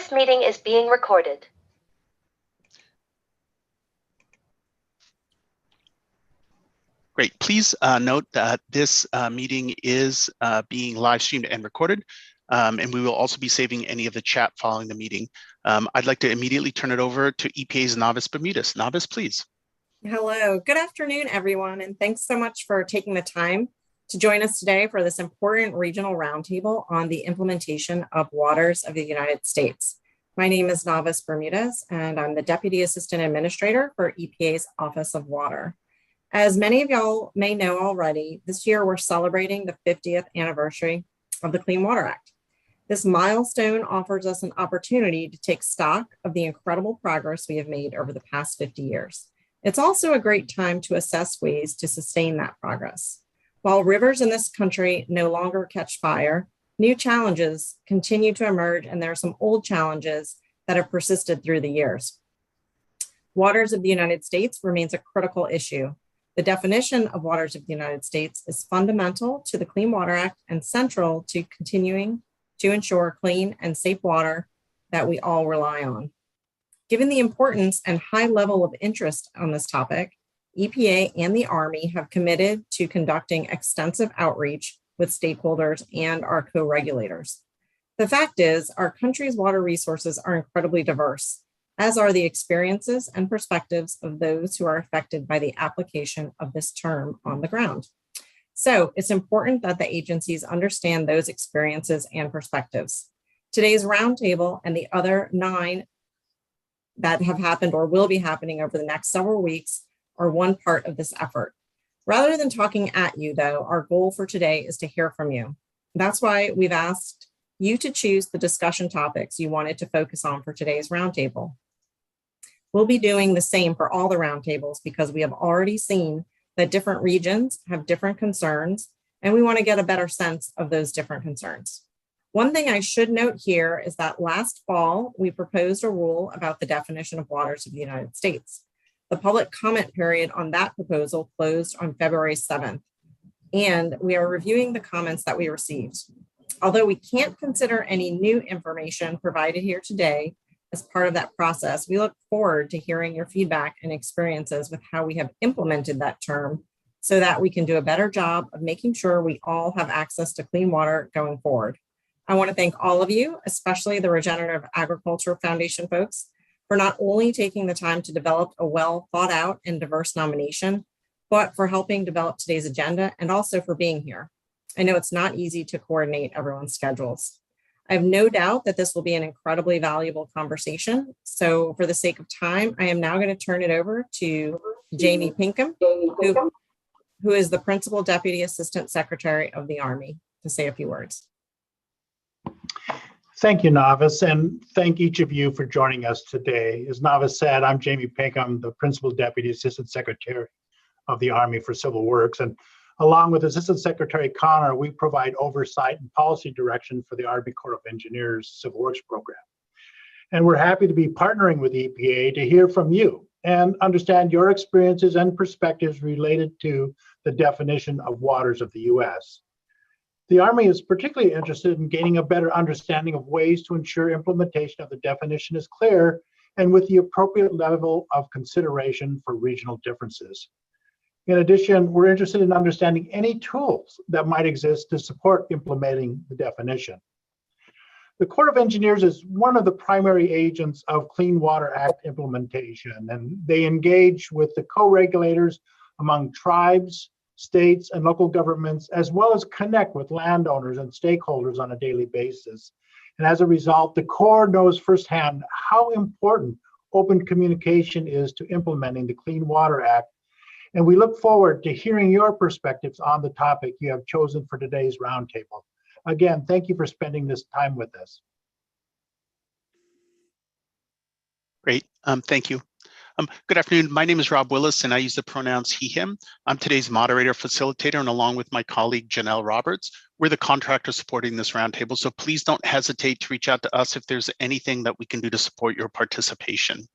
This meeting is being recorded. Great. Please note that this meeting is being live streamed and recorded, and we will also be saving any of the chat following the meeting. I'd like to immediately turn it over to EPA's Novice Bermudez. Novice, please. Hello, good afternoon, everyone, and thanks so much for taking the time to join us today for this important regional roundtable on the implementation of waters of the United States. My name is Novice Bermudez, and I'm the Deputy Assistant Administrator for EPA's Office of Water. As many of y'all may know already, this year we're celebrating the 50th anniversary of the Clean Water Act. This milestone offers us an opportunity to take stock of the incredible progress we have made over the past 50 years. It's also a great time to assess ways to sustain that progress. While rivers in this country no longer catch fire, new challenges continue to emerge, and there are some old challenges that have persisted through the years. Waters of the United States remains a critical issue. The definition of waters of the United States is fundamental to the Clean Water Act and central to continuing to ensure clean and safe water that we all rely on. Given the importance and high level of interest on this topic, EPA and the Army have committed to conducting extensive outreach with stakeholders and our co-regulators. The fact is, our country's water resources are incredibly diverse, as are the experiences and perspectives of those who are affected by the application of this term on the ground. So it's important that the agencies understand those experiences and perspectives. Today's roundtable and the other 9 that have happened or will be happening over the next several weeks are one part of this effort. Rather than talking at you, though, our goal for today is to hear from you. That's why we've asked you to choose the discussion topics you wanted to focus on for today's roundtable. We'll be doing the same for all the roundtables because we have already seen that different regions have different concerns, and we want to get a better sense of those different concerns. One thing I should note here is that last fall, we proposed a rule about the definition of waters of the United States. The public comment period on that proposal closed on February 7th, and we are reviewing the comments that we received. Although we can't consider any new information provided here today as part of that process, we look forward to hearing your feedback and experiences with how we have implemented that term so that we can do a better job of making sure we all have access to clean water going forward. I want to thank all of you, especially the Regenerative Agriculture Foundation folks, for not only taking the time to develop a well thought out and diverse nomination, but for helping develop today's agenda and also for being here. I know it's not easy to coordinate everyone's schedules. I have no doubt that this will be an incredibly valuable conversation. So for the sake of time, I am now going to turn it over to Jamie Pinkham, who is the Principal Deputy Assistant Secretary of the Army, to say a few words. Thank you, Novice, and thank each of you for joining us today. As Novice said, I'm Jamie Pinkham, the Principal Deputy Assistant Secretary of the Army for Civil Works, and along with Assistant Secretary Connor, we provide oversight and policy direction for the Army Corps of Engineers Civil Works program. And we're happy to be partnering with EPA to hear from you and understand your experiences and perspectives related to the definition of waters of the U.S. The Army is particularly interested in gaining a better understanding of ways to ensure implementation of the definition is clear and with the appropriate level of consideration for regional differences. In addition, we're interested in understanding any tools that might exist to support implementing the definition. The Corps of Engineers is one of the primary agents of Clean Water Act implementation, and they engage with the co-regulators among tribes, states, and local governments, as well as connect with landowners and stakeholders on a daily basis. And as a result, the Corps knows firsthand how important open communication is to implementing the Clean Water Act. And we look forward to hearing your perspectives on the topic you have chosen for today's roundtable. Again, thank you for spending this time with us. Great, thank you. Good afternoon. My name is Rob Willis, and I use the pronouns he, him. I'm today's moderator, facilitator, and along with my colleague, Janelle Roberts, we're the contractor supporting this roundtable. So please don't hesitate to reach out to us if there's anything that we can do to support your participation.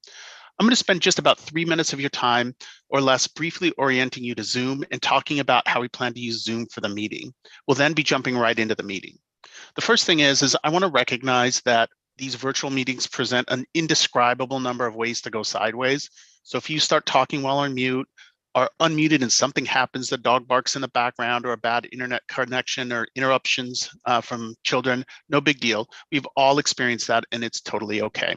I'm going to spend just about 3 minutes of your time or less briefly orienting you to Zoom and talking about how we plan to use Zoom for the meeting. We'll then be jumping right into the meeting. The first thing is I want to recognize that these virtual meetings present an indescribable number of ways to go sideways. So if you start talking while on mute, are unmuted and something happens, the dog barks in the background or a bad internet connection or interruptions from children, no big deal. We've all experienced that and it's totally okay.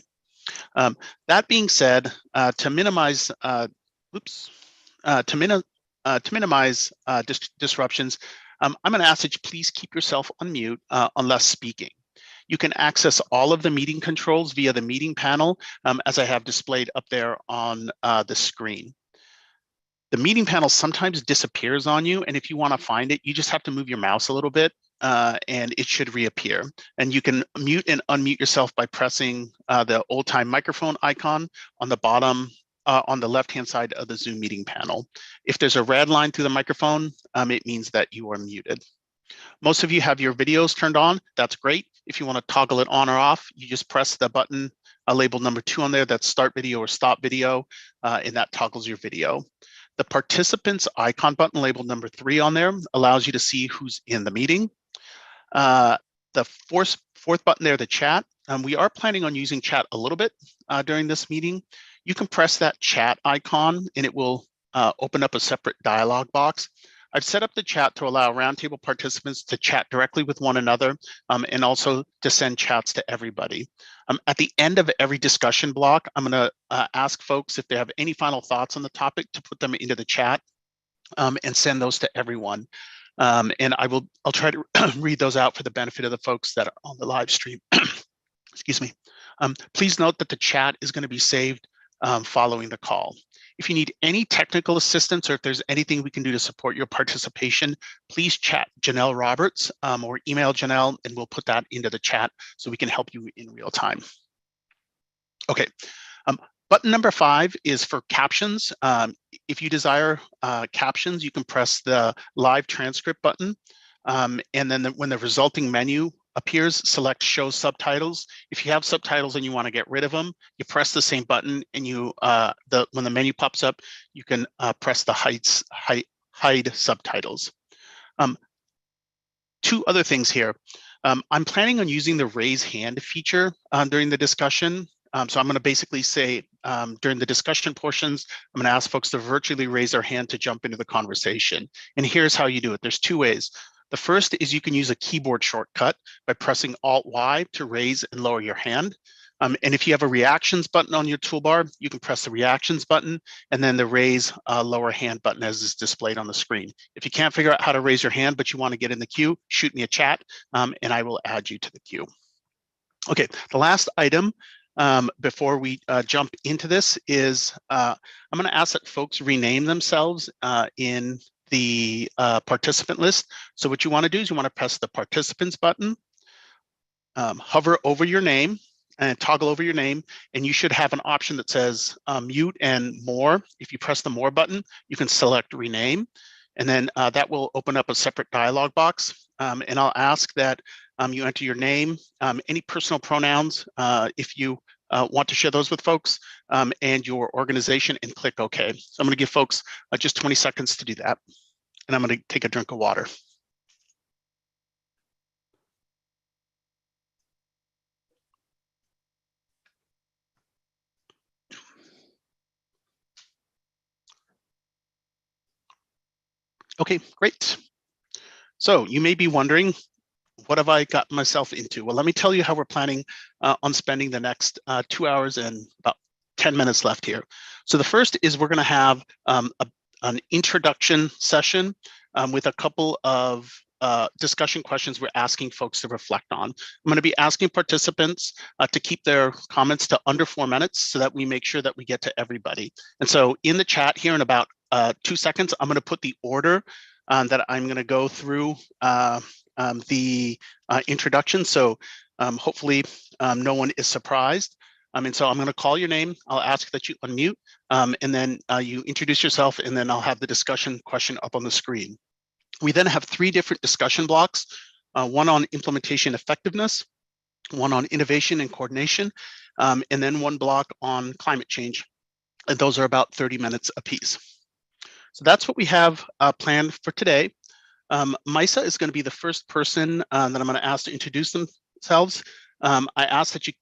That being said, to minimize disruptions, I'm going to ask that you please keep yourself on mute unless speaking. You can access all of the meeting controls via the meeting panel as I have displayed up there on the screen. The meeting panel sometimes disappears on you, and if you want to find it, you just have to move your mouse a little bit and it should reappear. And you can mute and unmute yourself by pressing the old-time microphone icon on the bottom on the left-hand side of the Zoom meeting panel. If there's a red line through the microphone, it means that you are muted. Most of you have your videos turned on. That's great. If you want to toggle it on or off, you just press the button labeled number 2 on there. That's start video or stop video, and that toggles your video. The participants icon button labeled number 3 on there allows you to see who's in the meeting. The fourth button there, the chat, we are planning on using chat a little bit during this meeting. You can press that chat icon and it will open up a separate dialog box. I've set up the chat to allow Roundtable participants to chat directly with one another and also to send chats to everybody. At the end of every discussion block, I'm going to ask folks if they have any final thoughts on the topic to put them into the chat and send those to everyone. And I'll try to read those out for the benefit of the folks that are on the live stream. Excuse me. Please note that the chat is going to be saved following the call. If you need any technical assistance or if there's anything we can do to support your participation, please chat Janelle Roberts or email Janelle and we'll put that into the chat so we can help you in real time. Okay, button number 5 is for captions. If you desire captions, you can press the live transcript button and then when the resulting menu appears, select show subtitles. If you have subtitles and you want to get rid of them, you press the same button and you when the menu pops up, you can press the hide subtitles. 2 other things here. I'm planning on using the raise hand feature during the discussion. So I'm going to basically say during the discussion portions, I'm going to ask folks to virtually raise their hand to jump into the conversation. And here's how you do it. There's 2 ways. The first is you can use a keyboard shortcut by pressing Alt-Y to raise and lower your hand. And if you have a reactions button on your toolbar, you can press the reactions button and then the raise lower hand button as is displayed on the screen. If you can't figure out how to raise your hand, but you want to get in the queue, shoot me a chat and I will add you to the queue. Okay, the last item before we jump into this is I'm going to ask that folks rename themselves in the participant list. So what you want to do is you want to press the participants button, hover over your name and toggle over your name, and you should have an option that says mute and more. If you press the more button, you can select rename, and then that will open up a separate dialog box. And I'll ask that you enter your name, any personal pronouns, if you want to share those with folks, and your organization, and click OK. So I'm going to give folks just 20 seconds to do that. And I'm going to take a drink of water. Okay, great. So you may be wondering, what have I got myself into? Well, let me tell you how we're planning on spending the next 2 hours and about 10 minutes left here. So the first is we're going to have an introduction session with a couple of discussion questions we're asking folks to reflect on. I'm going to be asking participants to keep their comments to under 4 minutes so that we make sure that we get to everybody. And so in the chat here in about 2 seconds, I'm going to put the order that I'm going to go through the introduction. So hopefully no one is surprised. And so I'm going to call your name. I'll ask that you unmute and then you introduce yourself, and then I'll have the discussion question up on the screen. We then have 3 different discussion blocks, one on implementation effectiveness, one on innovation and coordination, and then one block on climate change. And those are about 30 minutes apiece. So that's what we have planned for today. Misa is going to be the first person that I'm going to ask to introduce themselves. I ask that you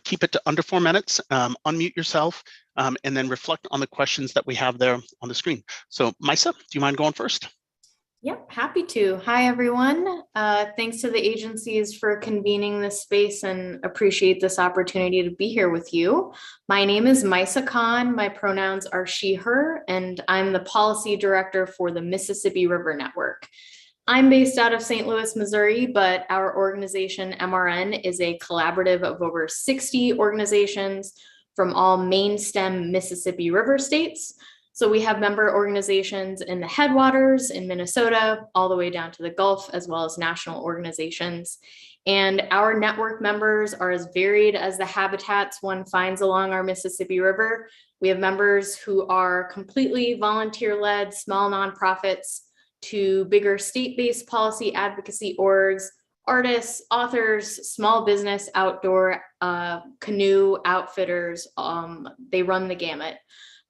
keep it to under 4 minutes, unmute yourself, and then reflect on the questions that we have there on the screen. So Maisa, do you mind going first? Yep, happy to. Hi, everyone. Thanks to the agencies for convening this space and appreciate this opportunity to be here with you. My name is Maisa Khan. My pronouns are she, her, and I'm the policy director for the Mississippi River Network. I'm based out of St. Louis, Missouri, but our organization, MRN, is a collaborative of over 60 organizations from all main stem Mississippi River states. So we have member organizations in the headwaters in Minnesota, all the way down to the Gulf, as well as national organizations. And our network members are as varied as the habitats one finds along our Mississippi River. We have members who are completely volunteer-led, small nonprofits, to bigger state-based policy advocacy orgs, artists, authors, small business, outdoor, canoe outfitters. They run the gamut.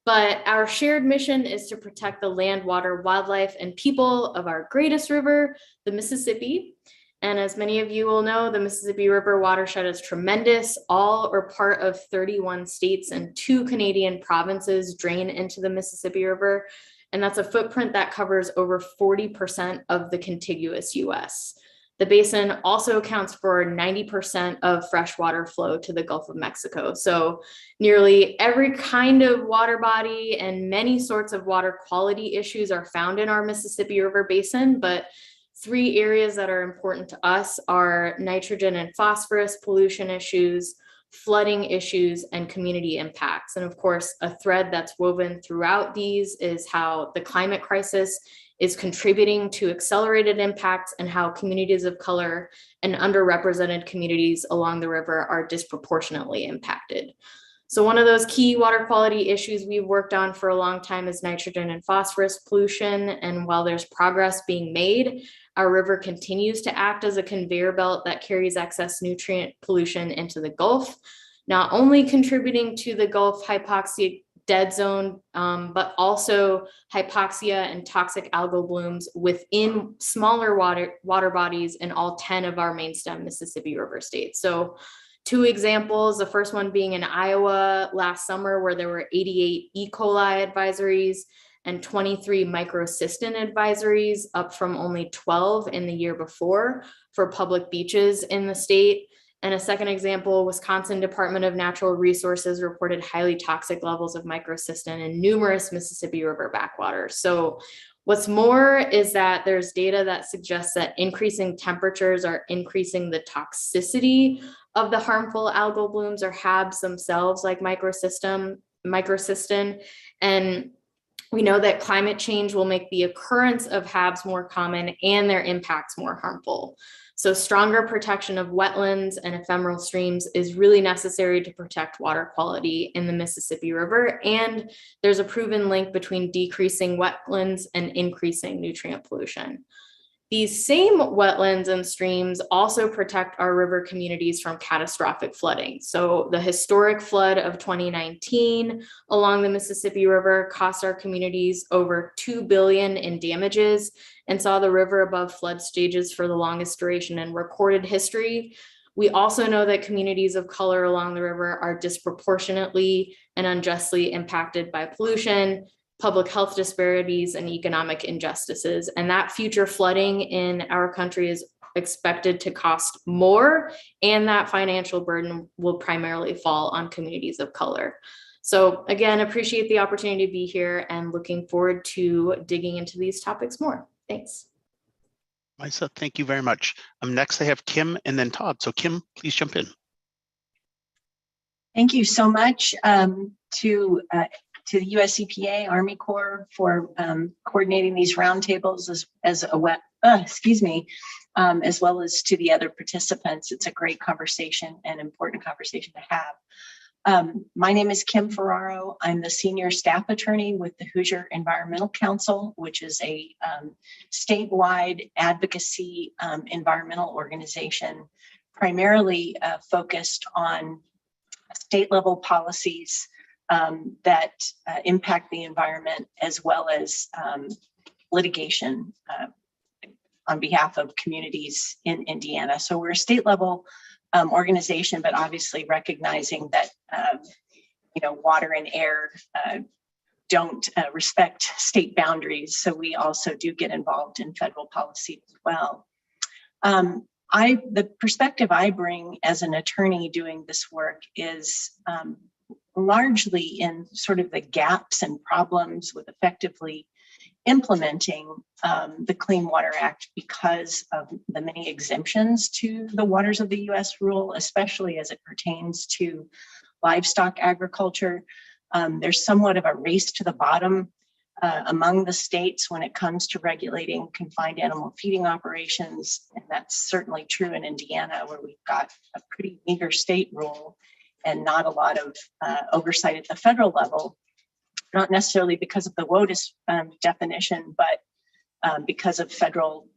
But our shared mission is to protect the land, water, wildlife, and people of our greatest river, the Mississippi. And as many of you will know, the Mississippi River watershed is tremendous. All or part of 31 states and 2 Canadian provinces drain into the Mississippi River. And that's a footprint that covers over 40% of the contiguous US. The basin also accounts for 90% of freshwater flow to the Gulf of Mexico. So nearly every kind of water body and many sorts of water quality issues are found in our Mississippi River basin, but 3 areas that are important to us are nitrogen and phosphorus pollution issues, flooding issues, and community impacts. And of course, a thread that's woven throughout these is how the climate crisis is contributing to accelerated impacts and how communities of color and underrepresented communities along the river are disproportionately impacted. So one of those key water quality issues we've worked on for a long time is nitrogen and phosphorus pollution. And while there's progress being made, our river continues to act as a conveyor belt that carries excess nutrient pollution into the Gulf, not only contributing to the Gulf hypoxia dead zone, but also hypoxia and toxic algal blooms within smaller water bodies in all 10 of our main stem Mississippi River states. So 2 examples, the first one being in Iowa last summer, where there were 88 E. coli advisories and 23 microcystin advisories, up from only 12 in the year before for public beaches in the state. And a second example, Wisconsin Department of Natural Resources reported highly toxic levels of microcystin in numerous Mississippi River backwaters. So what's more is that there's data that suggests that increasing temperatures are increasing the toxicity of the harmful algal blooms or HABs themselves, like microcystin. And we know that climate change will make the occurrence of HABs more common and their impacts more harmful. So stronger protection of wetlands and ephemeral streams is really necessary to protect water quality in the Mississippi River. And there's a proven link between decreasing wetlands and increasing nutrient pollution. These same wetlands and streams also protect our river communities from catastrophic flooding. So the historic flood of 2019 along the Mississippi River cost our communities over $2 billion in damages and saw the river above flood stages for the longest duration in recorded history. We also know that communities of color along the river are disproportionately and unjustly impacted by pollution, public health disparities, and economic injustices. And that future flooding in our country is expected to cost more, and that financial burden will primarily fall on communities of color. So again, appreciate the opportunity to be here and looking forward to digging into these topics more. Thanks. Maisa, thank you very much. Next I have Kim and then Todd. So Kim, please jump in. Thank you so much to the US EPA, Army Corps for coordinating these roundtables as well as to the other participants. It's a great conversation and important conversation to have. My name is Kim Ferraro. I'm the senior staff attorney with the Hoosier Environmental Council, which is a statewide advocacy environmental organization, primarily focused on state level policies that impact the environment, as well as litigation on behalf of communities in Indiana. So we're a state level organization, but obviously recognizing that water and air don't respect state boundaries. So we also do get involved in federal policy as well. The perspective I bring as an attorney doing this work is largely in sort of the gaps and problems with effectively implementing the Clean Water Act because of the many exemptions to the waters of the U.S. rule, especially as it pertains to livestock agriculture. There's somewhat of a race to the bottom among the states when it comes to regulating confined animal feeding operations. And that's certainly true in Indiana, where we've got a pretty meager state rule and not a lot of oversight at the federal level, not necessarily because of the WOTUS definition, but because of federal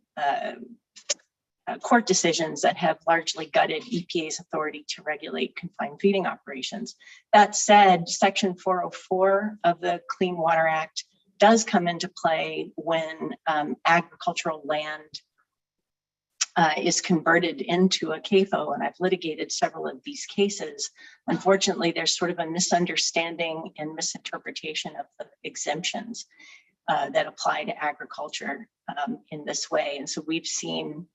court decisions that have largely gutted EPA's authority to regulate confined feeding operations. That said, Section 404 of the Clean Water Act does come into play when agricultural land is converted into a CAFO, and I've litigated several of these cases. Unfortunately, there's sort of a misunderstanding and misinterpretation of the exemptions that apply to agriculture in this way. And so we've seen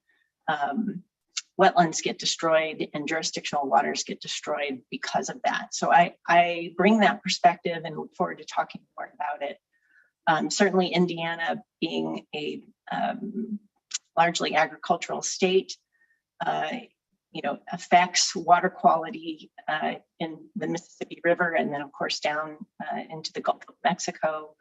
wetlands get destroyed and jurisdictional waters get destroyed because of that. So I bring that perspective and look forward to talking more about it. Certainly Indiana being a largely agricultural state, affects water quality in the Mississippi River and then of course down into the Gulf of Mexico.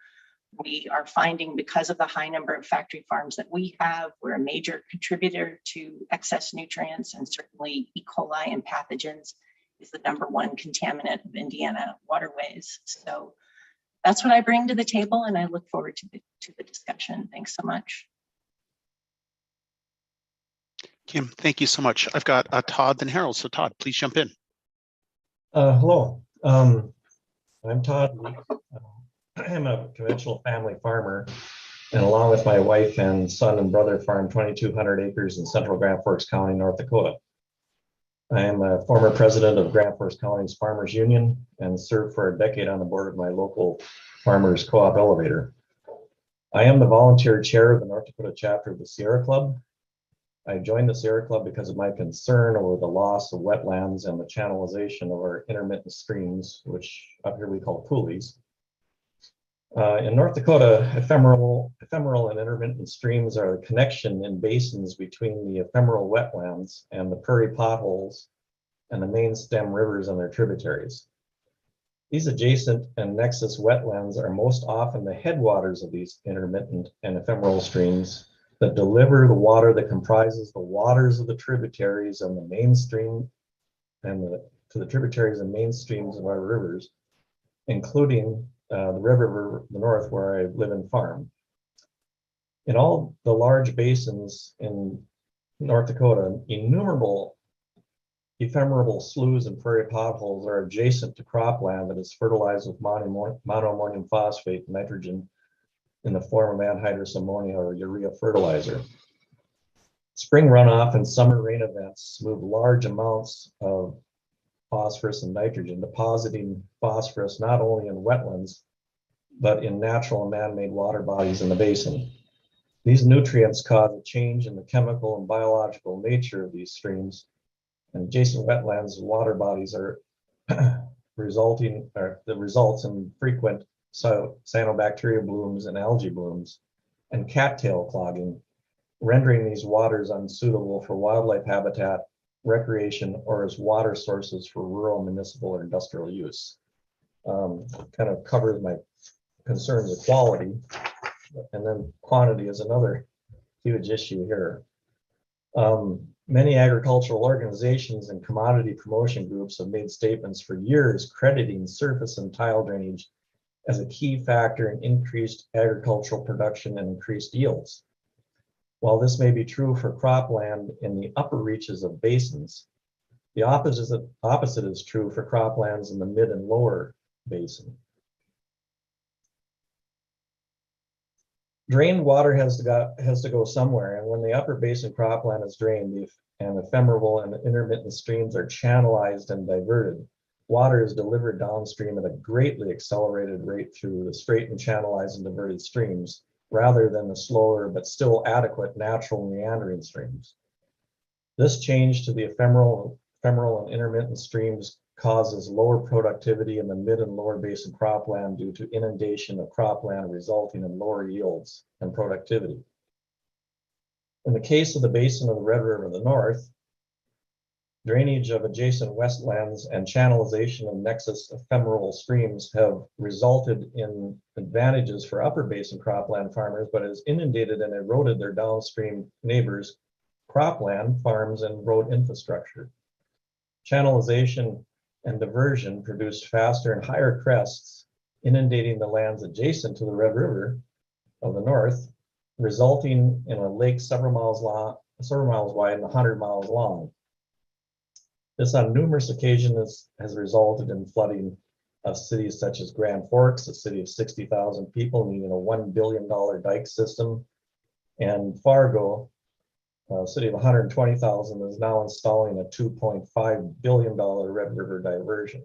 We are finding, because of the high number of factory farms that we have, we're a major contributor to excess nutrients, and certainly E. coli and pathogens is the #1 contaminant of Indiana waterways. So that's what I bring to the table, and I look forward to the discussion. Thanks so much. Kim, thank you so much. I've got Todd then Harold. So Todd, please jump in. Hello, I'm Todd. I'm a conventional family farmer, and along with my wife and son and brother farm 2,200 acres in central Grand Forks County, North Dakota. I am a former president of Grand Forks County's Farmers Union and served for a decade on the board of my local Farmers Co-op Elevator. I am the volunteer chair of the North Dakota chapter of the Sierra Club. I joined the Sierra Club because of my concern over the loss of wetlands and the channelization of our intermittent streams, which up here we call coulees. In North Dakota, ephemeral and intermittent streams are the connection in basins between the ephemeral wetlands and the prairie potholes and the main stem rivers and their tributaries. These adjacent and nexus wetlands are most often the headwaters of these intermittent and ephemeral streams that deliver the water that comprises the waters of the tributaries and the mainstream and to the tributaries and main streams of our rivers, including the river the north where I live and farm. In all the large basins in North Dakota, innumerable ephemeral sloughs and prairie potholes are adjacent to cropland that is fertilized with monoammonium phosphate nitrogen in the form of anhydrous ammonia or urea fertilizer. Spring runoff and summer rain events move large amounts of phosphorus and nitrogen, depositing phosphorus not only in wetlands, but in natural and man-made water bodies in the basin. These nutrients cause a change in the chemical and biological nature of these streams, and adjacent wetlands and water bodies are the results in frequent cyanobacteria blooms and algae blooms and cattail clogging, rendering these waters unsuitable for wildlife habitat, recreation, or as water sources for rural, municipal, or industrial use. Kind of covers my concerns of quality, and then quantity is another huge issue here. Many agricultural organizations and commodity promotion groups have made statements for years crediting surface and tile drainage as a key factor in increased agricultural production and increased yields. While this may be true for cropland in the upper reaches of basins, the opposite is true for croplands in the mid and lower basin. Drained water has to go somewhere, and when the upper basin cropland is drained and ephemeral and intermittent streams are channelized and diverted, water is delivered downstream at a greatly accelerated rate through the straight and channelized and diverted streams, rather than the slower but still adequate natural meandering streams. This change to the ephemeral and intermittent streams causes lower productivity in the mid and lower basin cropland due to inundation of cropland, resulting in lower yields and productivity. In the case of the basin of the Red River in the north, drainage of adjacent wetlands and channelization of nexus ephemeral streams have resulted in advantages for upper basin cropland farmers, but has inundated and eroded their downstream neighbors' cropland, farms, and road infrastructure. Channelization and diversion produced faster and higher crests, inundating the lands adjacent to the Red River of the north, resulting in a lake several miles wide and 100 miles long. This on numerous occasions has resulted in flooding of cities such as Grand Forks, a city of 60,000 people needing a $1 billion dike system, and Fargo, a city of 120,000, is now installing a $2.5 billion Red River diversion.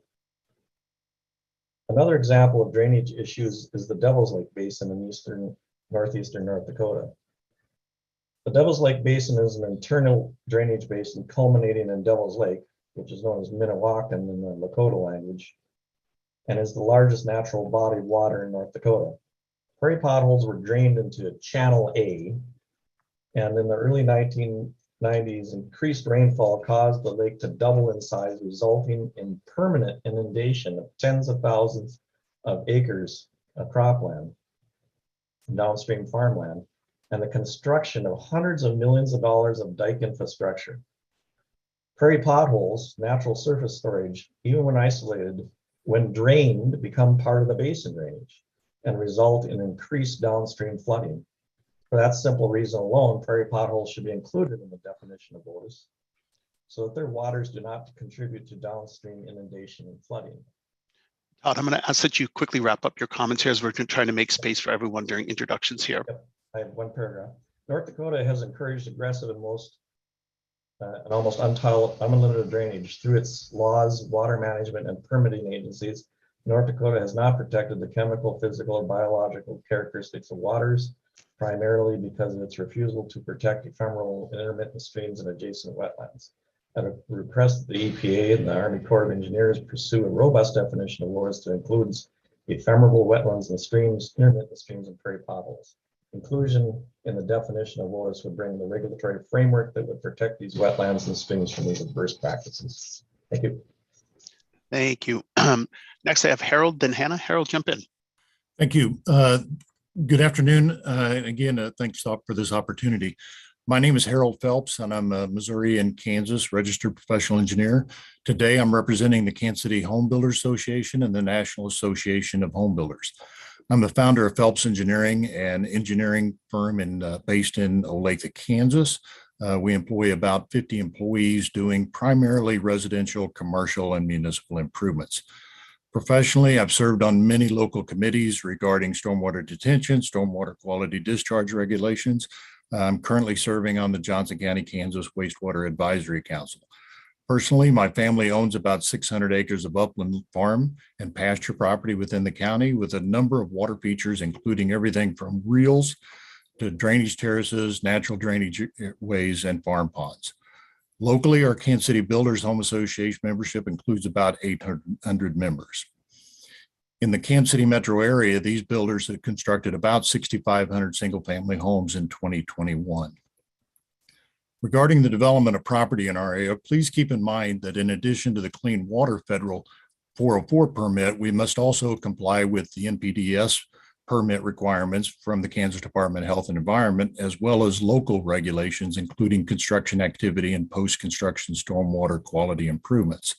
Another example of drainage issues is the Devil's Lake Basin in northeastern North Dakota. The Devil's Lake Basin is an internal drainage basin culminating in Devil's Lake, which is known as Minnewakan in the Lakota language, and is the largest natural body of water in North Dakota. Prairie potholes were drained into Channel A, and in the early 1990s, increased rainfall caused the lake to double in size, resulting in permanent inundation of tens of thousands of acres of cropland, downstream farmland, and the construction of hundreds of millions of dollars of dike infrastructure. Prairie potholes, natural surface storage, even when isolated, when drained, become part of the basin drainage and result in increased downstream flooding. For that simple reason alone, prairie potholes should be included in the definition of WOTUS so that their waters do not contribute to downstream inundation and flooding. Todd, I'm going to ask that you quickly wrap up your comments here as we're trying to make space for everyone during introductions here. Yep. I have one paragraph. North Dakota has encouraged aggressive and almost unlimited drainage through its laws, water management, and permitting agencies. North Dakota has not protected the chemical, physical, and biological characteristics of waters, primarily because of its refusal to protect ephemeral and intermittent streams and adjacent wetlands. I request that the EPA and the Army Corps of Engineers pursue a robust definition of WOTUS to include ephemeral wetlands and streams, intermittent streams, and prairie potholes. Inclusion in the definition of WOTUS would bring the regulatory framework that would protect these wetlands and streams from these adverse practices. Thank you. Thank you. Next, I have Harold, then Hannah. Harold, jump in. Thank you. Good afternoon. And again, thanks for this opportunity. My name is Harold Phelps, and I'm a Missouri and Kansas registered professional engineer. Today, I'm representing the Kansas City Home Builders Association and the National Association of Home Builders. I'm the founder of Phelps Engineering, an engineering firm based in Olathe, Kansas. We employ about 50 employees doing primarily residential, commercial, and municipal improvements. Professionally, I've served on many local committees regarding stormwater detention, stormwater quality discharge regulations. I'm currently serving on the Johnson County, Kansas Wastewater Advisory Council. Personally, my family owns about 600 acres of upland farm and pasture property within the county with a number of water features, including everything from reels to drainage terraces, natural drainage ways, and farm ponds. Locally, our Kansas City Builders Home Association membership includes about 800 members. In the Kansas City metro area, these builders have constructed about 6,500 single-family homes in 2021. Regarding the development of property in our area, please keep in mind that in addition to the Clean Water Federal 404 permit, we must also comply with the NPDES permit requirements from the Kansas Department of Health and Environment, as well as local regulations, including construction activity and post-construction stormwater quality improvements.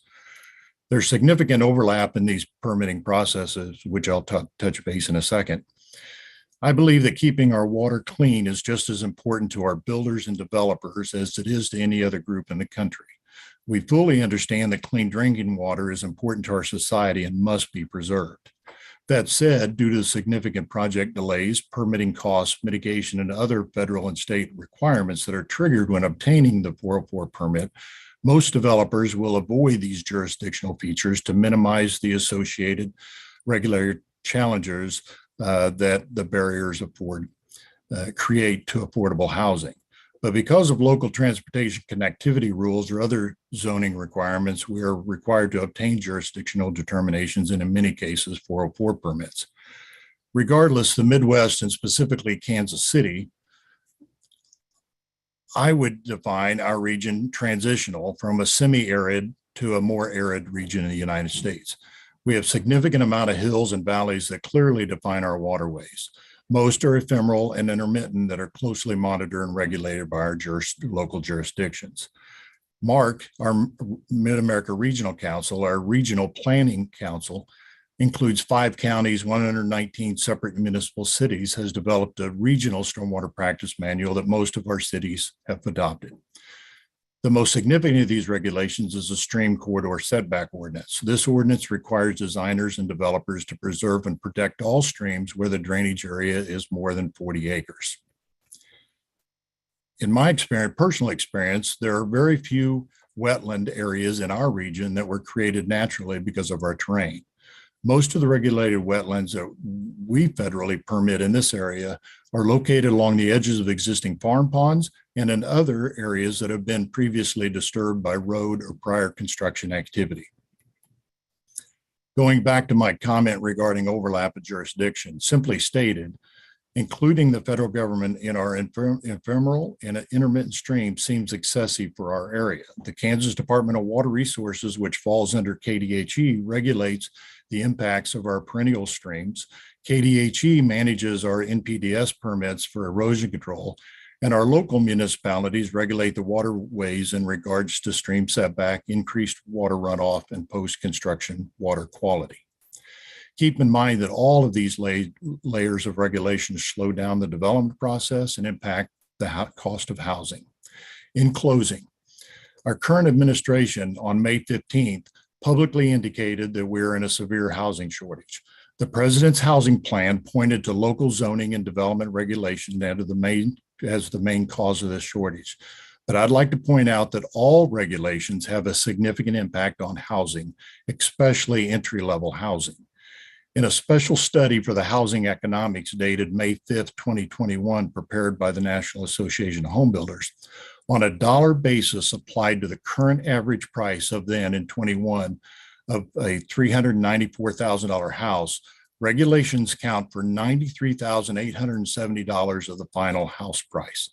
There's significant overlap in these permitting processes, which I'll touch base in a second. I believe that keeping our water clean is just as important to our builders and developers as it is to any other group in the country. We fully understand that clean drinking water is important to our society and must be preserved. That said, due to significant project delays, permitting costs, mitigation, and other federal and state requirements that are triggered when obtaining the 404 permit, most developers will avoid these jurisdictional features to minimize the associated regulatory challenges that the barriers create to affordable housing. But because of local transportation connectivity rules or other zoning requirements, we are required to obtain jurisdictional determinations and in many cases 404 permits. Regardless, the Midwest and specifically Kansas City, I would define our region transitional from a semi-arid to a more arid region in the United States. We have significant amount of hills and valleys that clearly define our waterways. Most are ephemeral and intermittent that are closely monitored and regulated by our local jurisdictions. MARC, our Mid-America Regional Council, our regional planning council, includes 5 counties, 119 separate municipal cities, has developed a regional stormwater practice manual that most of our cities have adopted. The most significant of these regulations is the Stream Corridor Setback Ordinance. This ordinance requires designers and developers to preserve and protect all streams where the drainage area is more than 40 acres. In my personal experience, there are very few wetland areas in our region that were created naturally because of our terrain. Most of the regulated wetlands that we federally permit in this area are located along the edges of existing farm ponds and in other areas that have been previously disturbed by road or prior construction activity. Going back to my comment regarding overlap of jurisdiction, simply stated, including the federal government in our ephemeral and intermittent streams seems excessive for our area. The Kansas Department of Water Resources, which falls under KDHE, regulates the impacts of our perennial streams. KDHE manages our NPDES permits for erosion control, and our local municipalities regulate the waterways in regards to stream setback, increased water runoff, and post-construction water quality. Keep in mind that all of these layers of regulation slow down the development process and impact the cost of housing. In closing, our current administration on May 15th publicly indicated that we're in a severe housing shortage. The president's housing plan pointed to local zoning and development regulation as the main cause of this shortage. But I'd like to point out that all regulations have a significant impact on housing, especially entry-level housing. In a special study for the housing economics dated May 5th, 2021, prepared by the National Association of Home Builders, on a dollar basis applied to the current average price of then in 21 of a $394,000 house, regulations count for $93,870 of the final house price.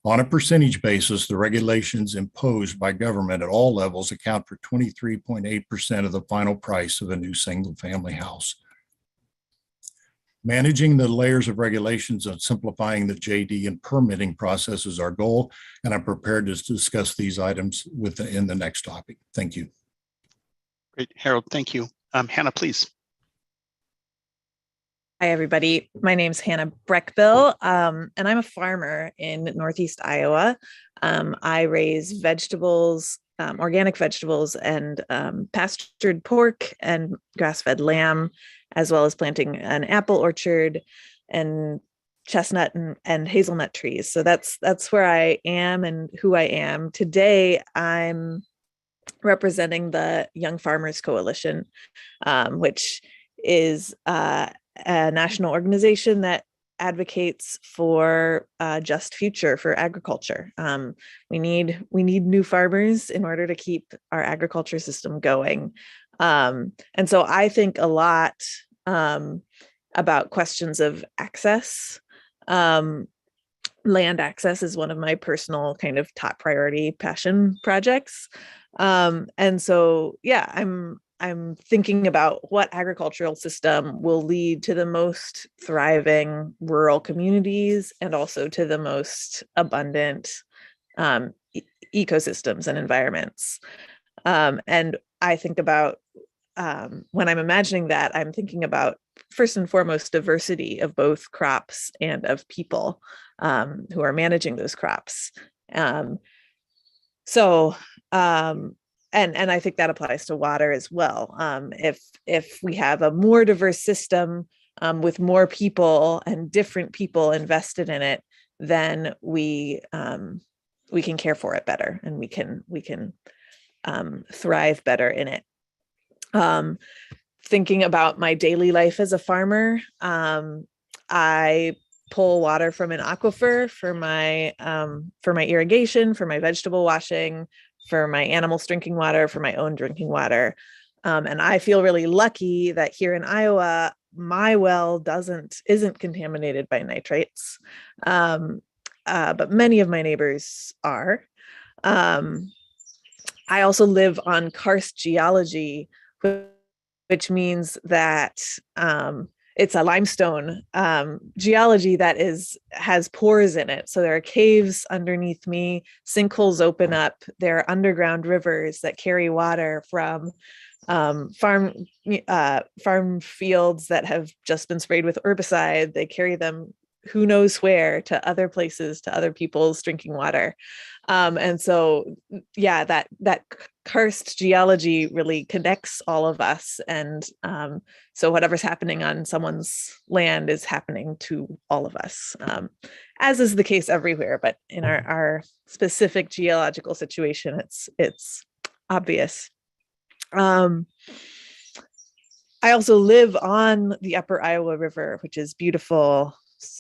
On a percentage basis, the regulations imposed by government at all levels account for 23.8% of the final price of a new single-family house. Managing the layers of regulations and simplifying the JD and permitting process is our goal, and I'm prepared to discuss these items in the next topic. Thank you. Great, Harold, thank you. Hannah, please. Hi, everybody. My name's Hannah Breckbill, and I'm a farmer in Northeast Iowa. I raise vegetables, organic vegetables, and pastured pork and grass-fed lamb, as well as planting an apple orchard and chestnut and hazelnut trees. So that's where I am and who I am. Today, I'm representing the Young Farmers Coalition, which is a national organization that advocates for a just future for agriculture. We need new farmers in order to keep our agriculture system going. And so I think a lot about questions of access. Land access is one of my personal kind of top priority passion projects. And so, yeah, I'm thinking about what agricultural system will lead to the most thriving rural communities and also to the most abundant ecosystems and environments. And I think about when I'm imagining that, I'm thinking about first and foremost diversity of both crops and of people who are managing those crops. and I think that applies to water as well. If we have a more diverse system with more people and different people invested in it, then we can care for it better, and we can thrive better in it. Thinking about my daily life as a farmer, I pull water from an aquifer for my irrigation, for my vegetable washing, for my animals drinking water, for my own drinking water. And I feel really lucky that here in Iowa, my well isn't contaminated by nitrates. But many of my neighbors are. I also live on karst geology, which means that it's a limestone geology that has pores in it. So there are caves underneath me, sinkholes open up. There are underground rivers that carry water from farm fields that have just been sprayed with herbicide. They carry them who knows where to other places, to other people's drinking water. And so, yeah, that karst geology really connects all of us. And so whatever's happening on someone's land is happening to all of us, as is the case everywhere. But in our specific geological situation, it's obvious. I also live on the Upper Iowa River, which is beautiful,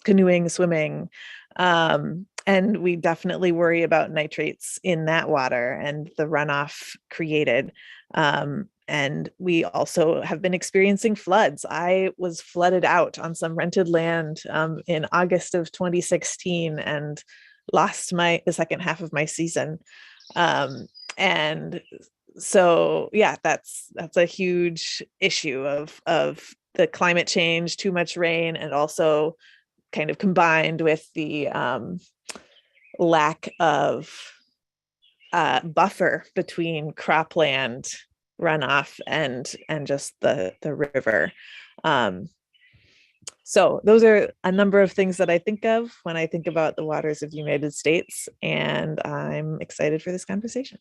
canoeing, swimming. And we definitely worry about nitrates in that water and the runoff created. And we also have been experiencing floods. I was flooded out on some rented land in August of 2016 and lost the second half of my season. And so, yeah, that's a huge issue of the climate change, too much rain, and also kind of combined with the lack of buffer between cropland runoff and just the river. So those are a number of things that I think of when I think about the waters of the United States, and I'm excited for this conversation.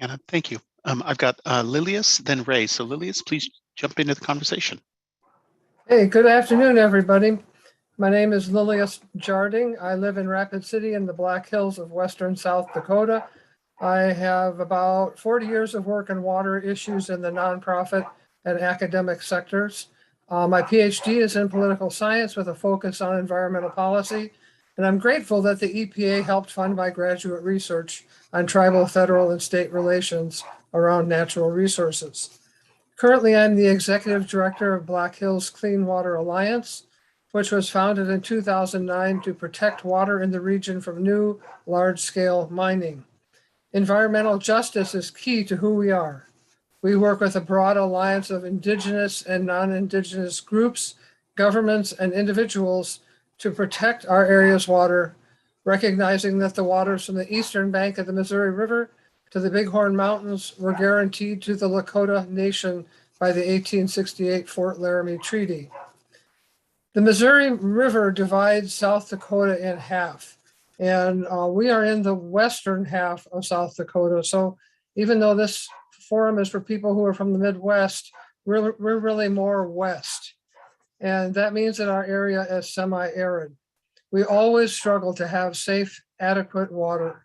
Anna, thank you. I've got Lilius, then Ray. So Lilius, please jump into the conversation. Hey, good afternoon, everybody. My name is Lilius Jarding. I live in Rapid City in the Black Hills of Western South Dakota. I have about 40 years of work in water issues in the nonprofit and academic sectors. My PhD is in political science with a focus on environmental policy, and I'm grateful that the EPA helped fund my graduate research on tribal, federal, and state relations around natural resources. Currently, I'm the executive director of Black Hills Clean Water Alliance, which was founded in 2009 to protect water in the region from new large-scale mining. Environmental justice is key to who we are. We work with a broad alliance of Indigenous and non-Indigenous groups, governments, and individuals to protect our area's water, recognizing that the waters from the eastern bank of the Missouri River to the Bighorn Mountains were guaranteed to the Lakota Nation by the 1868 Fort Laramie Treaty. The Missouri River divides South Dakota in half, and we are in the western half of South Dakota. So even though this forum is for people who are from the Midwest, we're really more west. And that means that our area is semi-arid. We always struggle to have safe, adequate water.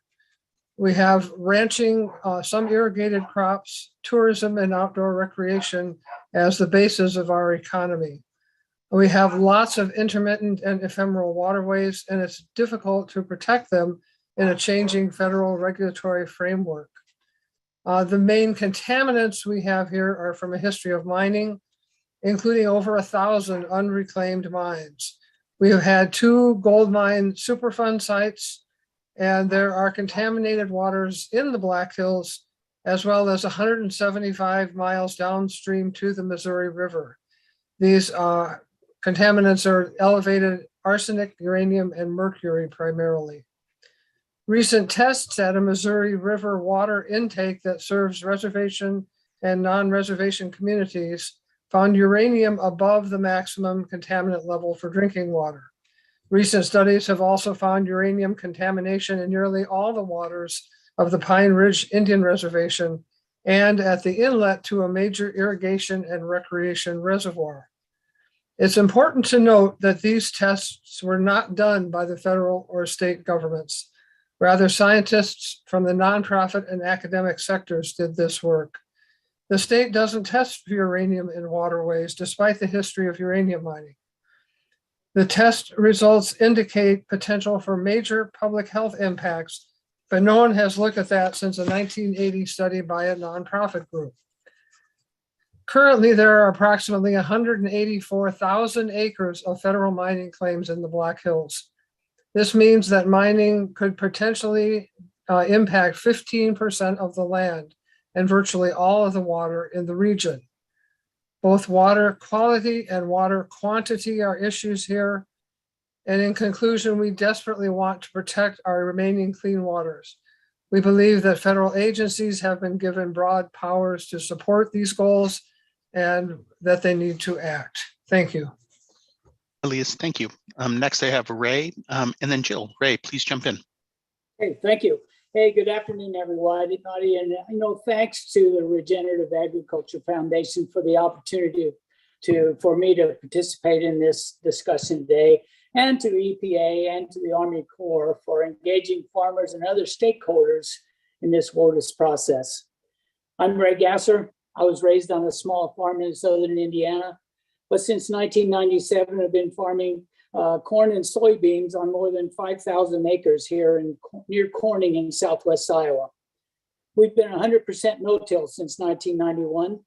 We have ranching, some irrigated crops, tourism, and outdoor recreation as the basis of our economy. We have lots of intermittent and ephemeral waterways, and it's difficult to protect them in a changing federal regulatory framework. The main contaminants we have here are from a history of mining, including over 1,000 unreclaimed mines. We have had 2 gold mine Superfund sites, and there are contaminated waters in the Black Hills, as well as 175 miles downstream to the Missouri River. These contaminants are elevated arsenic, uranium, and mercury primarily. Recent tests at a Missouri River water intake that serves reservation and non-reservation communities found uranium above the maximum contaminant level for drinking water. Recent studies have also found uranium contamination in nearly all the waters of the Pine Ridge Indian Reservation and at the inlet to a major irrigation and recreation reservoir. It's important to note that these tests were not done by the federal or state governments. Rather, scientists from the nonprofit and academic sectors did this work. The state doesn't test for uranium in waterways, despite the history of uranium mining. The test results indicate potential for major public health impacts, but no one has looked at that since a 1980 study by a nonprofit group. Currently, there are approximately 184,000 acres of federal mining claims in the Black Hills. This means that mining could potentially impact 15% of the land and virtually all of the water in the region. Both water quality and water quantity are issues here. And in conclusion, we desperately want to protect our remaining clean waters. We believe that federal agencies have been given broad powers to support these goals and that they need to act. Thank you. Elias, thank you. Next, I have Ray and then Jill. Ray, please jump in. Hey, thank you. Hey, good afternoon, everybody. And thanks to the Regenerative Agriculture Foundation for the opportunity for me to participate in this discussion today, and to EPA and to the Army Corps for engaging farmers and other stakeholders in this WOTUS process. I'm Ray Gasser. I was raised on a small farm in southern Indiana, but since 1997, I've been farming corn and soybeans on more than 5,000 acres here near Corning in southwest Iowa. We've been 100% no-till since 1991,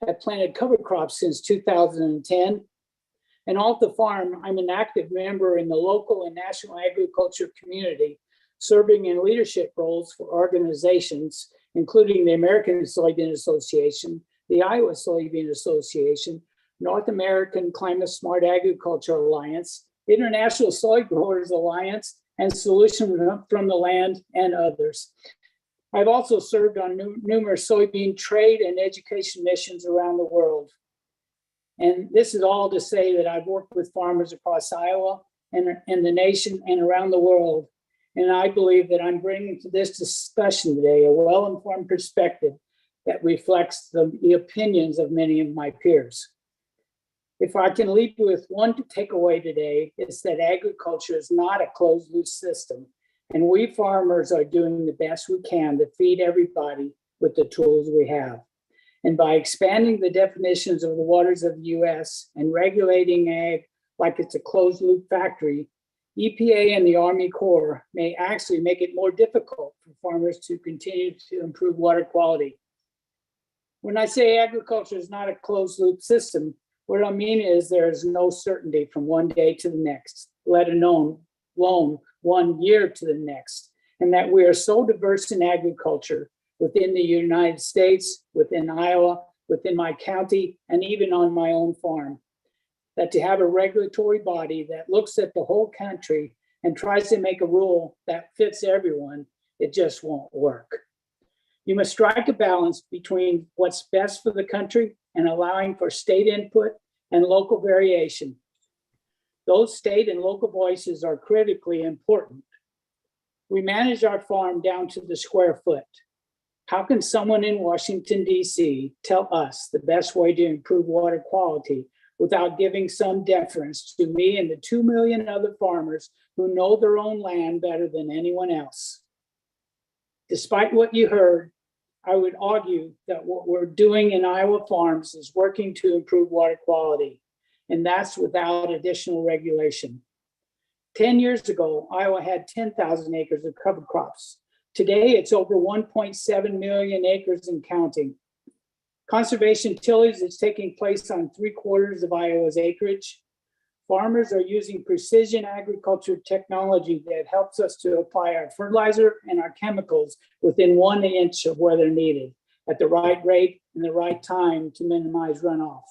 have planted cover crops since 2010, and off the farm, I'm an active member in the local and national agriculture community, serving in leadership roles for organizations, including the American Soybean Association, the Iowa Soybean Association, North American Climate Smart Agriculture Alliance, International Soy Growers Alliance, and Solutions from the Land, and others. I've also served on numerous soybean trade and education missions around the world. And this is all to say that I've worked with farmers across Iowa and the nation and around the world. And I believe that I'm bringing to this discussion today a well-informed perspective that reflects the opinions of many of my peers. If I can leave you with one takeaway today, it's that agriculture is not a closed loop system. And we farmers are doing the best we can to feed everybody with the tools we have. And by expanding the definitions of the waters of the US and regulating ag like it's a closed loop factory, EPA and the Army Corps may actually make it more difficult for farmers to continue to improve water quality. When I say agriculture is not a closed loop system, what I mean is there is no certainty from one day to the next, let alone 1 year to the next, and that we are so diverse in agriculture within the United States, within Iowa, within my county, and even on my own farm, that to have a regulatory body that looks at the whole country and tries to make a rule that fits everyone, it just won't work. You must strike a balance between what's best for the country and allowing for state input and local variation. Those state and local voices are critically important. We manage our farm down to the square foot. How can someone in Washington, D.C. tell us the best way to improve water quality without giving some deference to me and the 2 million other farmers who know their own land better than anyone else? Despite what you heard, I would argue that what we're doing in Iowa farms is working to improve water quality, and that's without additional regulation. 10 years ago, Iowa had 10,000 acres of cover crops. Today, it's over 1.7 million acres and counting. Conservation tillage is taking place on 3/4 of Iowa's acreage. Farmers are using precision agriculture technology that helps us to apply our fertilizer and our chemicals within 1 inch of where they're needed, at the right rate and the right time to minimize runoff.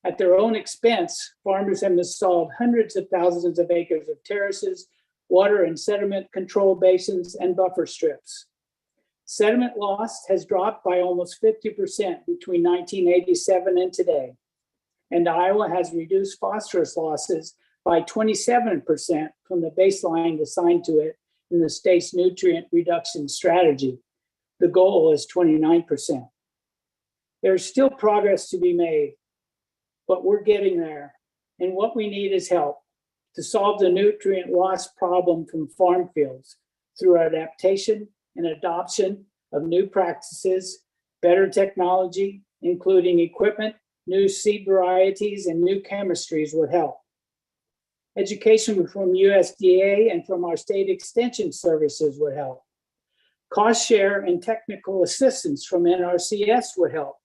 At their own expense, farmers have installed hundreds of thousands of acres of terraces, water and sediment control basins, and buffer strips. Sediment loss has dropped by almost 50% between 1987 and today. And Iowa has reduced phosphorus losses by 27% from the baseline assigned to it in the state's nutrient reduction strategy. The goal is 29%. There's still progress to be made, but we're getting there. And what we need is help to solve the nutrient loss problem from farm fields through adaptation and adoption of new practices, better technology, including equipment, new seed varieties, and new chemistries would help. Education from USDA and from our state extension services would help. Cost share and technical assistance from NRCS would help.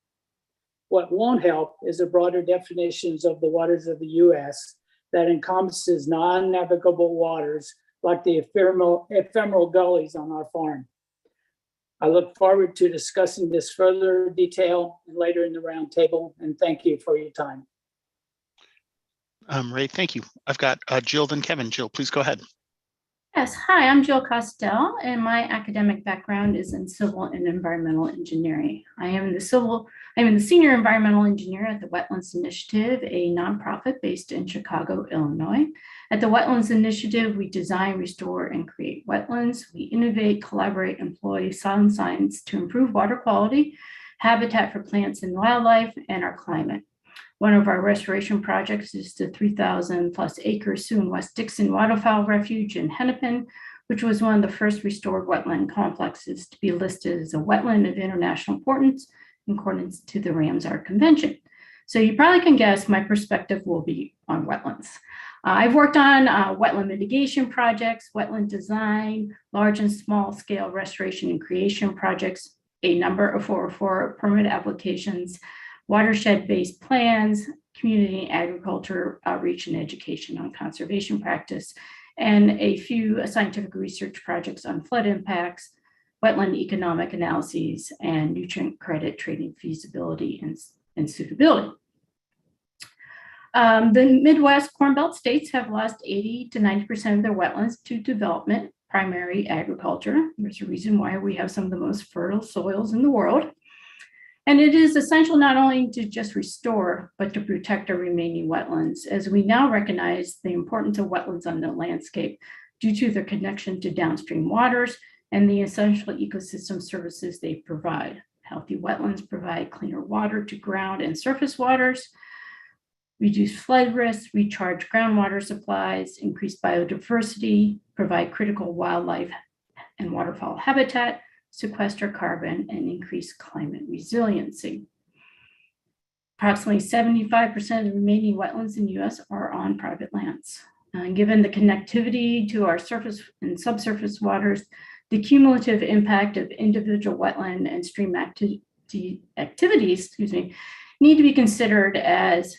What won't help is the broader definitions of the waters of the US that encompasses non-navigable waters like the ephemeral gullies on our farm. I look forward to discussing this further detail later in the roundtable, and thank you for your time. Ray, thank you. I've got Jill then Kevin. Jill, please go ahead. Yes, hi, I'm Jill Costell, and my academic background is in civil and environmental engineering. I'm the senior environmental engineer at the Wetlands Initiative, a nonprofit based in Chicago, Illinois. At the Wetlands Initiative, we design, restore, and create wetlands. We innovate, collaborate, employ sound science to improve water quality, habitat for plants and wildlife, and our climate. One of our restoration projects is the 3,000 plus acre Soon West Dixon Waterfowl Refuge in Hennepin, which was one of the first restored wetland complexes to be listed as a wetland of international importance in accordance to the Ramsar Convention. So you probably can guess my perspective will be on wetlands. I've worked on wetland mitigation projects, wetland design, large and small scale restoration and creation projects, a number of 404 permit applications, watershed-based plans, community agriculture outreach and education on conservation practice, and a few scientific research projects on flood impacts, wetland economic analyses, and nutrient credit trading feasibility and suitability. The Midwest Corn Belt states have lost 80 to 90% of their wetlands to development, primary agriculture. There's a reason why we have some of the most fertile soils in the world. And it is essential not only to just restore, but to protect our remaining wetlands, as we now recognize the importance of wetlands on the landscape due to their connection to downstream waters and the essential ecosystem services they provide. Healthy wetlands provide cleaner water to ground and surface waters, reduce flood risk, recharge groundwater supplies, increase biodiversity, provide critical wildlife and waterfowl habitat, sequester carbon, and increase climate resiliency. Approximately 75% of the remaining wetlands in the US are on private lands. Given the connectivity to our surface and subsurface waters, the cumulative impact of individual wetland and stream activities, need to be considered as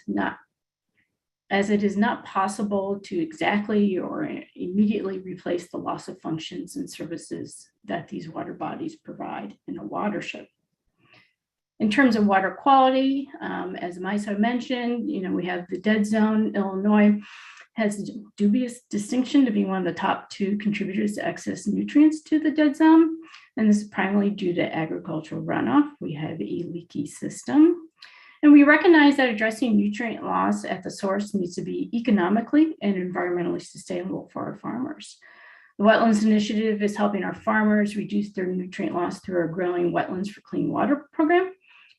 it is not possible to exactly or immediately replace the loss of functions and services that these water bodies provide in a watershed. In terms of water quality, as Misa mentioned, we have the dead zone. Illinois has a dubious distinction to be one of the top 2 contributors to excess nutrients to the dead zone. And this is primarily due to agricultural runoff. We have a leaky system. And we recognize that addressing nutrient loss at the source needs to be economically and environmentally sustainable for our farmers. The Wetlands Initiative is helping our farmers reduce their nutrient loss through our Growing Wetlands for Clean Water program.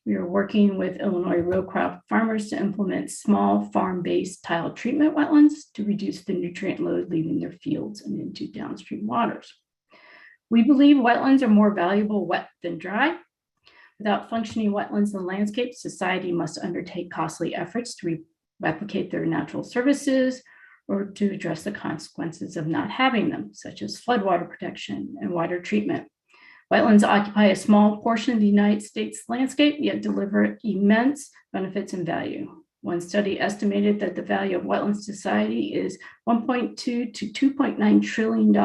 We are working with Illinois row crop farmers to implement small farm-based tile treatment wetlands to reduce the nutrient load leaving their fields and into downstream waters. We believe wetlands are more valuable wet than dry. Without functioning wetlands and landscapes, society must undertake costly efforts to replicate their natural services or to address the consequences of not having them, such as floodwater protection and water treatment. Wetlands occupy a small portion of the United States landscape, yet deliver immense benefits and value. One study estimated that the value of wetlands to society is $1.2 to $2.9 trillion,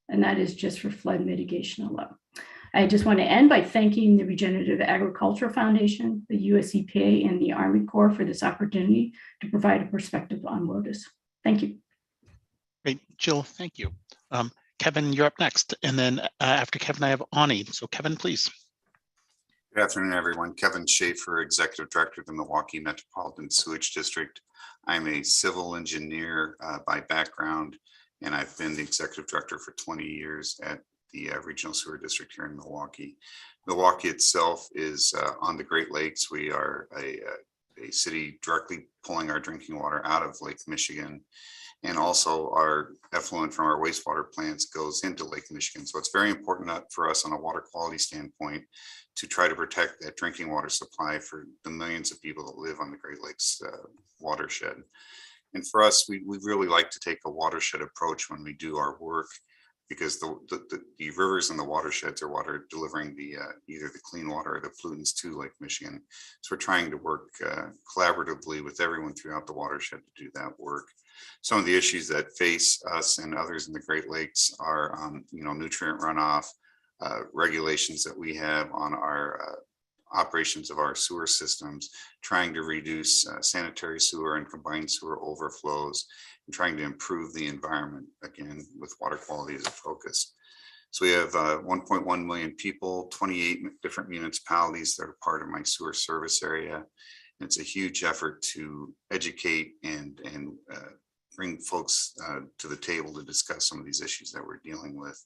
and that is just for flood mitigation alone. I just want to end by thanking the Regenerative Agriculture Foundation, the US EPA, and the Army Corps for this opportunity to provide a perspective on WOTUS. Thank you. Great, Jill, thank you. Kevin, you're up next. And then after Kevin, I have Ani. So Kevin, please. Good afternoon, everyone. Kevin Schaefer, Executive Director of the Milwaukee Metropolitan Sewage District. I'm a civil engineer by background and I've been the executive director for 20 years at the Regional Sewer District here in Milwaukee. Milwaukee itself is on the Great Lakes. We are a city directly pulling our drinking water out of Lake Michigan, and also our effluent from our wastewater plants goes into Lake Michigan. So it's very important for us on a water quality standpoint to try to protect that drinking water supply for the millions of people that live on the Great Lakes watershed. And for us, we really like to take a watershed approach when we do our work, because the rivers and the watersheds are water delivering the either the clean water or the pollutants to Lake Michigan. So we're trying to work collaboratively with everyone throughout the watershed to do that work. Some of the issues that face us and others in the Great Lakes are, nutrient runoff, regulations that we have on our operations of our sewer systems, trying to reduce sanitary sewer and combined sewer overflows, and trying to improve the environment, again, with water quality as a focus. So we have 1.1 million people, 28 different municipalities that are part of my sewer service area. And it's a huge effort to educate and bring folks to the table to discuss some of these issues that we're dealing with.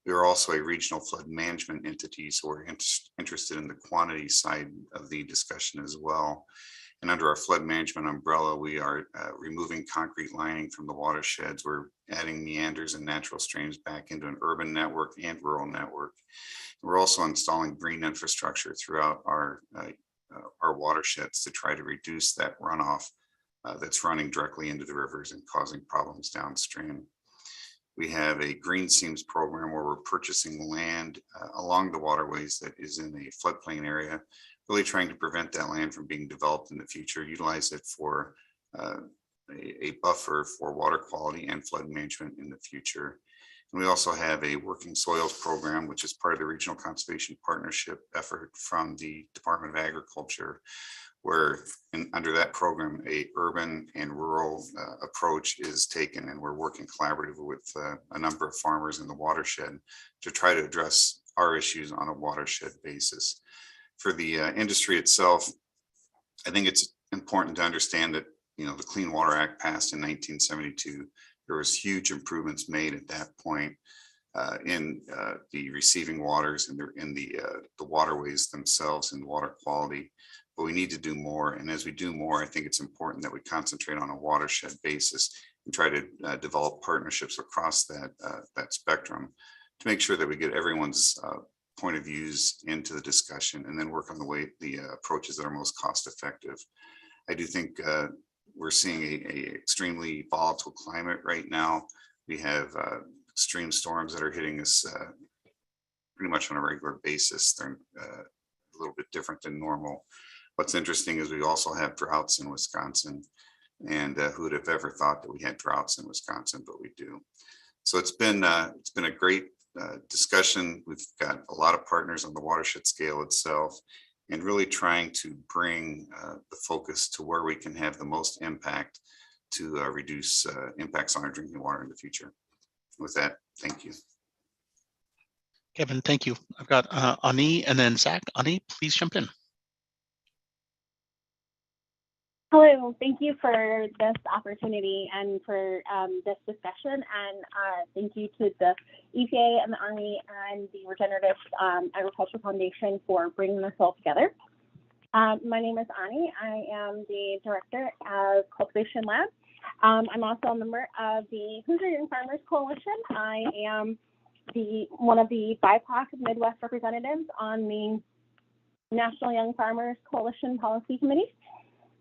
We are also a regional flood management entity, so we're interested in the quantity side of the discussion as well. And under our flood management umbrella, we are removing concrete lining from the watersheds. We're adding meanders and natural streams back into an urban network and rural network. We're also installing green infrastructure throughout our watersheds to try to reduce that runoff that's running directly into the rivers and causing problems downstream. We have a green seams program where we're purchasing land along the waterways that is in a floodplain area, really trying to prevent that land from being developed in the future, utilize it for a buffer for water quality and flood management in the future. And we also have a working soils program, which is part of the Regional Conservation Partnership effort from the Department of Agriculture, where under that program, a urban and rural approach is taken, and we're working collaboratively with a number of farmers in the watershed to try to address our issues on a watershed basis. For the industry itself, I think it's important to understand that, the Clean Water Act passed in 1972. There was huge improvements made at that point in the receiving waters and in the waterways themselves and water quality. But we need to do more. And as we do more, I think it's important that we concentrate on a watershed basis and try to develop partnerships across that spectrum to make sure that we get everyone's point of views into the discussion, and then work on the approaches that are most cost effective. I do think we're seeing a extremely volatile climate right now. We have extreme storms that are hitting us pretty much on a regular basis. They're a little bit different than normal. What's interesting is we also have droughts in Wisconsin, and who would have ever thought that we had droughts in Wisconsin, but we do. So it's been a great discussion. We've got a lot of partners on the watershed scale itself, and really trying to bring the focus to where we can have the most impact to reduce impacts on our drinking water in the future. With that, thank you. Kevin, thank you. I've got Ani and then Zach. Ani, please jump in. Hello, thank you for this opportunity and for this discussion, and thank you to the EPA and the Army and the Regenerative Agriculture Foundation for bringing this all together. My name is Ani. I am the director of Cultivation Lab. I'm also a member of the Hoosier Young Farmers Coalition. I am one of the BIPOC Midwest representatives on the National Young Farmers Coalition Policy Committee.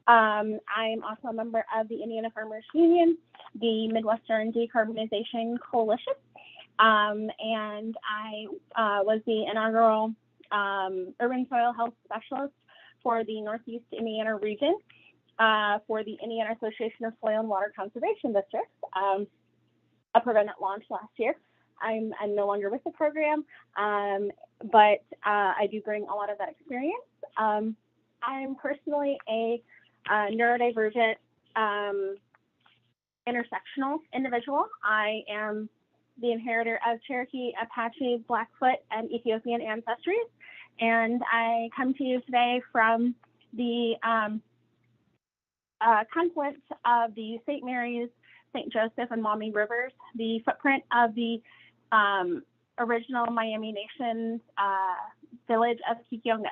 I'm also a member of the Indiana Farmers Union, the Midwestern Decarbonization Coalition, and I was the inaugural urban soil health specialist for the Northeast Indiana region for the Indiana Association of Soil and Water Conservation Districts. A program that launched last year. I'm no longer with the program, but I do bring a lot of that experience. I'm personally a neurodivergent intersectional individual. I am the inheritor of Cherokee, Apache, Blackfoot, and Ethiopian ancestries, and I come to you today from the confluence of the St. Mary's St. Joseph, and Maumee rivers, the footprint of the original Miami Nation's village of Kikionga.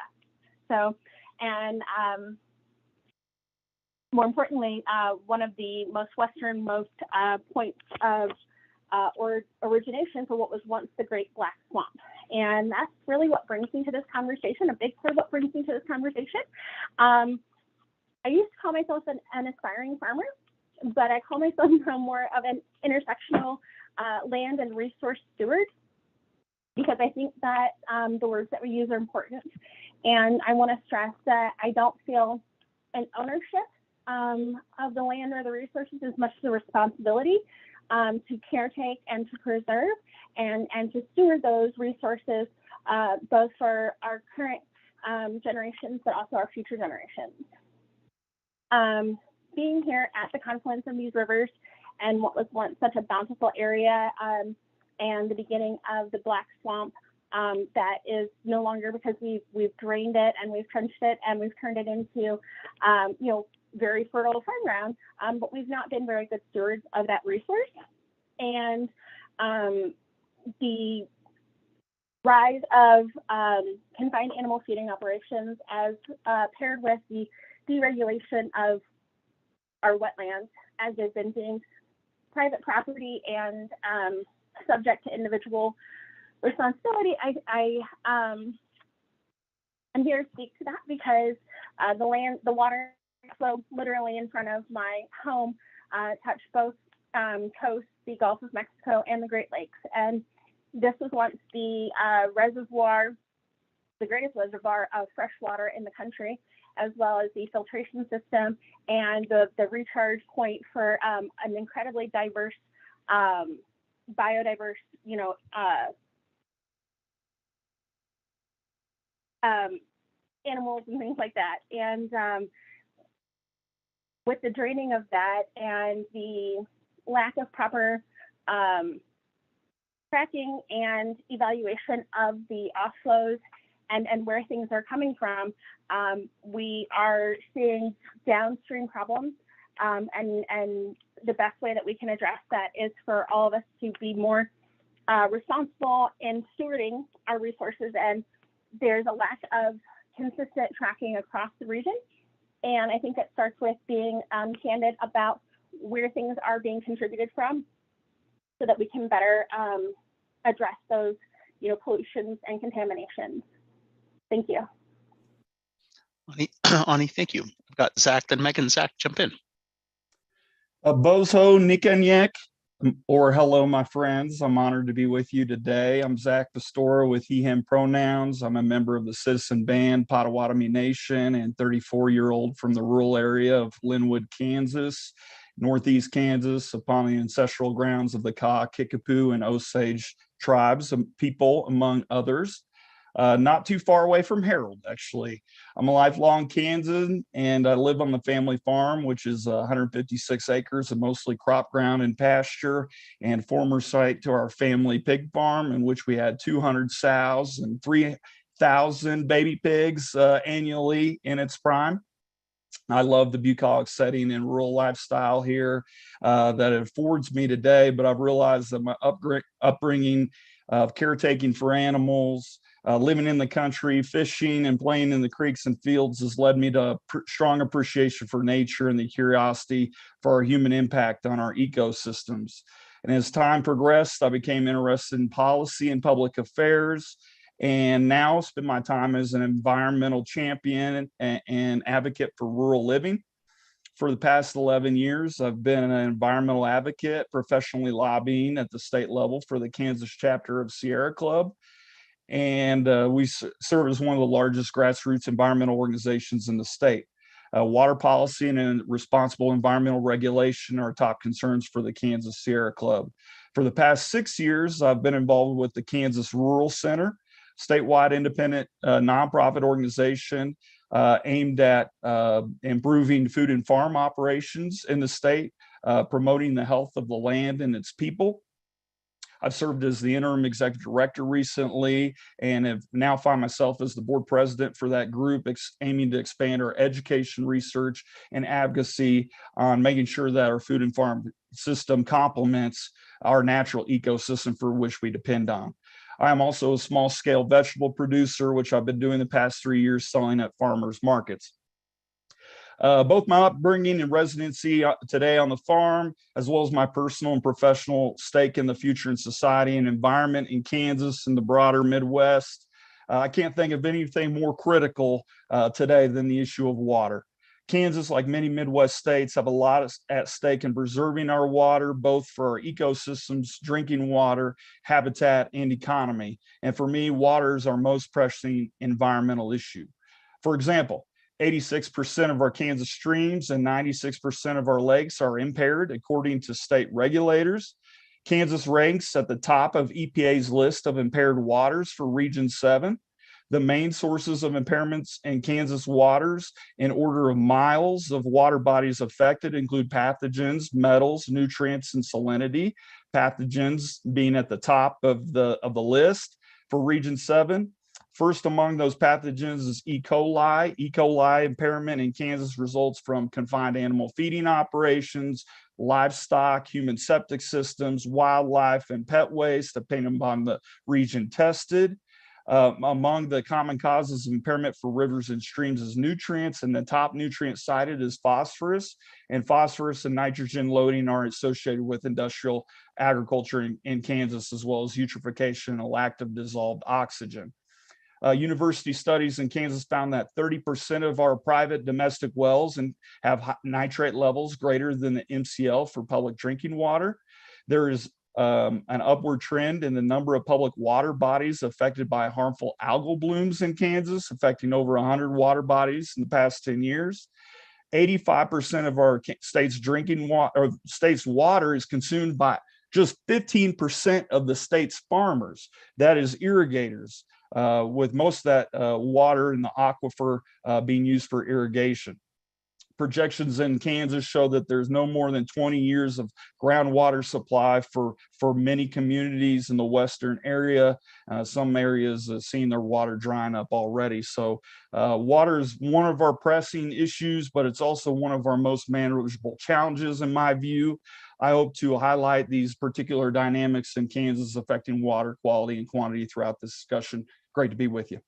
So, and more importantly, one of the most westernmost points of origination for what was once the Great Black Swamp. And that's really what brings me to this conversation, a big part of what brings me to this conversation. I used to call myself an aspiring farmer, but I call myself now more of an intersectional land and resource steward, because I think that the words that we use are important. And I want to stress that I don't feel an ownership of the land or the resources as much as a responsibility to caretake and to preserve and to steward those resources, both for our current generations, but also our future generations. Being here at the confluence of these rivers and what was once such a bountiful area, and the beginning of the Black Swamp, that is no longer, because we've drained it and we've trenched it and we've turned it into very fertile farm ground, but we've not been very good stewards of that resource. And the rise of confined animal feeding operations, as paired with the deregulation of our wetlands, as they've been deemed private property and subject to individual responsibility, I'm here to speak to that, because the water flow literally in front of my home touched both coasts, the Gulf of Mexico and the Great Lakes. And this was once the reservoir, the greatest reservoir of fresh water in the country, as well as the filtration system and the recharge point for an incredibly diverse, biodiverse, animals and things like that. And with the draining of that and the lack of proper tracking and evaluation of the offlows and where things are coming from, we are seeing downstream problems. And the best way that we can address that is for all of us to be more responsible in stewarding our resources. And there's a lack of consistent tracking across the region. And I think it starts with being candid about where things are being contributed from, so that we can better address those, pollutions and contaminations. Thank you. Ani, thank you. I've got Zach, then Megan. Zach, jump in. Bozo Nikanyek, or hello, my friends. I'm honored to be with you today. I'm Zach Pastora with he, him pronouns. I'm a member of the citizen band Potawatomi Nation and 34-year-old from the rural area of Linwood, Kansas, Northeast Kansas, upon the ancestral grounds of the Kaw, Kickapoo, and Osage tribes of people, among others. Not too far away from Harold, actually. I'm a lifelong Kansan, and I live on the family farm, which is 156 acres of mostly crop ground and pasture, and former site to our family pig farm, in which we had 200 sows and 3,000 baby pigs annually in its prime. I love the bucolic setting and rural lifestyle here that it affords me today, but I've realized that my upbringing of caretaking for animals, living in the country, fishing and playing in the creeks and fields has led me to a strong appreciation for nature and the curiosity for our human impact on our ecosystems. And as time progressed, I became interested in policy and public affairs, and now spend my time as an environmental champion and advocate for rural living. For the past 11 years, I've been an environmental advocate, professionally lobbying at the state level for the Kansas chapter of Sierra Club. And we serve as one of the largest grassroots environmental organizations in the state. Water policy and responsible environmental regulation are top concerns for the Kansas Sierra Club. For the past 6 years, I've been involved with the Kansas Rural Center, statewide independent nonprofit organization aimed at improving food and farm operations in the state, promoting the health of the land and its people. I've served as the interim executive director recently and have now find myself as the board president for that group, aiming to expand our education, research, and advocacy on making sure that our food and farm system complements our natural ecosystem for which we depend on. I am also a small scale vegetable producer, which I've been doing the past 3 years selling at farmers markets. Both my upbringing and residency today on the farm, as well as my personal and professional stake in the future in society and environment in Kansas and the broader Midwest, I can't think of anything more critical today than the issue of water. Kansas, like many Midwest states, have a lot at stake in preserving our water, both for our ecosystems, drinking water, habitat, and economy. And for me, water is our most pressing environmental issue. For example, 86% of our Kansas streams and 96% of our lakes are impaired, according to state regulators. Kansas ranks at the top of EPA's list of impaired waters for Region 7. The main sources of impairments in Kansas waters in order of miles of water bodies affected include pathogens, metals, nutrients, and salinity. Pathogens being at the top of the list for Region 7. First among those pathogens is E. coli. E. coli impairment in Kansas results from confined animal feeding operations, livestock, human septic systems, wildlife, and pet waste, depending upon the region tested. Among the common causes of impairment for rivers and streams is nutrients, and the top nutrient cited is phosphorus. And phosphorus and nitrogen loading are associated with industrial agriculture in Kansas, as well as eutrophication and a lack of dissolved oxygen. University studies in Kansas found that 30% of our private domestic wells have nitrate levels greater than the MCL for public drinking water. There is an upward trend in the number of public water bodies affected by harmful algal blooms in Kansas, affecting over 100 water bodies in the past 10 years. 85% of our state's drinking water, or state's water, is consumed by just 15% of the state's farmers, that is irrigators, with most of that water in the aquifer being used for irrigation. Projections in Kansas show that there's no more than 20 years of groundwater supply for many communities in the western area. Some areas seeing their water drying up already. So water is one of our pressing issues, but it's also one of our most manageable challenges in my view. I hope to highlight these particular dynamics in Kansas affecting water quality and quantity throughout this discussion. Great to be with you.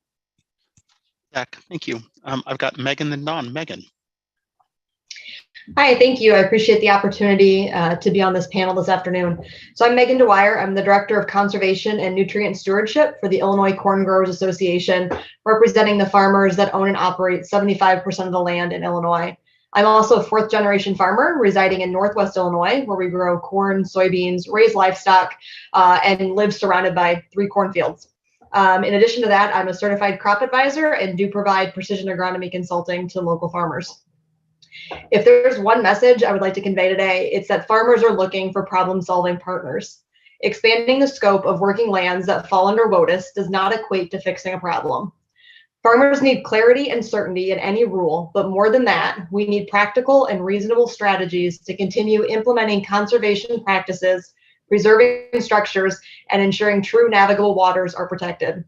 Zach, thank you. I've got Megan and Don. Megan. Hi, thank you. I appreciate the opportunity to be on this panel this afternoon. So I'm Megan Dwyer. I'm the Director of Conservation and Nutrient Stewardship for the Illinois Corn Growers Association, representing the farmers that own and operate 75% of the land in Illinois. I'm also a fourth generation farmer residing in Northwest Illinois, where we grow corn, soybeans, raise livestock, and live surrounded by 3 cornfields. In addition to that, I'm a certified crop advisor and do provide precision agronomy consulting to local farmers. If there's one message I would like to convey today, it's that farmers are looking for problem-solving partners. Expanding the scope of working lands that fall under WOTUS does not equate to fixing a problem. Farmers need clarity and certainty in any rule, but more than that, we need practical and reasonable strategies to continue implementing conservation practices, preserving structures, and ensuring true navigable waters are protected.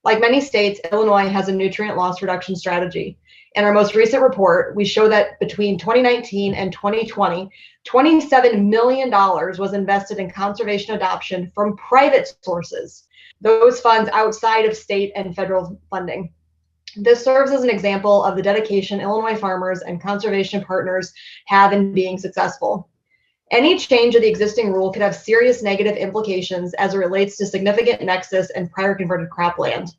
Like many states, Illinois has a nutrient loss reduction strategy. In our most recent report, we show that between 2019 and 2020, $27 million was invested in conservation adoption from private sources, those funds outside of state and federal funding. This serves as an example of the dedication Illinois farmers and conservation partners have in being successful. Any change of the existing rule could have serious negative implications as it relates to significant nexus and prior converted cropland.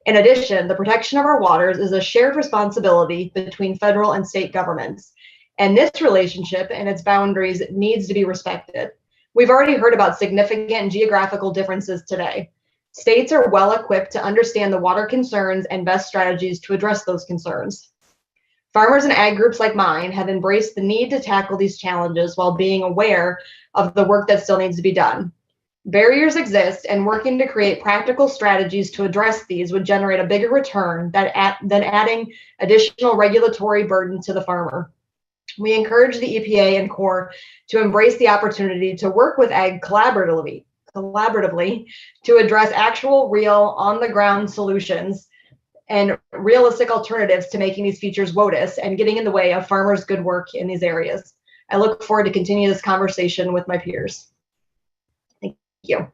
In addition, the protection of our waters is a shared responsibility between federal and state governments, and this relationship and its boundaries needs to be respected. We've already heard about significant geographical differences today. States are well equipped to understand the water concerns and best strategies to address those concerns. Farmers and ag groups like mine have embraced the need to tackle these challenges while being aware of the work that still needs to be done. Barriers exist, and working to create practical strategies to address these would generate a bigger return than adding additional regulatory burden to the farmer. We encourage the EPA and Corps to embrace the opportunity to work with ag collaboratively collaboratively to address actual, real, on-the-ground solutions and realistic alternatives to making these features WOTUS and getting in the way of farmers' good work in these areas. I look forward to continue this conversation with my peers. Thank you.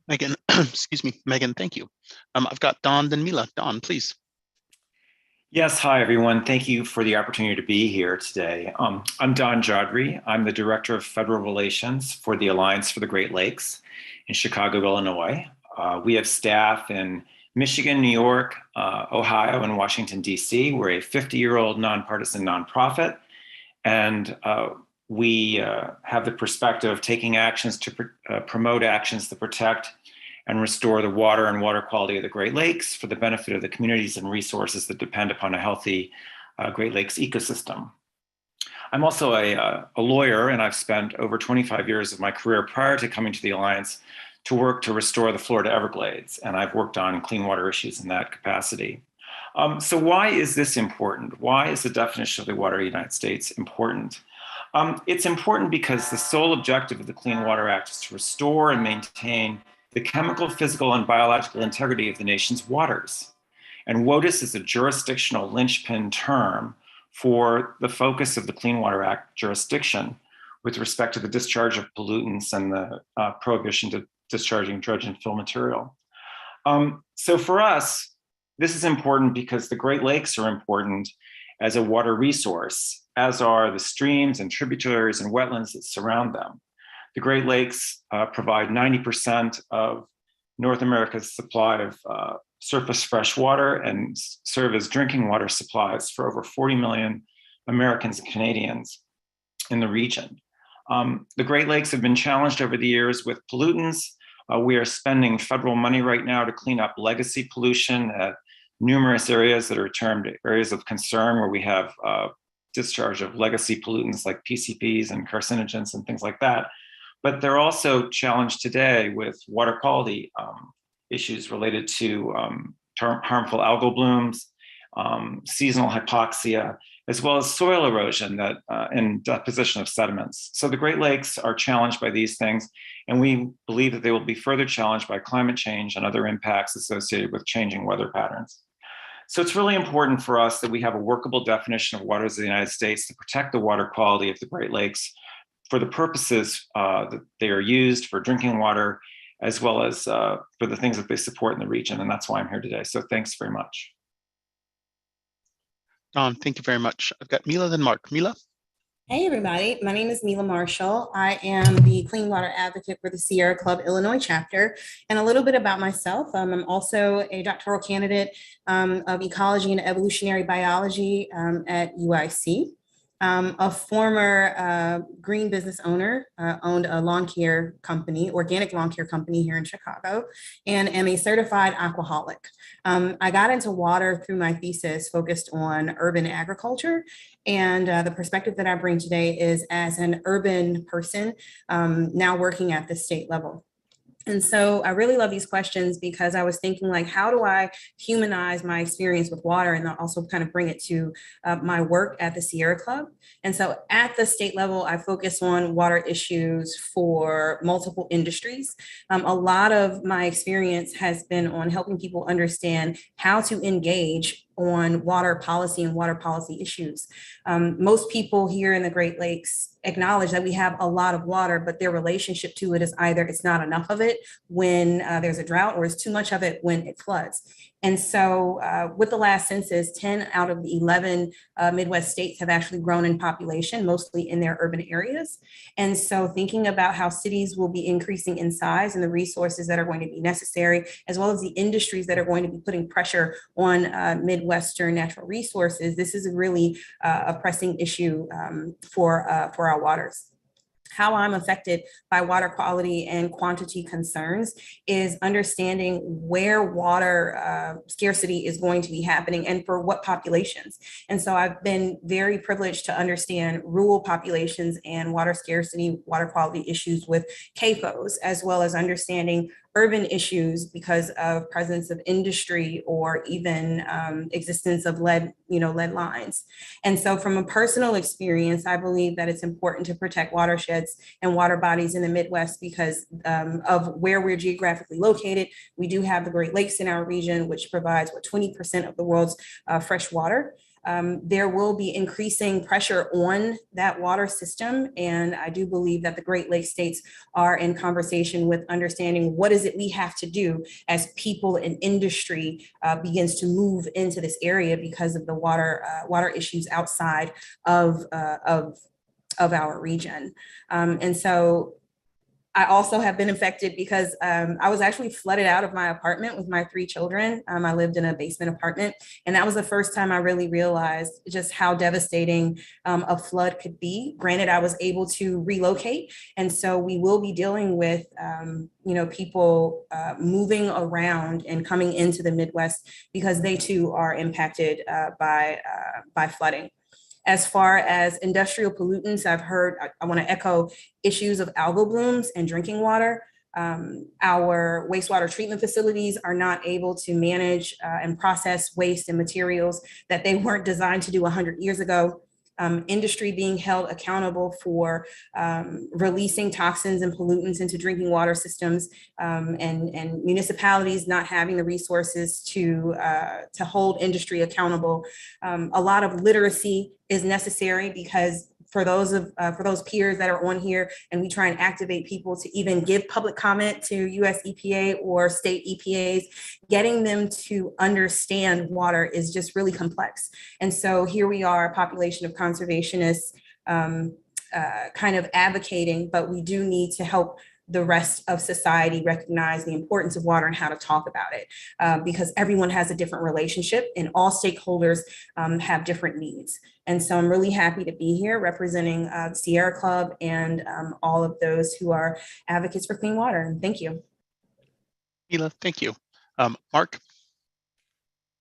Megan, excuse me, Megan, thank you. I've got Don, then Mila. Don, please. Yes, hi everyone. Thank you for the opportunity to be here today. I'm Don Jodry. I'm the Director of Federal Relations for the Alliance for the Great Lakes in Chicago, Illinois. We have staff in Michigan, New York, Ohio, and Washington, D.C. We're a 50-year-old nonpartisan nonprofit, and we have the perspective of taking actions to promote actions to protect and restore the water and water quality of the Great Lakes for the benefit of the communities and resources that depend upon a healthy Great Lakes ecosystem. I'm also a lawyer, and I've spent over 25 years of my career prior to coming to the Alliance to work to restore the Florida Everglades, and I've worked on clean water issues in that capacity. So why is this important? Why is the definition of the water of the United States important? It's important because the sole objective of the Clean Water Act is to restore and maintain the chemical, physical, and biological integrity of the nation's waters. And WOTUS is a jurisdictional linchpin term for the focus of the Clean Water Act jurisdiction with respect to the discharge of pollutants and the prohibition to discharging dredge and fill material. So for us, this is important because the Great Lakes are important as a water resource, as are the streams and tributaries and wetlands that surround them. The Great Lakes provide 90% of North America's supply of surface fresh water and serve as drinking water supplies for over 40 million Americans and Canadians in the region. The Great Lakes have been challenged over the years with pollutants. We are spending federal money right now to clean up legacy pollution at numerous areas that are termed areas of concern, where we have discharge of legacy pollutants like PCPs and carcinogens and things like that. But they're also challenged today with water quality issues related to harmful algal blooms, seasonal hypoxia, as well as soil erosion and deposition of sediments. So the Great Lakes are challenged by these things, and we believe that they will be further challenged by climate change and other impacts associated with changing weather patterns. So it's really important for us that we have a workable definition of waters of the United States to protect the water quality of the Great Lakes for the purposes that they are used for drinking water, as well as for the things that they support in the region. And that's why I'm here today. So thanks very much. Don, thank you very much. I've got Mila, then Mark. Mila? Hey everybody, my name is Mila Marshall. I am the Clean Water Advocate for the Sierra Club Illinois chapter. And a little bit about myself, I'm also a doctoral candidate of ecology and evolutionary biology at UIC. A former green business owner, owned a lawn care company, organic lawn care company here in Chicago, and am a certified aquaholic. I got into water through my thesis focused on urban agriculture. And the perspective that I bring today is as an urban person now working at the state level. And so I really love these questions because I was thinking, like, how do I humanize my experience with water and also kind of bring it to my work at the Sierra Club? And so at the state level, I focus on water issues for multiple industries. A lot of my experience has been on helping people understand how to engage on water policy and water policy issues. Most people here in the Great Lakes acknowledge that we have a lot of water, but their relationship to it is either it's not enough of it when there's a drought, or it's too much of it when it floods. And so with the last census, 10 out of the 11 Midwest states have actually grown in population, mostly in their urban areas. And so thinking about how cities will be increasing in size and the resources that are going to be necessary, as well as the industries that are going to be putting pressure on Midwestern natural resources, this is really a pressing issue for our waters. How I'm affected by water quality and quantity concerns is understanding where water scarcity is going to be happening and for what populations. And so I've been very privileged to understand rural populations and water scarcity, water quality issues with CAFOs, as well as understanding urban issues because of presence of industry or even existence of lead lines. And so from a personal experience, I believe that it's important to protect watersheds and water bodies in the Midwest because of where we're geographically located. We do have the Great Lakes in our region, which provides 20% of the world's fresh water. There will be increasing pressure on that water system. And I do believe that the Great Lakes states are in conversation with understanding what is it we have to do as people and industry begins to move into this area because of the water issues outside of our region. And so I also have been affected because I was actually flooded out of my apartment with my 3 children. I lived in a basement apartment, and that was the first time I really realized just how devastating a flood could be. Granted, I was able to relocate, and so we will be dealing with people moving around and coming into the Midwest because they too are impacted by flooding. As far as industrial pollutants, I've heard, I want to echo issues of algal blooms and drinking water. Our wastewater treatment facilities are not able to manage and process waste and materials that they weren't designed to do 100 years ago. Industry being held accountable for releasing toxins and pollutants into drinking water systems, and municipalities not having the resources to hold industry accountable. A lot of literacy is necessary because for those peers that are on here, and we try and activate people to even give public comment to US EPA or state EPAs, getting them to understand water is just really complex. And so here we are, a population of conservationists kind of advocating, but we do need to help the rest of society recognize the importance of water and how to talk about it, because everyone has a different relationship and all stakeholders have different needs. And so I'm really happy to be here representing the Sierra Club and all of those who are advocates for clean water. And thank you. Mila, thank you. Mark?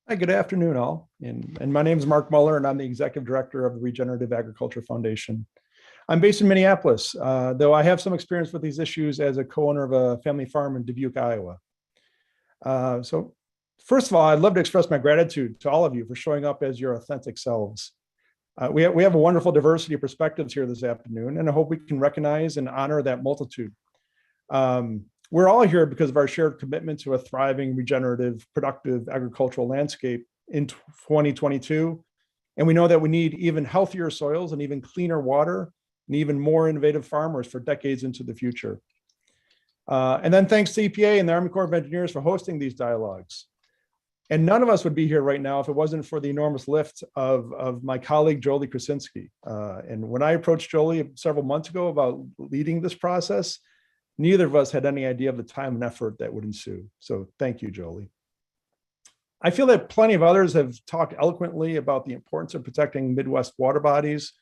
Hi, good afternoon all. And my name is Mark Muller, and I'm the Executive Director of the Regenerative Agriculture Foundation. I'm based in Minneapolis, though I have some experience with these issues as a co-owner of a family farm in Dubuque, Iowa. So first of all, I'd love to express my gratitude to all of you for showing up as your authentic selves. We have a wonderful diversity of perspectives here this afternoon, and I hope we can recognize and honor that multitude. We're all here because of our shared commitment to a thriving, regenerative, productive agricultural landscape in 2022. And we know that we need even healthier soils and even cleaner water and even more innovative farmers for decades into the future. And then thanks to EPA and the Army Corps of Engineers for hosting these dialogues. And none of us would be here right now if it wasn't for the enormous lift of my colleague, Jolie Krasinski. And when I approached Jolie several months ago about leading this process, neither of us had any idea of the time and effort that would ensue. So thank you, Jolie. I feel that plenty of others have talked eloquently about the importance of protecting Midwest water bodies.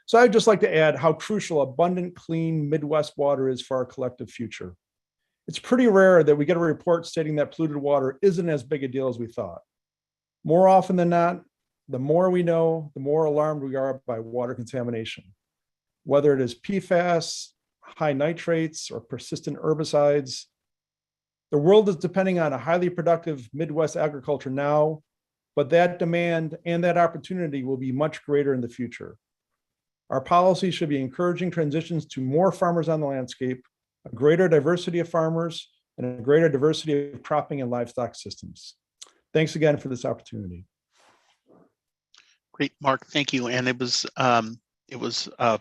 So I'd just like to add how crucial abundant, clean Midwest water is for our collective future. It's pretty rare that we get a report stating that polluted water isn't as big a deal as we thought. More often than not, the more we know, the more alarmed we are by water contamination. Whether it is PFAS, high nitrates, or persistent herbicides, the world is depending on a highly productive Midwest agriculture now, but that demand and that opportunity will be much greater in the future. Our policy should be encouraging transitions to more farmers on the landscape, a greater diversity of farmers, and a greater diversity of cropping and livestock systems. Thanks again for this opportunity. Great, Mark, thank you. And it was a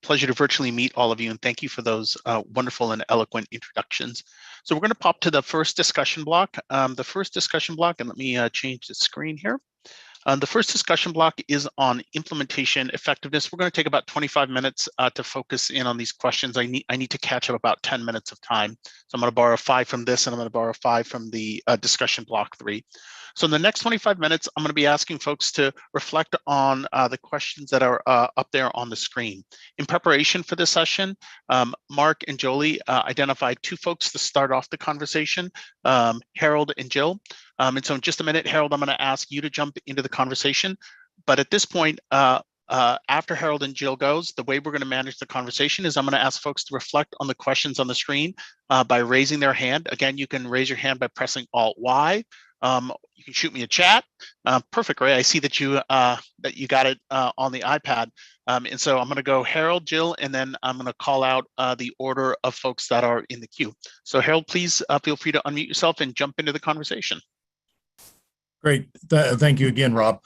pleasure to virtually meet all of you, and thank you for those wonderful and eloquent introductions. So we're going to pop to the first discussion block. And let me change the screen here. The first discussion block is on implementation effectiveness. We're going to take about 25 minutes to focus in on these questions. I need to catch up about 10 minutes of time. So I'm going to borrow 5 from this, and I'm going to borrow 5 from the discussion block 3. So in the next 25 minutes, I'm going to be asking folks to reflect on the questions that are up there on the screen. In preparation for this session, Mark and Jolie identified 2 folks to start off the conversation, Harold and Jill. And so in just a minute, Harold, I'm going to ask you to jump into the conversation. But at this point, After Harold and Jill goes, the way we're going to manage the conversation is I'm going to ask folks to reflect on the questions on the screen by raising their hand. Again, you can raise your hand by pressing Alt-Y. You can shoot me a chat. Perfect, Ray. I see that you got it on the iPad. And so I'm going to go Harold, Jill, and then I'm going to call out the order of folks that are in the queue. So Harold, please feel free to unmute yourself and jump into the conversation. Great. Thank you again, Rob.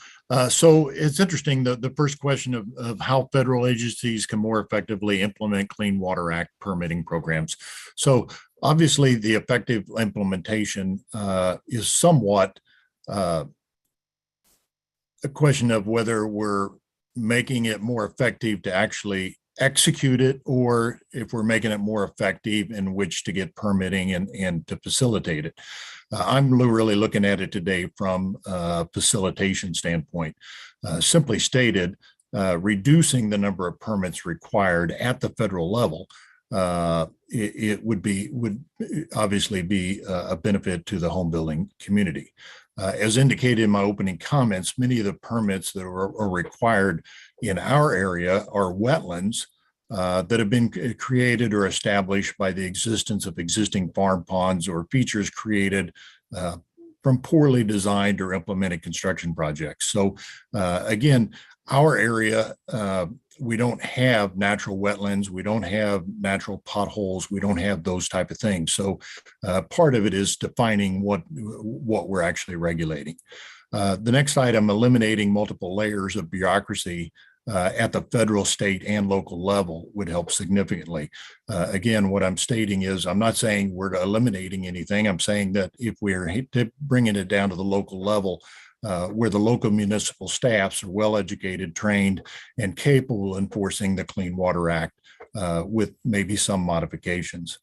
So it's interesting, the first question of how federal agencies can more effectively implement Clean Water Act permitting programs. So obviously the effective implementation is somewhat a question of whether we're making it more effective to actually execute it, or if we're making it more effective in which to get permitting and to facilitate it. I'm really looking at it today from a facilitation standpoint. Simply stated, reducing the number of permits required at the federal level, it would obviously be a benefit to the home building community. As indicated in my opening comments, many of the permits that are required in our area are wetlands that have been created or established by the existence of existing farm ponds or features created from poorly designed or implemented construction projects. So again, our area, we don't have natural wetlands, we don't have natural potholes, we don't have those type of things. So part of it is defining what we're actually regulating. The next item, eliminating multiple layers of bureaucracy at the federal, state, and local level would help significantly. Again, what I'm stating is I'm not saying we're eliminating anything. I'm saying that if we're bringing it down to the local level, where the local municipal staffs are well-educated, trained, and capable of enforcing the Clean Water Act with maybe some modifications.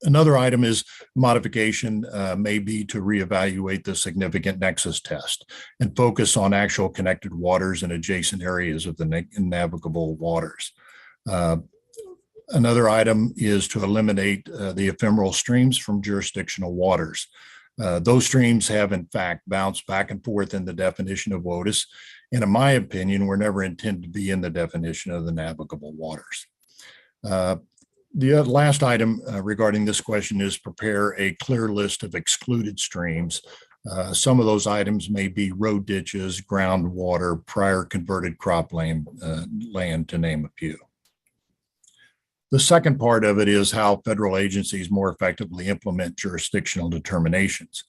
Another item is modification may be to reevaluate the significant nexus test and focus on actual connected waters and adjacent areas of the navigable waters. Another item is to eliminate the ephemeral streams from jurisdictional waters. Those streams have, in fact, bounced back and forth in the definition of WOTUS, and in my opinion, were never intended to be in the definition of the navigable waters. The last item regarding this question is prepare a clear list of excluded streams. Some of those items may be road ditches, groundwater, prior converted cropland land, to name a few. The second part of it is how federal agencies more effectively implement jurisdictional determinations.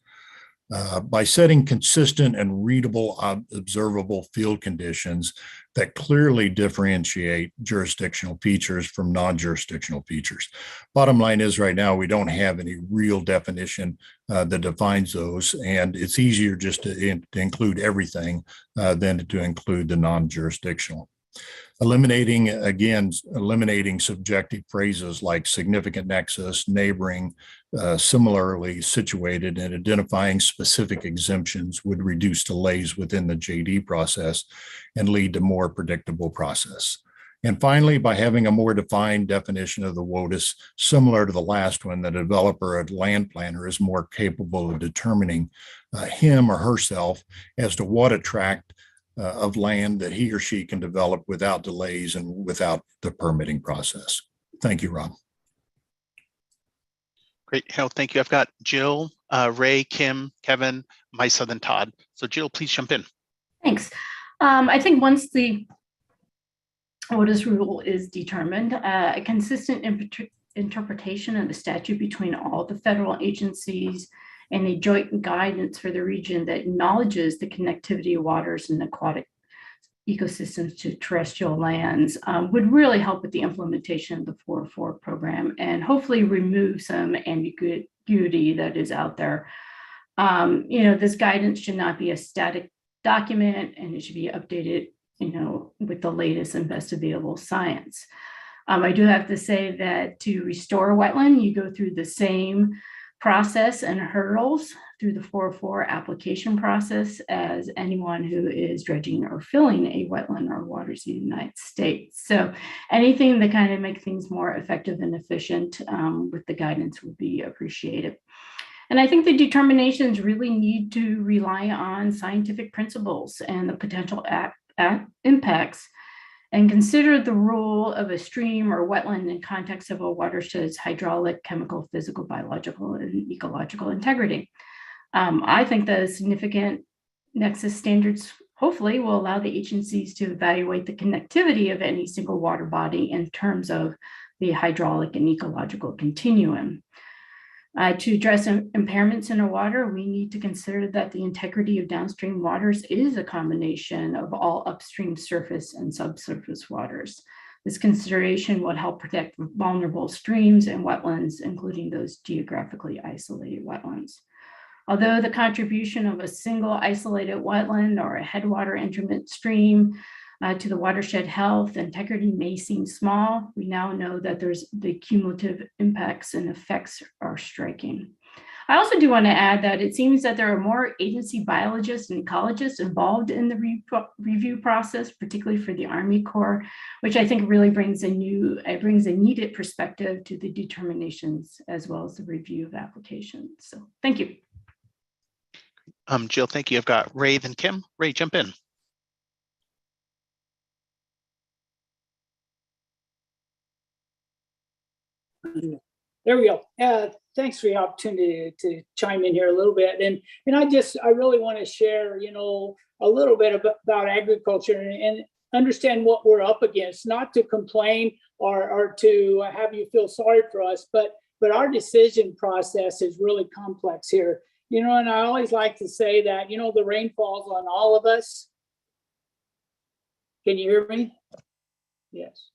By setting consistent and readable, observable field conditions that clearly differentiate jurisdictional features from non-jurisdictional features. Bottom line is right now, we don't have any real definition that defines those, and it's easier just to include everything than to include the non-jurisdictional. Eliminating subjective phrases like significant nexus, neighboring, similarly situated, and identifying specific exemptions would reduce delays within the JD process and lead to more predictable process. And finally, by having a more defined definition of the WOTUS, similar to the last one, the developer or land planner is more capable of determining him or herself as to what tract of land that he or she can develop without delays and without the permitting process. Thank you, Rob. Great, Harold, thank you. I've got Jill, Ray, Kim, Kevin, Misa, then Todd. So Jill, please jump in. Thanks. I think once the WOTUS rule is determined, a consistent interpretation of the statute between all the federal agencies and a joint guidance for the region that acknowledges the connectivity of waters and aquatic ecosystems to terrestrial lands would really help with the implementation of the 404 program and hopefully remove some ambiguity that is out there. This guidance should not be a static document, and it should be updated, with the latest and best available science. I do have to say that to restore a wetland, you go through the same process and hurdles through the 404 application process as anyone who is dredging or filling a wetland or waters in the United States. So anything that kind of make things more effective and efficient with the guidance would be appreciated. And I think the determinations really need to rely on scientific principles and the potential impacts and consider the role of a stream or wetland in context of a watershed's hydraulic, chemical, physical, biological, and ecological integrity. I think the significant nexus standards hopefully will allow the agencies to evaluate the connectivity of any single water body in terms of the hydraulic and ecological continuum. To address impairments in our water, we need to consider that the integrity of downstream waters is a combination of all upstream surface and subsurface waters. This consideration would help protect vulnerable streams and wetlands, including those geographically isolated wetlands. Although the contribution of a single isolated wetland or a headwater intermittent stream to the watershed health integrity may seem small, we now know that the cumulative impacts and effects are striking. I also do want to add that it seems that there are more agency biologists and ecologists involved in the review process, particularly for the Army Corps, which I think really brings a needed perspective to the determinations as well as the review of applications. So thank you. Jill, thank you. I've got Ray, then Kim. Ray, jump in. There we go. Thanks for the opportunity to chime in here a little bit. And I really want to share, a little bit about agriculture and understand what we're up against, not to complain or to have you feel sorry for us, but our decision process is really complex here. And I always like to say that, the rain falls on all of us. Can you hear me? Yes.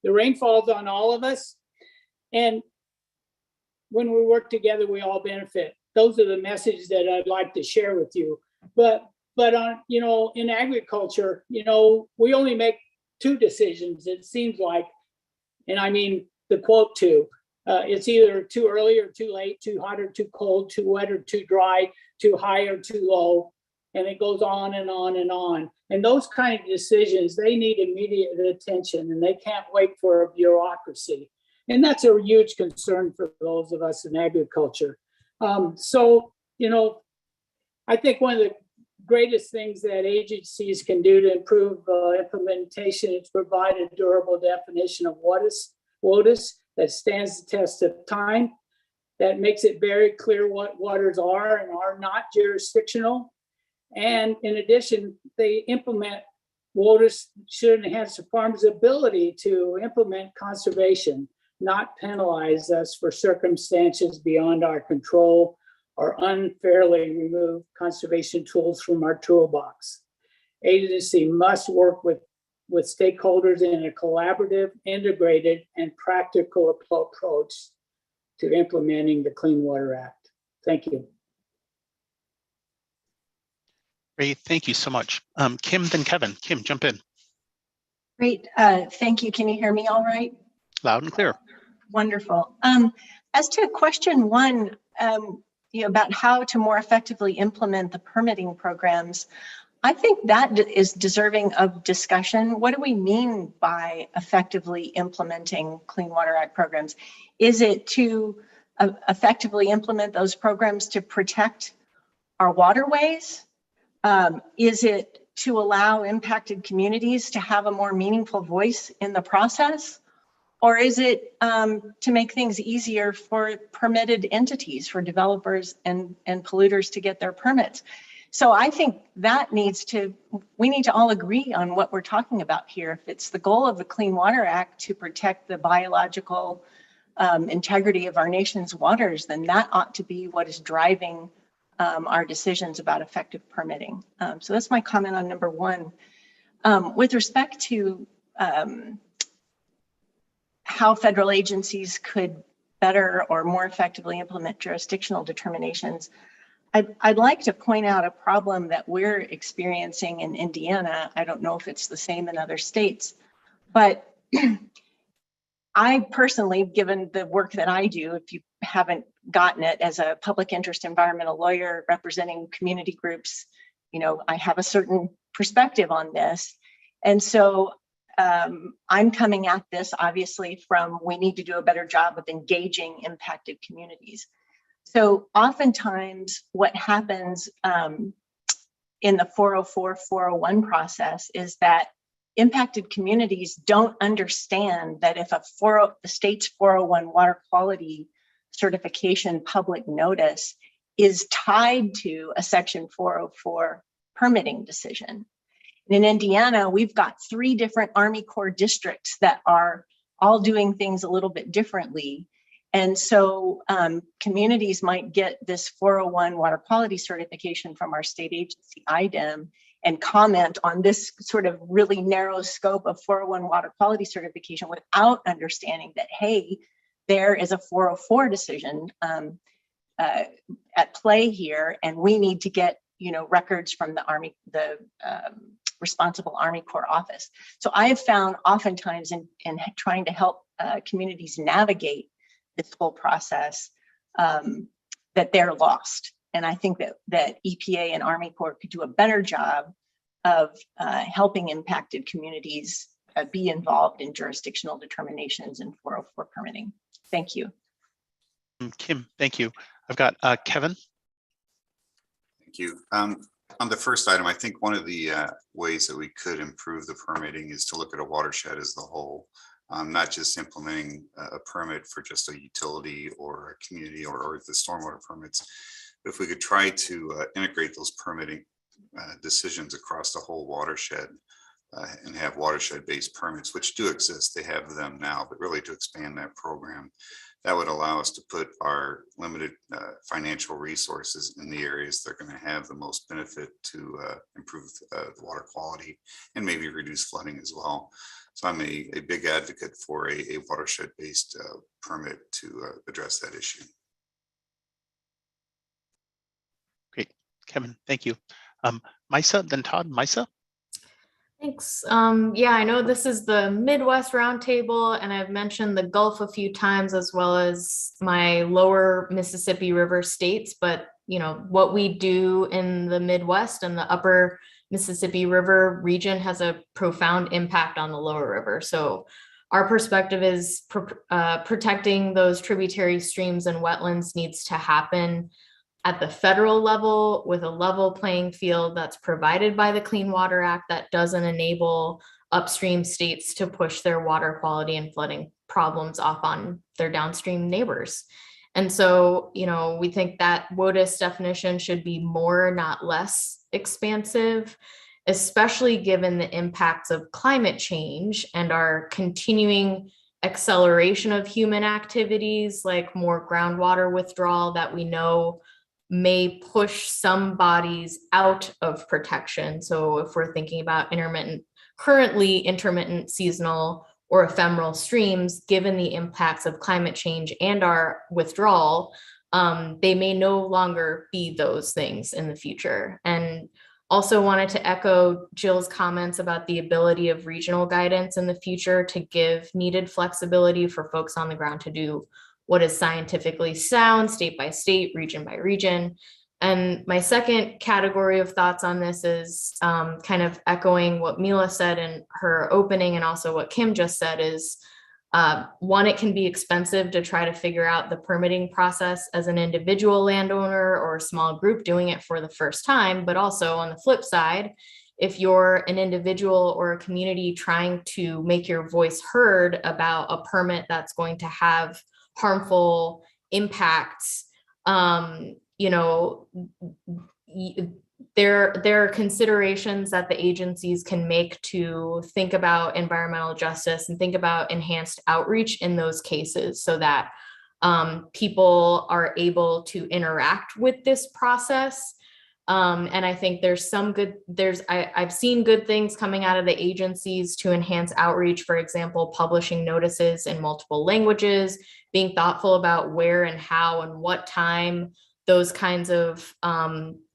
The rain falls on all of us. And when we work together, we all benefit. Those are the messages that I'd like to share with you. But on, in agriculture, we only make two decisions, it seems like. And I mean the quote two. It's either too early or too late, too hot or too cold, too wet or too dry, too high or too low. And it goes on and on and on. And those kind of decisions, they need immediate attention and they can't wait for a bureaucracy. And that's a huge concern for those of us in agriculture. So, I think one of the greatest things that agencies can do to improve implementation is provide a durable definition of WOTUS that stands the test of time, that makes it very clear what waters are and are not jurisdictional. And in addition, they implement WOTUS should enhance the farm's ability to implement conservation, not penalize us for circumstances beyond our control or unfairly remove conservation tools from our toolbox. Agency must work with stakeholders in a collaborative, integrated, and practical approach to implementing the Clean Water Act. Thank you. Great, thank you so much. Kim, then Kevin. Kim, jump in. Great, thank you. Can you hear me all right? Loud and clear. Wonderful. As to question one, about how to more effectively implement the permitting programs, I think that is deserving of discussion. What do we mean by effectively implementing Clean Water Act programs? Is it to effectively implement those programs to protect our waterways? Is it to allow impacted communities to have a more meaningful voice in the process? Or is it to make things easier for permitted entities, for developers and polluters to get their permits? So I think that we need to all agree on what we're talking about here. If it's the goal of the Clean Water Act to protect the biological integrity of our nation's waters, then that ought to be what is driving our decisions about effective permitting. So that's my comment on number one. With respect to how federal agencies could better or more effectively implement jurisdictional determinations, I'd like to point out a problem that we're experiencing in Indiana. I don't know if it's the same in other states, but I personally, given the work that I do, if you haven't gotten it, as a public interest environmental lawyer representing community groups, I have a certain perspective on this. And so I'm coming at this obviously from, we need to do a better job of engaging impacted communities. So oftentimes what happens in the 404, 401 process is that impacted communities don't understand that if the state's 401 water quality certification public notice is tied to a section 404 permitting decision. In Indiana, we've got 3 different Army Corps districts that are all doing things a little bit differently. And so communities might get this 401 water quality certification from our state agency, IDEM, and comment on this sort of really narrow scope of 401 water quality certification without understanding that, hey, there is a 404 decision at play here, and we need to get records from the responsible Army Corps office. So I have found oftentimes in trying to help communities navigate this whole process that they're lost. And I think that EPA and Army Corps could do a better job of helping impacted communities be involved in jurisdictional determinations and 404 permitting. Thank you. Kim, thank you. I've got Kevin. Thank you. On the first item, I think one of the ways that we could improve the permitting is to look at a watershed as the whole, not just implementing a permit for just a utility or a community or the stormwater permits. If we could try to integrate those permitting decisions across the whole watershed and have watershed-based permits, which do exist, they have them now, but really to expand that program, that would allow us to put our limited financial resources in the areas that are going to have the most benefit to improve the water quality and maybe reduce flooding as well. So I'm a big advocate for a watershed-based permit to address that issue. Great, Kevin, thank you. Misa, then Todd. Misa? Thanks. Yeah, I know this is the Midwest Roundtable, and I've mentioned the Gulf a few times as well as my lower Mississippi River states, but what we do in the Midwest and the upper Mississippi River region has a profound impact on the lower river. So our perspective is protecting those tributary streams and wetlands needs to happen at the federal level with a level playing field that's provided by the Clean Water Act that doesn't enable upstream states to push their water quality and flooding problems off on their downstream neighbors. And so, we think that WOTUS definition should be more, not less expansive, especially given the impacts of climate change and our continuing acceleration of human activities like more groundwater withdrawal that we know may push some bodies out of protection. So if we're thinking about currently intermittent, seasonal, or ephemeral streams, given the impacts of climate change and our withdrawal, they may no longer be those things in the future. And also wanted to echo Jill's comments about the ability of regional guidance in the future to give needed flexibility for folks on the ground to do what is scientifically sound, state by state, region by region. And my second category of thoughts on this is kind of echoing what Mila said in her opening and also what Kim just said is, one, it can be expensive to try to figure out the permitting process as an individual landowner or a small group doing it for the first time, but also on the flip side, if you're an individual or a community trying to make your voice heard about a permit that's going to have harmful impacts, there are considerations that the agencies can make to think about environmental justice and think about enhanced outreach in those cases so that people are able to interact with this process. And I think I've seen good things coming out of the agencies to enhance outreach, for example, publishing notices in multiple languages, being thoughtful about where and how and what time those kinds of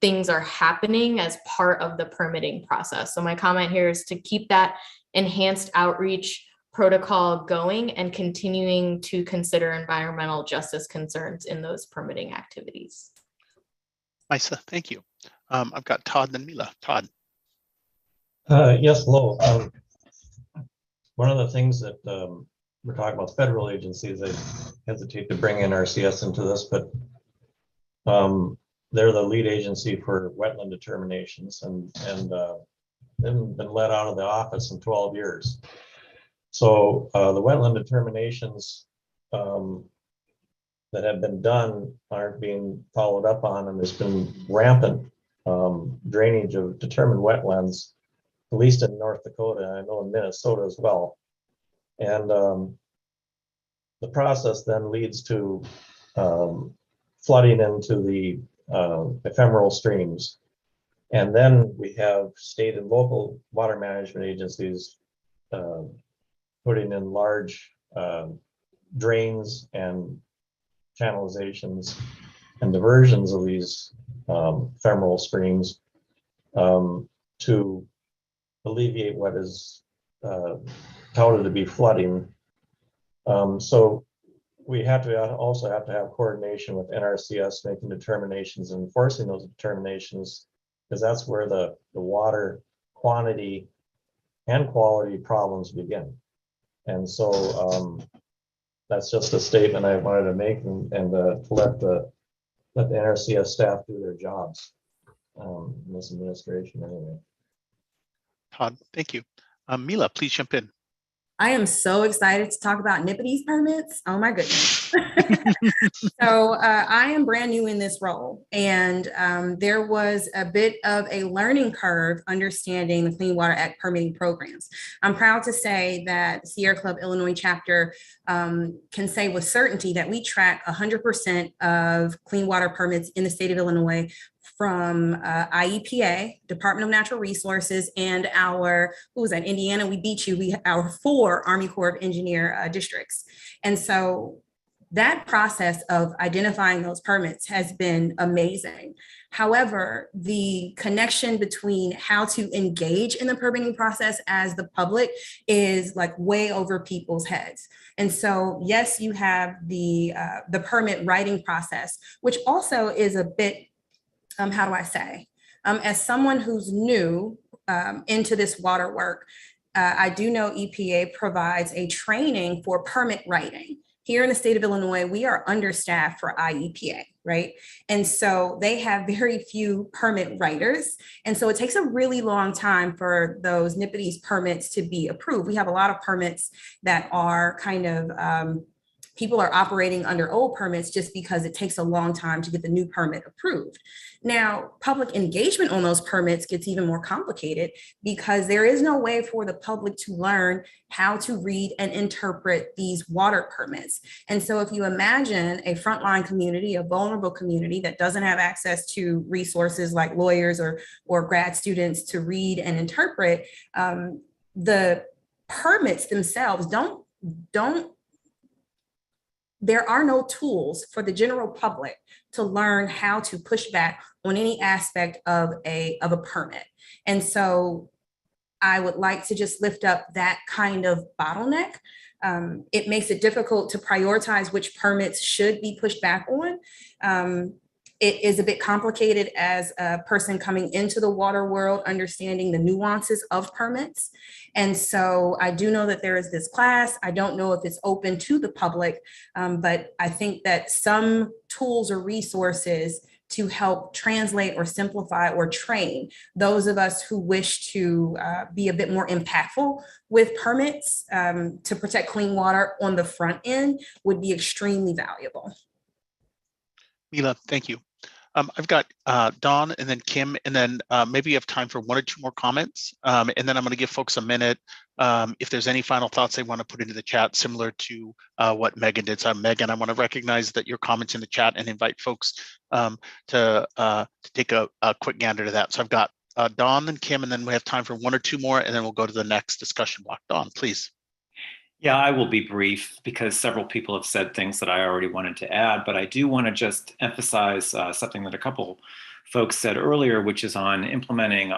things are happening as part of the permitting process. So my comment here is to keep that enhanced outreach protocol going and continuing to consider environmental justice concerns in those permitting activities. Misa, thank you. I've got Todd and Mila. Todd. Yes, hello. One of the things that we're talking about federal agencies, I hesitate to bring in RCS into this, but they're the lead agency for wetland determinations, and they've been let out of the office in 12 years. So the wetland determinations that have been done aren't being followed up on, and there's been rampant drainage of determined wetlands, at least in North Dakota, and I know in Minnesota as well. And the process then leads to flooding into the ephemeral streams. And then we have state and local water management agencies putting in large drains and channelizations and diversions of these ephemeral streams to alleviate what is touted to be flooding. So we have to also have to have coordination with NRCS making determinations and enforcing those determinations, because that's where the water quantity and quality problems begin. And so that's just a statement I wanted to make, and to let the NRCS staff do their jobs in this administration anyway. Todd, thank you. Mila, please jump in. I am so excited to talk about NIPD's permits. Oh my goodness. So I am brand new in this role, and there was a bit of a learning curve understanding the Clean Water Act permitting programs. I'm proud to say that the Sierra Club Illinois chapter can say with certainty that we track 100% of clean water permits in the state of Illinois from IEPA, Department of Natural Resources, and our, who was that, Indiana, we beat you, our 4 Army Corps of Engineer districts. And so that process of identifying those permits has been amazing. However, the connection between how to engage in the permitting process as the public is like way over people's heads. And so, yes, you have the permit writing process, which also is a bit, how do I say, as someone who's new into this water work, I do know EPA provides a training for permit writing. Here in the state of Illinois, we are understaffed for IEPA, right? And so they have very few permit writers. And so it takes a really long time for those NIPD's permits to be approved. We have a lot of permits that are kind of, people are operating under old permits just because it takes a long time to get the new permit approved. Now, public engagement on those permits gets even more complicated because there is no way for the public to learn how to read and interpret these water permits. And so if you imagine a frontline community, a vulnerable community that doesn't have access to resources like lawyers or grad students to read and interpret, the permits themselves there are no tools for the general public to learn how to push back on any aspect of a permit. And so I would like to just lift up that kind of bottleneck. It makes it difficult to prioritize which permits should be pushed back on. It is a bit complicated as a person coming into the water world, understanding the nuances of permits. And so I do know that there is this class. I don't know if it's open to the public, but I think that some tools or resources to help translate or simplify or train those of us who wish to be a bit more impactful with permits to protect clean water on the front end would be extremely valuable. Mila, thank you. I've got Dawn and then Kim, and then maybe you have time for 1 or 2 more comments. And then I'm going to give folks a minute if there's any final thoughts they want to put into the chat, similar to what Megan did. So Megan, I want to recognize that your comments in the chat and invite folks to take a quick gander to that. So I've got Dawn and Kim, and then we have time for 1 or 2 more, and then we'll go to the next discussion block. Dawn, please. Yeah, I will be brief because several people have said things that I already wanted to add, but I do want to just emphasize something that a couple folks said earlier, which is on implementing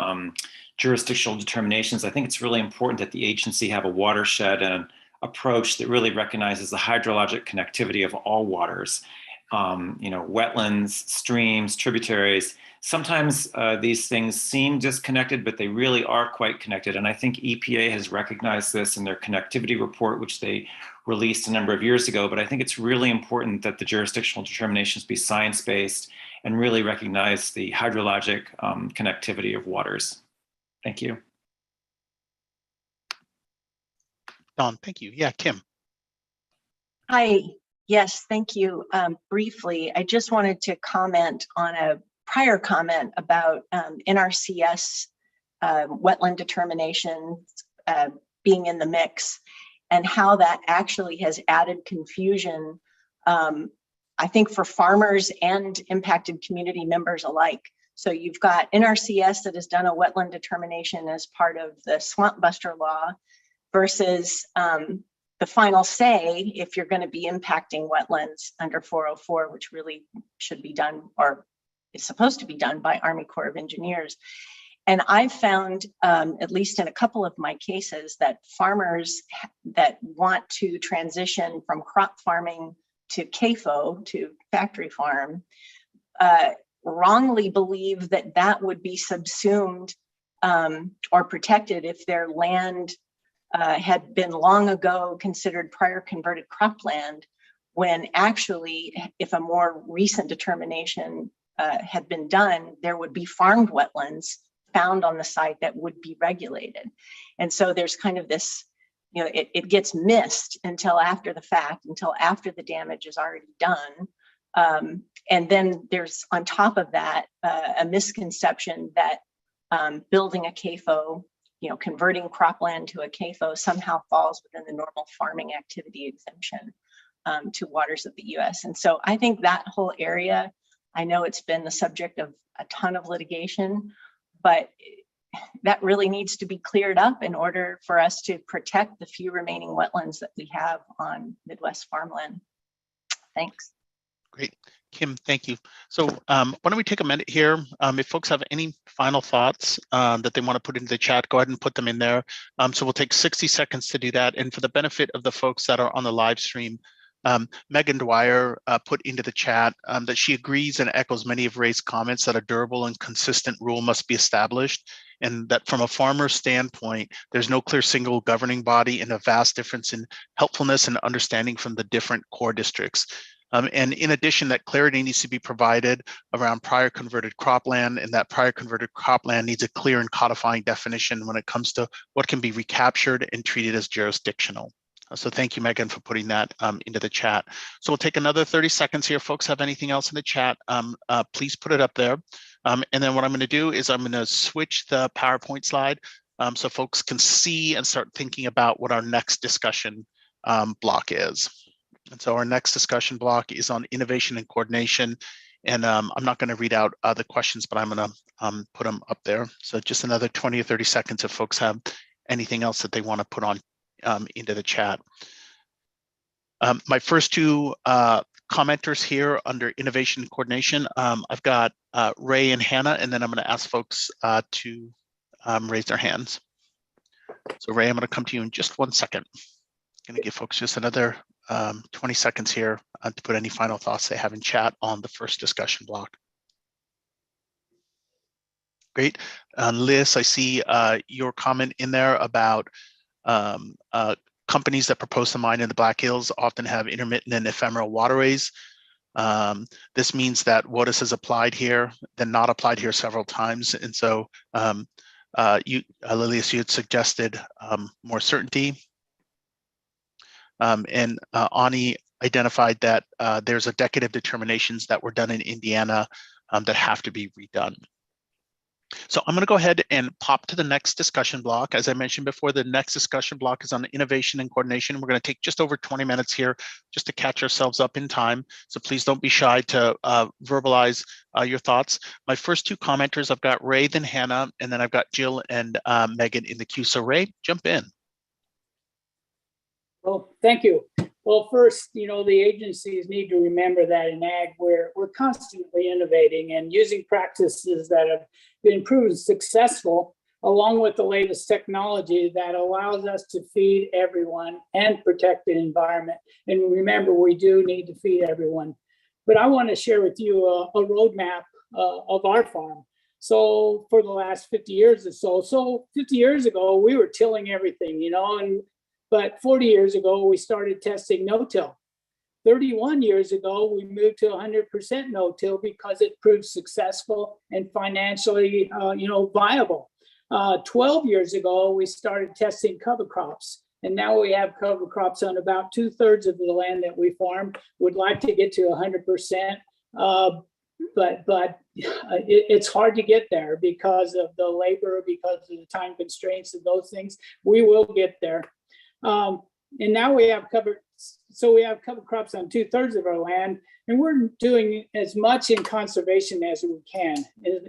jurisdictional determinations. I think it's really important that the agency have a watershed and an approach that really recognizes the hydrologic connectivity of all waters, wetlands, streams, tributaries. Sometimes these things seem disconnected, but they really are quite connected. And I think EPA has recognized this in their connectivity report, which they released a number of years ago. But I think it's really important that the jurisdictional determinations be science-based and really recognize the hydrologic connectivity of waters. Thank you. Don, thank you. Yeah, Kim. Hi, yes, thank you. Briefly, I just wanted to comment on a prior comment about NRCS wetland determinations being in the mix and how that actually has added confusion, I think, for farmers and impacted community members alike. So you've got NRCS that has done a wetland determination as part of the Swamp Buster law versus the final say if you're going to be impacting wetlands under 404, which really should be done or is supposed to be done by Army Corps of Engineers. And I've found, at least in a couple of my cases, that farmers that want to transition from crop farming to CAFO, to factory farm, wrongly believe that that would be subsumed or protected if their land had been long ago considered prior converted cropland, when actually, if a more recent determination had been done, there would be farmed wetlands found on the site that would be regulated. And so there's kind of this, you know, it gets missed until after the fact, until after the damage is already done. And then there's, on top of that, a misconception that building a CAFO, you know, converting cropland to a CAFO somehow falls within the normal farming activity exemption to waters of the US. And so I think that whole area, I know it's been the subject of a ton of litigation, but that really needs to be cleared up in order for us to protect the few remaining wetlands that we have on Midwest farmland. Thanks. Great. Kim, thank you. So why don't we take a minute here? If folks have any final thoughts that they want to put into the chat, go ahead and put them in there. So we'll take 60 seconds to do that. And for the benefit of the folks that are on the live stream, Megan Dwyer put into the chat that she agrees and echoes many of Ray's comments that a durable and consistent rule must be established, and that from a farmer standpoint, there's no clear single governing body and a vast difference in helpfulness and understanding from the different core districts. And in addition, that clarity needs to be provided around prior converted cropland, and that prior converted cropland needs a clear and codifying definition when it comes to what can be recaptured and treated as jurisdictional. So thank you, Megan, for putting that into the chat. So we'll take another 30 seconds here. Folks have anything else in the chat, please put it up there. And then what I'm going to do is I'm going to switch the PowerPoint slide so folks can see and start thinking about what our next discussion block is. And so our next discussion block is on innovation and coordination. And I'm not going to read out the questions, but I'm going to put them up there. So just another 20 or 30 seconds if folks have anything else that they want to put on into the chat. My first two commenters here under innovation and coordination, I've got Ray and Hannah, and then I'm going to ask folks to raise their hands. So Ray, I'm going to come to you in just 1 second. I'm going to give folks just another 20 seconds here to put any final thoughts they have in chat on the first discussion block. Great. Liz, I see your comment in there about companies that propose to mine in the Black Hills often have intermittent and ephemeral waterways. This means that WOTUS is applied here, then not applied here several times. And so Lilius, you had suggested more certainty. And Ani identified that there's a decade of determinations that were done in Indiana that have to be redone. So I'm going to go ahead and pop to the next discussion block. As I mentioned before, the next discussion block is on innovation and coordination. We're going to take just over 20 minutes here just to catch ourselves up in time. So please don't be shy to verbalize your thoughts. My first two commenters, I've got Ray, then Hannah, and then I've got Jill and Megan in the queue. So Ray, jump in. Well, thank you. Well, first, you know, the agencies need to remember that in ag, we're constantly innovating and using practices that have been proven successful, along with the latest technology that allows us to feed everyone and protect the environment. And remember, we do need to feed everyone. But I want to share with you a roadmap of our farm. So for the last 50 years or so 50 years ago, we were tilling everything, you know, but 40 years ago, we started testing no-till. 31 years ago, we moved to 100% no-till because it proved successful and financially, viable. 12 years ago, we started testing cover crops, and now we have cover crops on about 2/3 of the land that we farm. Would like to get to 100%, but it's hard to get there because of the labor, because of the time constraints and those things. We will get there. And now we have cover crops on 2/3 of our land, and we're doing as much in conservation as we can,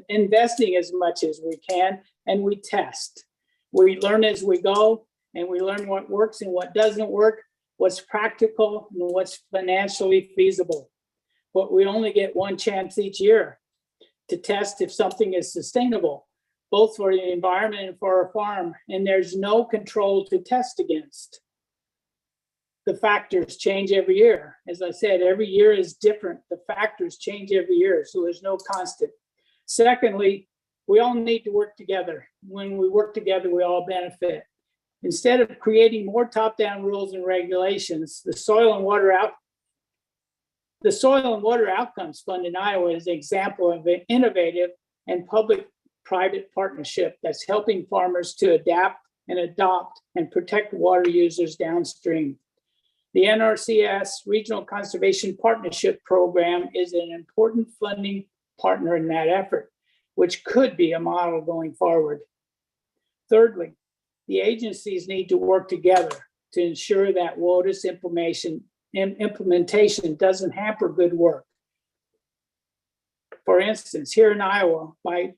investing as much as we can, and we test. We learn as we go, and we learn what works and what doesn't work, what's practical and what's financially feasible. But we only get one chance each year to test if something is sustainable, both for the environment and for our farm, and there's no control to test against. The factors change every year. As I said, every year is different. The factors change every year, so there's no constant. Secondly, we all need to work together. When we work together, we all benefit. Instead of creating more top-down rules and regulations, the Soil and Water Outcomes Fund in Iowa is an example of an innovative and public-private partnership that's helping farmers to adapt and adopt and protect water users downstream. The NRCS Regional Conservation Partnership Program is an important funding partner in that effort, which could be a model going forward. Thirdly, the agencies need to work together to ensure that WOTUS implementation doesn't hamper good work. For instance, here in Iowa, by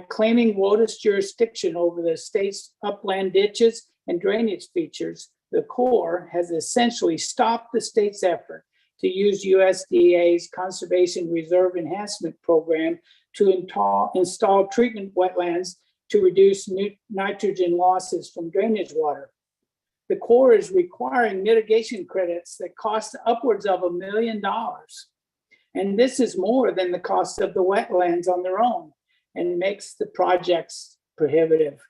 claiming WOTUS jurisdiction over the state's upland ditches and drainage features, the Corps has essentially stopped the state's effort to use USDA's Conservation Reserve Enhancement Program to install treatment wetlands to reduce nitrogen losses from drainage water. The Corps is requiring mitigation credits that cost upwards of $1 million. And this is more than the cost of the wetlands on their own and makes the projects prohibitive.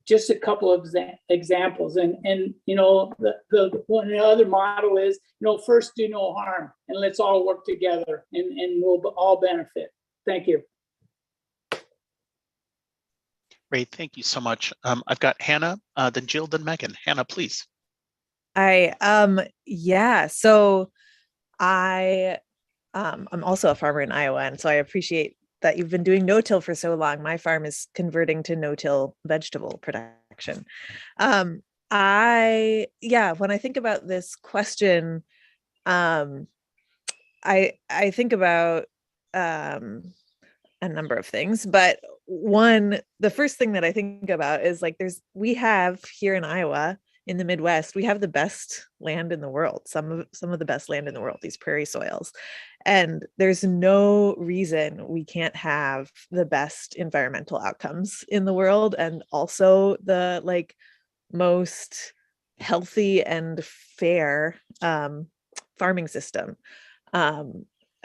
Just a couple of examples. And the other model is, first do no harm, and let's all work together and we'll all benefit. Thank you. Great, thank you so much. I've got Hannah, then Jill, then Megan. Hannah, please. Yeah, so I'm also a farmer in Iowa, and so I appreciate that you've been doing no-till for so long. My farm is converting to no-till vegetable production. When I think about this question, I think about a number of things, but the first thing that I think about is we have here in Iowa, in the Midwest, we have the best land in the world, some of the best land in the world, these prairie soils. And there's no reason we can't have the best environmental outcomes in the world, and also the most healthy and fair farming system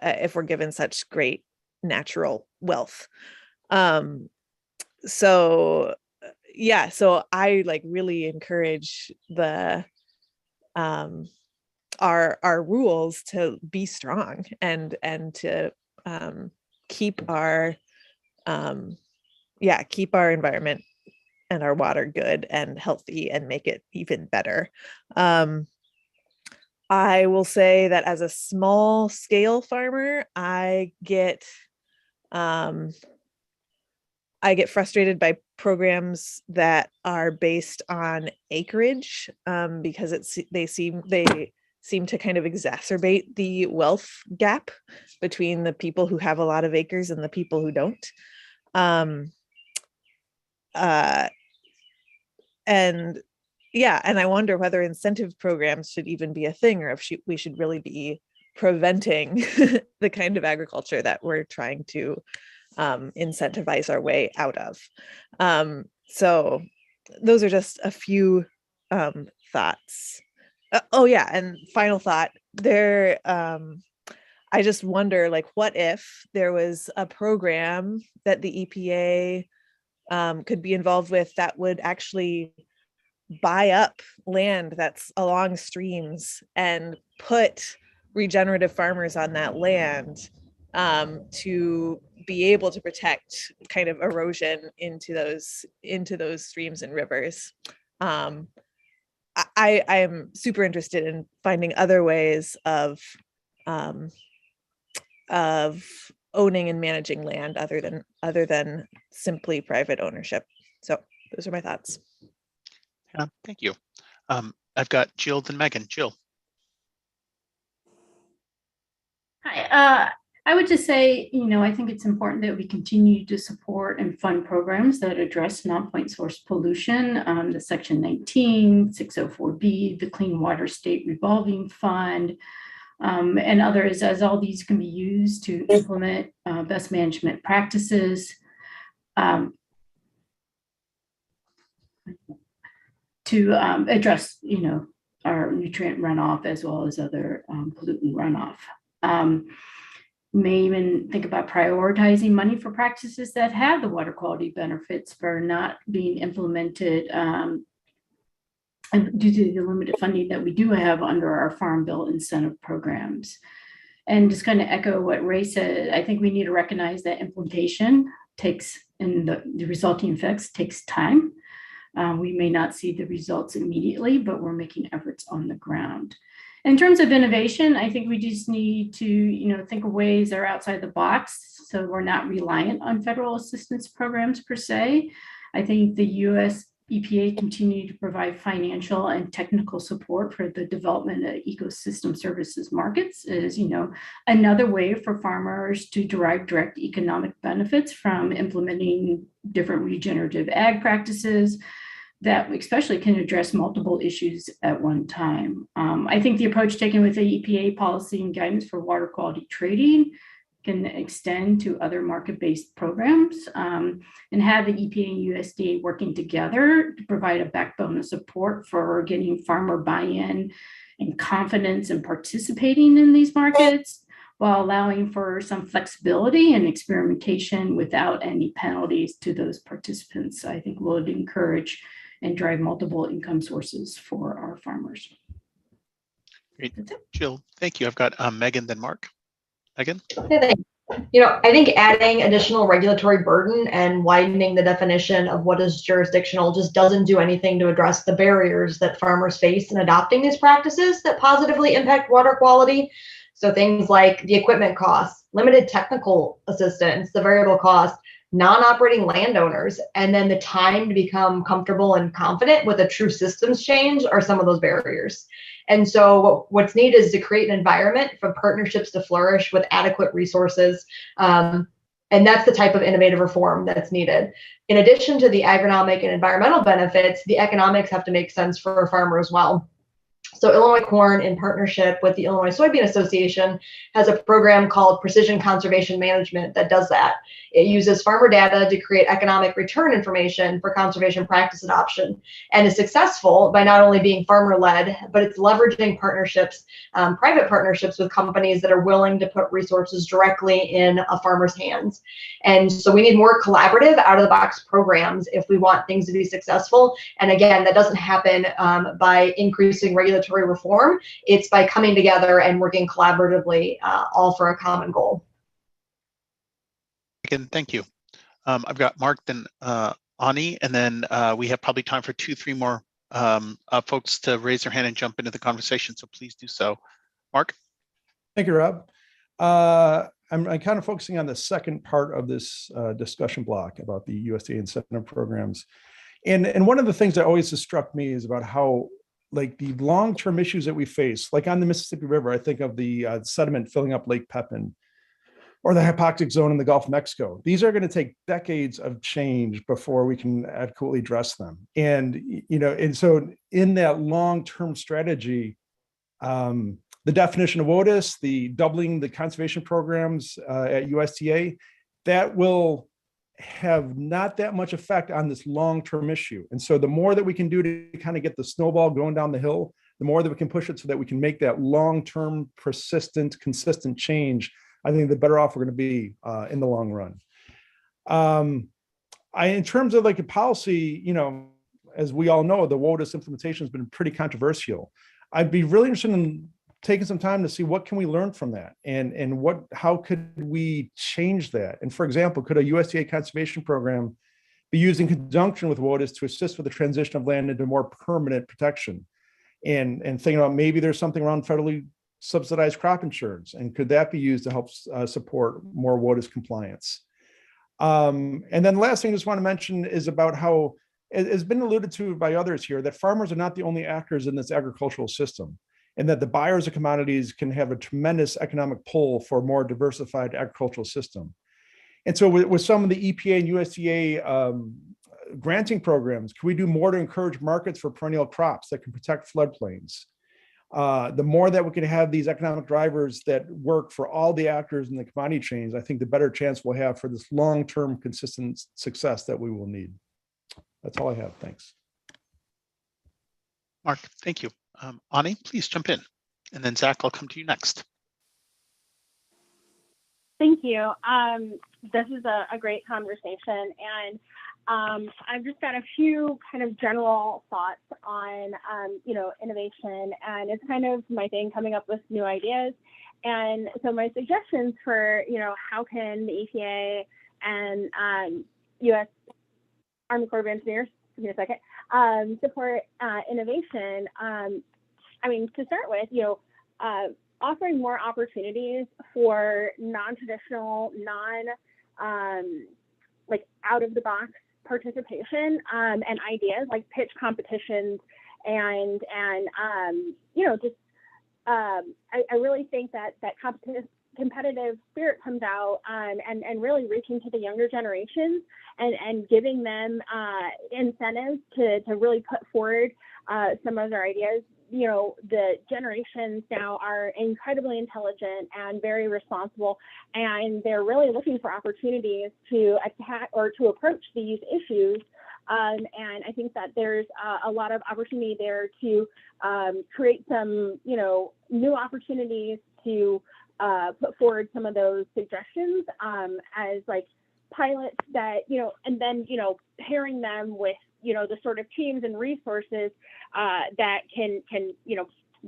if we're given such great natural wealth. So I really encourage our rules to be strong and to keep our environment and our water good and healthy and make it even better. I will say that as a small scale farmer, I get frustrated by programs that are based on acreage because they seem to kind of exacerbate the wealth gap between the people who have a lot of acres and the people who don't. And I wonder whether incentive programs should even be a thing, or if we should really be preventing the kind of agriculture that we're trying to incentivize our way out of. So those are just a few thoughts. And final thought there. I just wonder, what if there was a program that the EPA could be involved with that would actually buy up land that's along streams and put regenerative farmers on that land to be able to protect kind of erosion into those streams and rivers. I am super interested in finding other ways of owning and managing land other than simply private ownership. So those are my thoughts. Thank you. I've got Jill then Megan. Jill. Hi. I would just say, I think it's important that we continue to support and fund programs that address non-point source pollution, the Section 19, 604B, the Clean Water State Revolving Fund, and others, as all these can be used to implement best management practices to address, our nutrient runoff as well as other pollutant runoff. May even think about prioritizing money for practices that have the water quality benefits for not being implemented and due to the limited funding that we do have under our Farm Bill incentive programs. And just kind of echo what Ray said, I think we need to recognize that implementation takes, and the resulting effects takes time. We may not see the results immediately, but we're making efforts on the ground. In terms of innovation, I think we just need to, think of ways that are outside the box, so we're not reliant on federal assistance programs per se. I think the U.S. EPA continue to provide financial and technical support for the development of ecosystem services markets is, another way for farmers to derive direct economic benefits from implementing different regenerative ag practices that especially can address multiple issues at one time. I think the approach taken with the EPA policy and guidance for water quality trading can extend to other market-based programs and have the EPA and USDA working together to provide a backbone of support for getting farmer buy-in and confidence in participating in these markets, while allowing for some flexibility and experimentation without any penalties to those participants. I think would encourage and drive multiple income sources for our farmers. Great, Jill, thank you. I've got Megan then Mark. Megan? I think adding additional regulatory burden and widening the definition of what is jurisdictional just doesn't do anything to address the barriers that farmers face in adopting these practices that positively impact water quality. So things like the equipment costs, limited technical assistance, the variable cost, non-operating landowners, and then the time to become comfortable and confident with a true systems change are some of those barriers. And so what's needed is to create an environment for partnerships to flourish with adequate resources. And that's the type of innovative reform that's needed. In addition to the agronomic and environmental benefits, the economics have to make sense for a farmer as well. So Illinois Corn, in partnership with the Illinois Soybean Association, has a program called Precision Conservation Management that does that. It uses farmer data to create economic return information for conservation practice adoption, and is successful by not only being farmer-led, but it's leveraging partnerships, private partnerships with companies that are willing to put resources directly in a farmer's hands. And so we need more collaborative, out-of-the-box programs if we want things to be successful. And again, that doesn't happen by increasing regulatory reform. It's by coming together and working collaboratively, all for a common goal. Again, thank you. I've got Mark, then Ani, and then we have probably time for 2-3 more folks to raise their hand and jump into the conversation. So please do so. Mark. Thank you, Rob. I'm kind of focusing on the second part of this discussion block about the USDA incentive programs. And one of the things that always has struck me is about how like the long-term issues that we face, like on the Mississippi River, I think of the sediment filling up Lake Pepin or the hypoxic zone in the Gulf of Mexico. These are going to take decades of change before we can adequately address them. And, and so in that long-term strategy, the definition of WOTUS, the doubling the conservation programs at USDA, that will have not that much effect on this long-term issue. And so the more that we can do to kind of get the snowball going down the hill, the more that we can push it so that we can make that long-term, persistent, consistent change, I think the better off we're going to be in the long run. In terms of like a policy, as we all know, the WOTUS implementation has been pretty controversial. I'd be really interested in taken some time to see what can we learn from that, and how could we change that. And for example, could a USDA conservation program be used in conjunction with WOTUS to assist with the transition of land into more permanent protection? And thinking about maybe there's something around federally subsidized crop insurance, and could that be used to help support more WOTUS compliance? And then the last thing I just want to mention is about how it has been alluded to by others here, that farmers are not the only actors in this agricultural system, and that the buyers of commodities can have a tremendous economic pull for a more diversified agricultural system. And so with some of the EPA and USDA granting programs, can we do more to encourage markets for perennial crops that can protect floodplains? The more that we can have these economic drivers that work for all the actors in the commodity chains, I think the better chance we'll have for this long-term consistent success that we will need. That's all I have. Thanks. Mark, thank you. Ani, please jump in. And then Zach, I'll come to you next. Thank you. This is a great conversation, and I've just got a few kind of general thoughts on, innovation, and it's kind of my thing, coming up with new ideas. And so my suggestions for, how can the EPA and U.S. Army Corps of Engineers, give me a second, support innovation. To start with, offering more opportunities for non-traditional, out of the box participation and ideas like pitch competitions and I really think that competitive spirit comes out and really reaching to the younger generations and giving them incentives to really put forward some of their ideas. The generations now are incredibly intelligent and very responsible, and they're really looking for opportunities to attack or to approach these issues. And I think that there's a lot of opportunity there to create some, new opportunities to put forward some of those suggestions as like pilots that, and then, pairing them with, the sort of teams and resources that can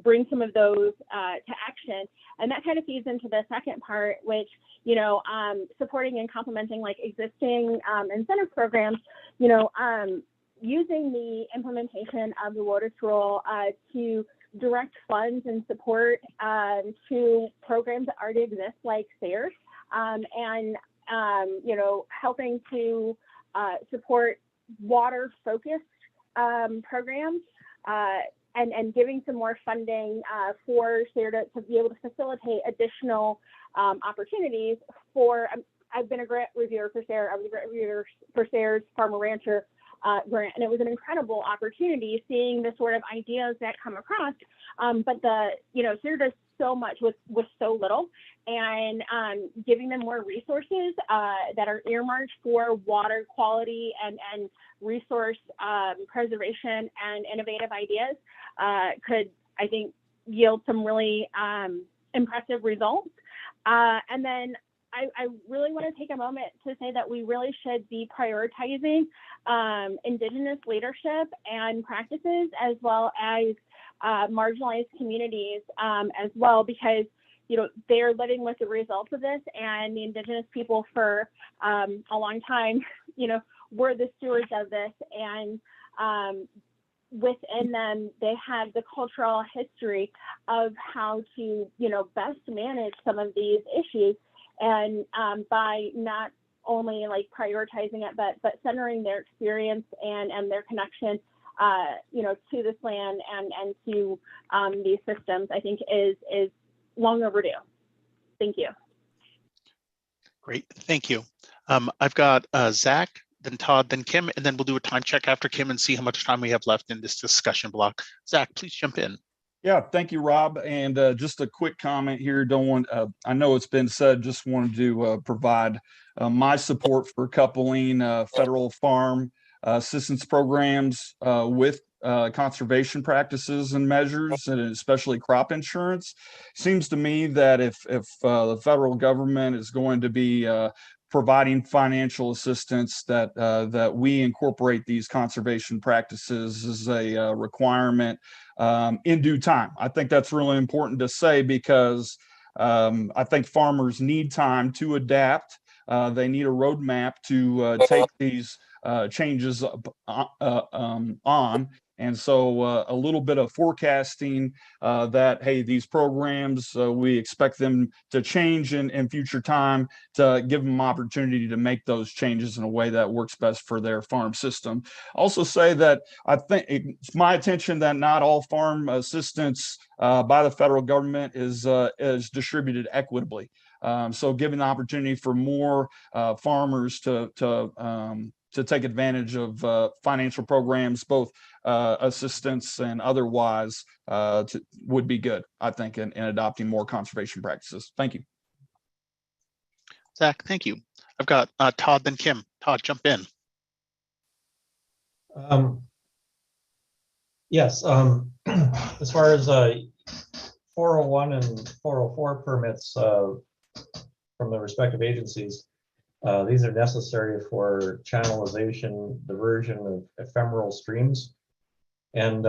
bring some of those to action. And that kind of feeds into the second part, which, supporting and complementing like existing incentive programs, using the implementation of the WOTUS rule to direct funds and support to programs that already exist like SARES, and helping to support water-focused programs and giving some more funding for SARE to be able to facilitate additional opportunities for. I've been a grant reviewer for SARE. I was a grant reviewer for SARE's Farmer Rancher grant, and it was an incredible opportunity seeing the sort of ideas that come across. But SARE does so much with so little, and giving them more resources that are earmarked for water quality and resource preservation and innovative ideas could, I think, yield some really impressive results. And then I really want to take a moment to say that we really should be prioritizing Indigenous leadership and practices, as well as marginalized communities as well, because they're living with the results of this, and the Indigenous people for a long time were the stewards of this, and within them they have the cultural history of how to best manage some of these issues, and by not only like prioritizing it but centering their experience and their connection to this land and to these systems, I think is long overdue. Thank you. Great, thank you. I've got Zach, then Todd, then Kim, and then we'll do a time check after Kim and see how much time we have left in this discussion block. Zach, please jump in. Yeah, thank you, Rob. And just a quick comment here. I know it's been said, just wanted to provide my support for coupling federal farm assistance programs with conservation practices and measures, and especially crop insurance. Seems to me that if the federal government is going to be providing financial assistance, that we incorporate these conservation practices as a requirement in due time. I think that's really important to say because I think farmers need time to adapt. They need a roadmap to take these changes on. And so a little bit of forecasting that, hey, these programs, we expect them to change in future time, to give them opportunity to make those changes in a way that works best for their farm system. Also say that I think it's my attention that not all farm assistance by the federal government is distributed equitably. So giving the opportunity for more farmers to take advantage of financial programs, both assistance and otherwise, would be good, I think, in adopting more conservation practices. Thank you. Zach, thank you. I've got Todd, then Kim. Todd, jump in. Yes, as far as 401 and 404 permits from the respective agencies, these are necessary for channelization, diversion of ephemeral streams. And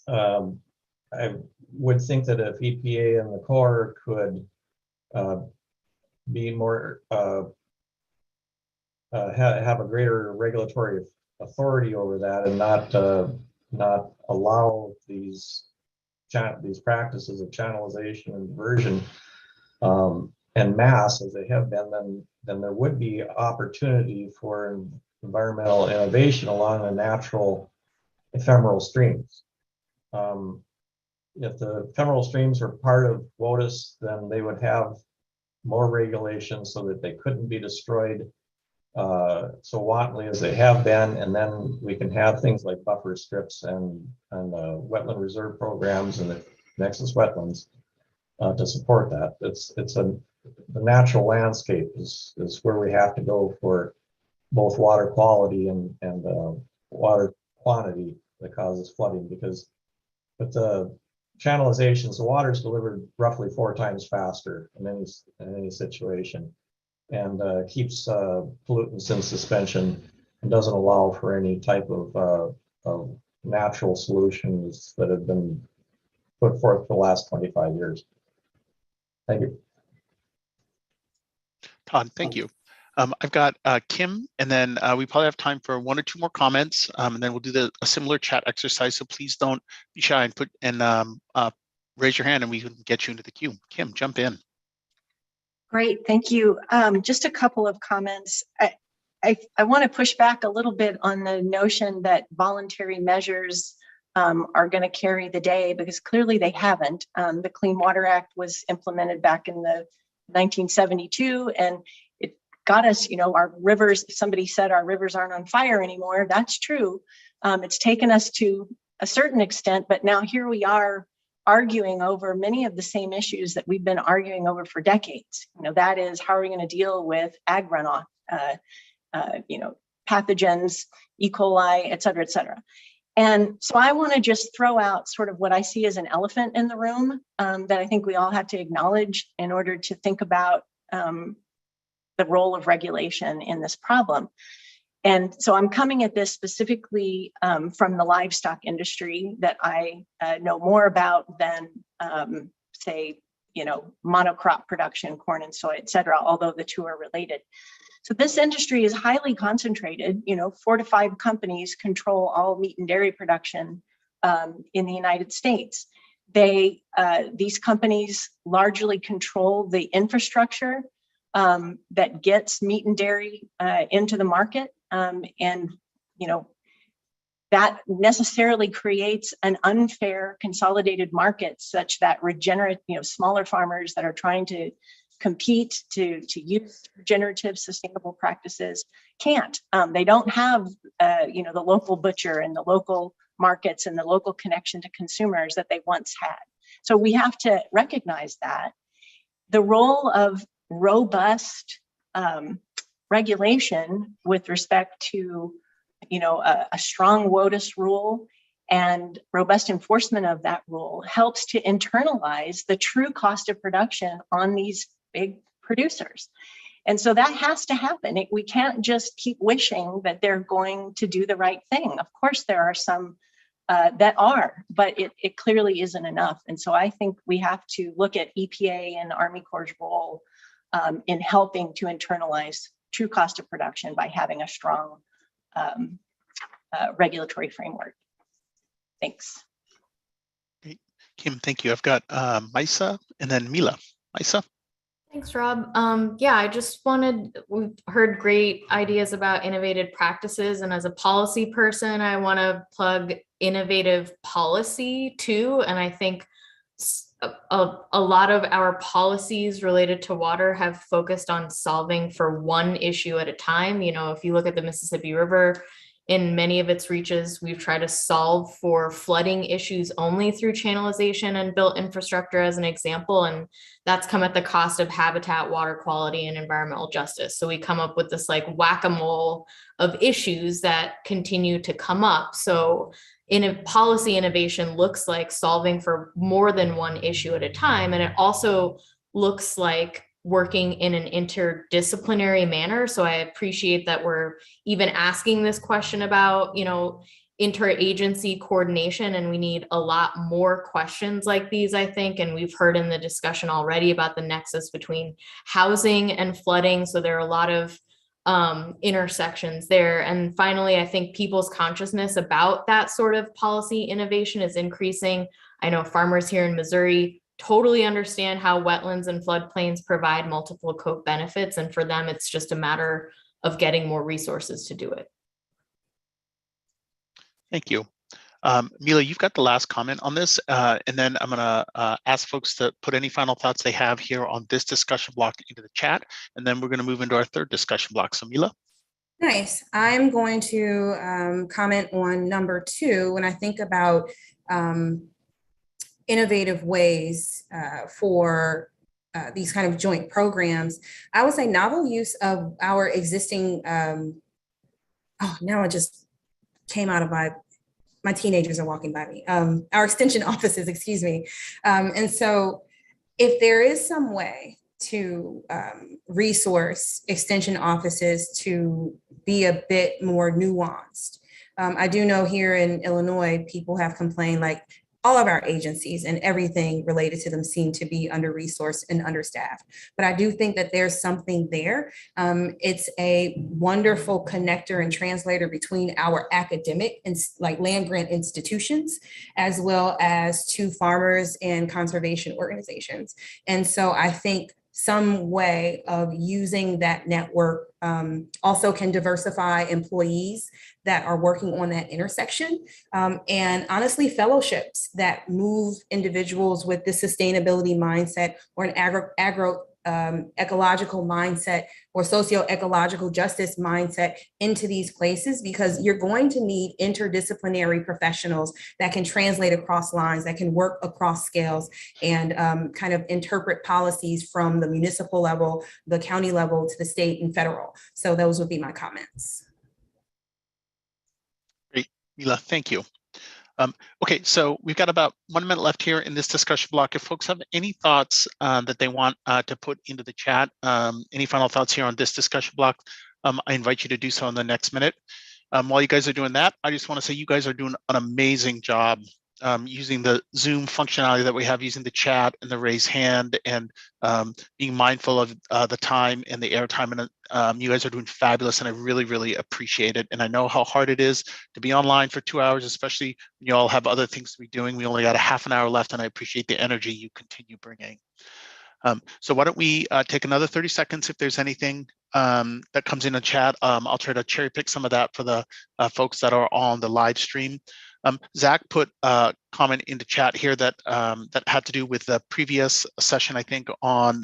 I would think that if EPA and the Corps could be more, have a greater regulatory authority over that and not allow these practices of channelization and diversion en masse as they have been, then there would be opportunity for environmental innovation along the natural ephemeral streams. If the ephemeral streams were part of WOTUS, then they would have more regulations so that they couldn't be destroyed so wantonly as they have been, and then we can have things like buffer strips and wetland reserve programs and the nexus wetlands to support that. The natural landscape is where we have to go for both water quality and water quantity that causes flooding, because with the channelizations, the water is delivered roughly 4 times faster in any situation, and keeps pollutants in suspension and doesn't allow for any type of natural solutions that have been put forth for the last 25 years. Thank you. Todd, thank you. I've got Kim, and then we probably have time for 1 or 2 more comments, and then we'll do a similar chat exercise. So please don't be shy and raise your hand, and we can get you into the queue. Kim, jump in. Great, thank you. Just a couple of comments. I want to push back a little bit on the notion that voluntary measures are going to carry the day, because clearly they haven't. The Clean Water Act was implemented back in the 1972, and it got us, our rivers, somebody said our rivers aren't on fire anymore. That's true. It's taken us to a certain extent, but now here we are arguing over many of the same issues that we've been arguing over for decades. That is, how are we going to deal with ag runoff, pathogens, E. coli, et cetera, et cetera. And so I want to just throw out sort of what I see as an elephant in the room that I think we all have to acknowledge in order to think about the role of regulation in this problem. And so I'm coming at this specifically from the livestock industry that I know more about than, say, monocrop production, corn and soy, et cetera, although the two are related. So this industry is highly concentrated. 4 to 5 companies control all meat and dairy production in the United States. These companies largely control the infrastructure that gets meat and dairy into the market. And that necessarily creates an unfair consolidated market such that smaller farmers that are trying to compete to use regenerative sustainable practices can't. They don't have the local butcher and the local markets and the local connection to consumers that they once had. So we have to recognize that. The role of robust regulation with respect to a strong WOTUS rule and robust enforcement of that rule helps to internalize the true cost of production on these big producers. And so that has to happen. We can't just keep wishing that they're going to do the right thing. Of course, there are some that are, but it clearly isn't enough. And so I think we have to look at EPA and Army Corps' role in helping to internalize true cost of production by having a strong regulatory framework. Thanks. Great. Kim, thank you. I've got Maisa and then Mila. Maisa. Thanks, Rob. Yeah, we've heard great ideas about innovative practices. And as a policy person, I want to plug innovative policy too. And I think a lot of our policies related to water have focused on solving for one issue at a time. You know, if you look at the Mississippi River, in many of its reaches, we've tried to solve for flooding issues only through channelization and built infrastructure as an example. And that's come at the cost of habitat, water quality, and environmental justice. So we come up with this like whack-a-mole of issues that continue to come up. So policy innovation looks like solving for more than one issue at a time. And it also looks like working in an interdisciplinary manner. So I appreciate that we're even asking this question about, you know, interagency coordination, and we need a lot more questions like these, I think. And we've heard in the discussion already about the nexus between housing and flooding. So there are a lot of intersections there. And finally, I think people's consciousness about that sort of policy innovation is increasing. I know farmers here in Missouri totally understand how wetlands and floodplains provide multiple co-benefits. And for them, it's just a matter of getting more resources to do it. Thank you. Mila, you've got the last comment on this, and then I'm going to ask folks to put any final thoughts they have here on this discussion block into the chat, and then we're going to move into our third discussion block. So Mila. Nice. I'm going to comment on number 2 when I think about innovative ways for these kind of joint programs. I would say novel use of our existing, now it just came out of my teenagers are walking by me, our extension offices, excuse me. And so if there is some way to resource extension offices to be a bit more nuanced. I do know here in Illinois, people have complained like all of our agencies and everything related to them seem to be under-resourced and understaffed. But I do think that there's something there. It's a wonderful connector and translator between our academic and like land grant institutions, as well as to farmers and conservation organizations. And so I think some way of using that network also can diversify employees that are working on that intersection. And honestly, fellowships that move individuals with the sustainability mindset or an ecological mindset or socio-ecological justice mindset into these places, because you're going to need interdisciplinary professionals that can translate across lines, that can work across scales and kind of interpret policies from the municipal level, the county level to the state and federal. So those would be my comments. Great, Mila, thank you. Okay, so we've got about 1 minute left here in this discussion block. If folks have any thoughts that they want to put into the chat, any final thoughts here on this discussion block, I invite you to do so in the next minute. While you guys are doing that, I just want to say you guys are doing an amazing job using the Zoom functionality that we have, using the chat and the raise hand, and being mindful of the time and the airtime. And you guys are doing fabulous, and I really, really appreciate it. And I know how hard it is to be online for 2 hours, especially when you all have other things to be doing. We only got a half an hour left, and I appreciate the energy you continue bringing. So why don't we take another 30 seconds if there's anything that comes in the chat. I'll try to cherry pick some of that for the folks that are on the live stream. Zach put a comment in the chat here that that had to do with the previous session, I think, on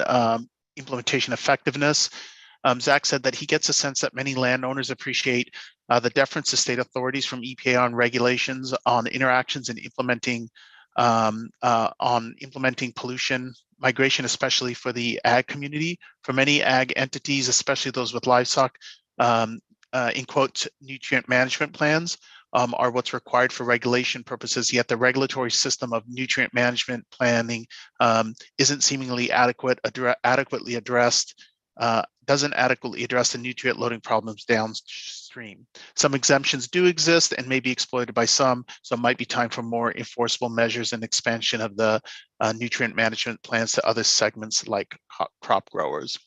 implementation effectiveness. Zach said that he gets a sense that many landowners appreciate the deference to state authorities from EPA on regulations, on interactions and implementing pollution migration, especially for the ag community. For many ag entities, especially those with livestock, in quotes, nutrient management plans are what's required for regulation purposes, yet the regulatory system of nutrient management planning isn't seemingly adequately addressed doesn't adequately address the nutrient loading problems downstream. Some exemptions do exist and may be exploited by some, so it might be time for more enforceable measures and expansion of the nutrient management plans to other segments like crop growers.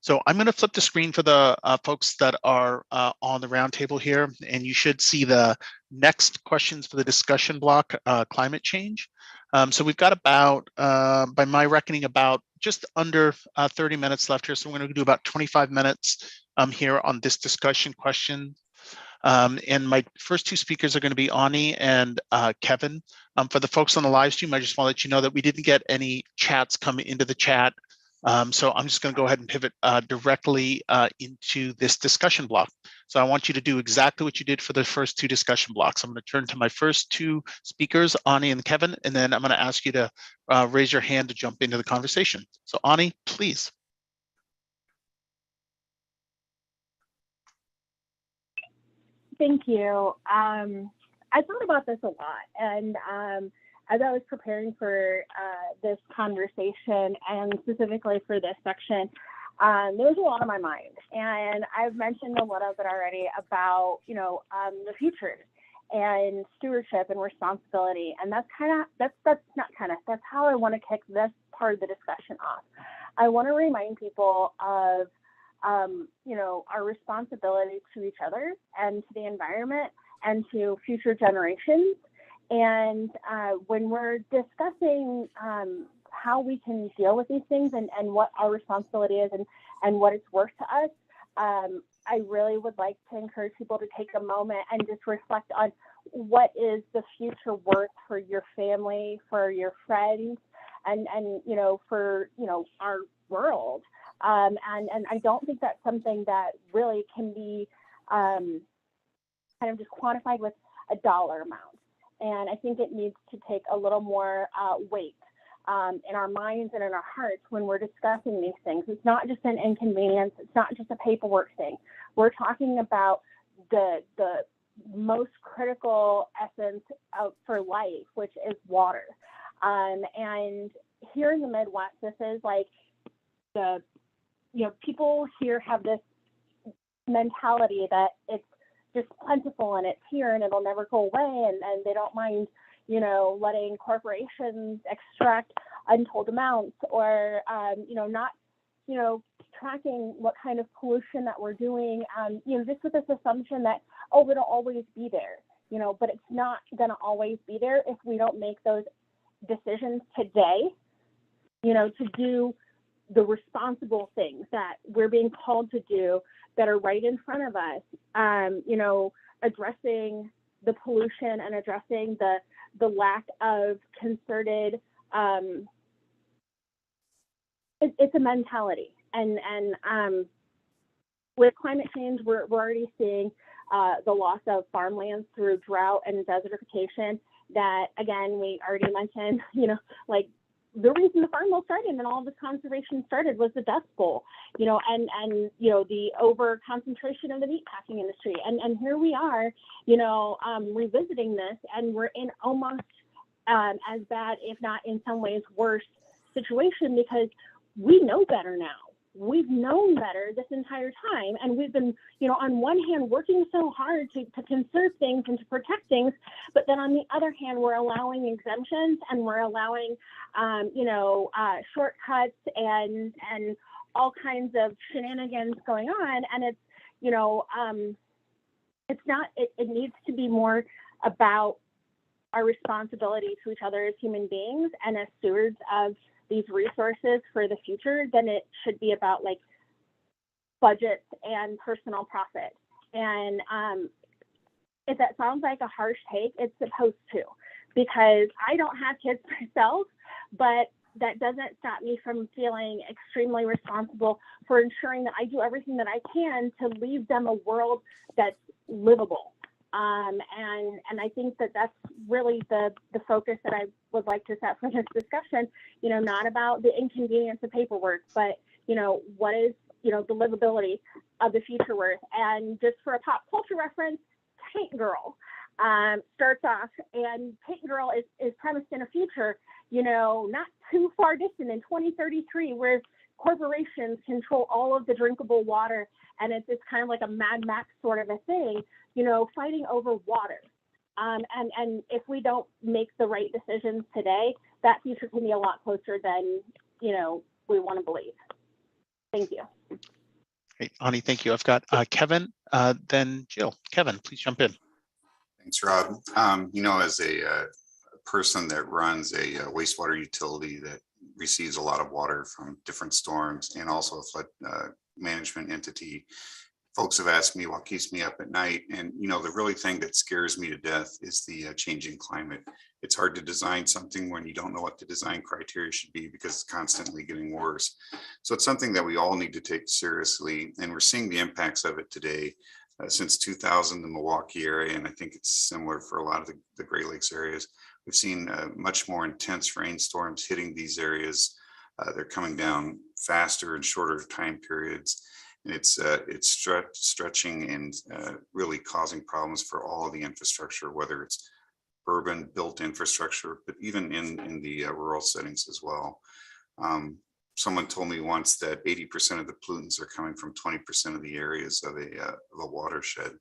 So I'm going to flip the screen for the folks that are on the roundtable here, and you should see the next questions for the discussion block, climate change. So we've got about, by my reckoning, about just under 30 minutes left here. So we're going to do about 25 minutes here on this discussion question. And my first two speakers are going to be Ani and Kevin. For the folks on the live stream, I just want to let you know that we didn't get any chats coming into the chat. So I'm just going to go ahead and pivot directly into this discussion block. So I want you to do exactly what you did for the first two discussion blocks. I'm going to turn to my first two speakers, Ani and Kevin, and then I'm going to ask you to raise your hand to jump into the conversation. So Ani, please. Thank you. I thought about this a lot, and as I was preparing for this conversation and specifically for this section, there was a lot on my mind. And I've mentioned a little bit already about, the future and stewardship and responsibility. And that's how I want to kick this part of the discussion off. I want to remind people of, our responsibility to each other and to the environment and to future generations. And when we're discussing how we can deal with these things and what our responsibility is and what it's worth to us, I really would like to encourage people to take a moment and just reflect on what is the future worth for your family, for your friends, and for our world. And I don't think that's something that really can be kind of just quantified with a dollar amount. And I think it needs to take a little more weight in our minds and in our hearts when we're discussing these things. It's not just an inconvenience. It's not just a paperwork thing. We're talking about the most critical essence for life, which is water. And here in the Midwest, this is like people here have this mentality that it's just plentiful and it's here and it'll never go away, and they don't mind letting corporations extract untold amounts or not tracking what kind of pollution that we're doing, just with this assumption that it'll always be there, but it's not going to always be there if we don't make those decisions today, to do the responsible things that we're being called to do that are right in front of us, addressing the pollution and addressing the lack of concerted, it's a mentality. And with climate change, we're already seeing the loss of farmlands through drought and desertification that, again, we already mentioned, the reason the Farm Bill started and all this conservation started was the Dust Bowl, and the over concentration of the meatpacking industry. And here we are, revisiting this, and we're in almost as bad, if not in some ways worse situation, because we know better now. We've known better this entire time, and we've been, on one hand, working so hard to conserve things and to protect things, but then on the other hand, we're allowing exemptions and we're allowing, shortcuts and all kinds of shenanigans going on, and it's not. It needs to be more about our responsibility to each other as human beings and as stewards of these resources for the future than it should be about budgets and personal profit. And if that sounds like a harsh take, it's supposed to, because I don't have kids myself, but that doesn't stop me from feeling extremely responsible for ensuring that I do everything that I can to leave them a world that's livable. And I think that that's really the focus that I would like to set for this discussion, not about the inconvenience of paperwork, but, what is, the livability of the future worth. And just for a pop culture reference, Tank Girl starts off, and Tank Girl is premised in a future, not too far distant in 2033, where corporations control all of the drinkable water, and it's kind of like a Mad Max sort of a thing, you know, fighting over water. And if we don't make the right decisions today, that future can be a lot closer than, you know, we want to believe. Thank you. Great, Ani, thank you. I've got Kevin, then Jill. Kevin, please jump in. Thanks, Rob. You know, as a person that runs a wastewater utility that receives a lot of water from different storms and also a flood management entity, folks have asked me what keeps me up at night. And, you know, the really thing that scares me to death is the changing climate. It's hard to design something when you don't know what the design criteria should be because it's constantly getting worse. So it's something that we all need to take seriously. And we're seeing the impacts of it today. Since 2000, the Milwaukee area, and I think it's similar for a lot of the Great Lakes areas, we've seen much more intense rainstorms hitting these areas. They're coming down faster and shorter time periods. And it's stretching and really causing problems for all of the infrastructure, whether it's urban built infrastructure, but even in the rural settings as well. Someone told me once that 80% of the pollutants are coming from 20% of the areas of a watershed.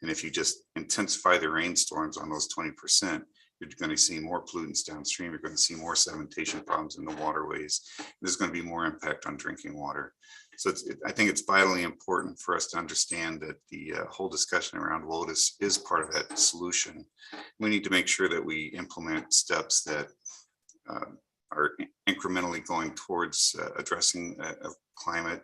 And if you just intensify the rainstorms on those 20%, you're going to see more pollutants downstream. You're going to see more sedimentation problems in the waterways. There's going to be more impact on drinking water. So I think it's vitally important for us to understand that the whole discussion around WOTUS is part of that solution. We need to make sure that we implement steps that are incrementally going towards addressing climate.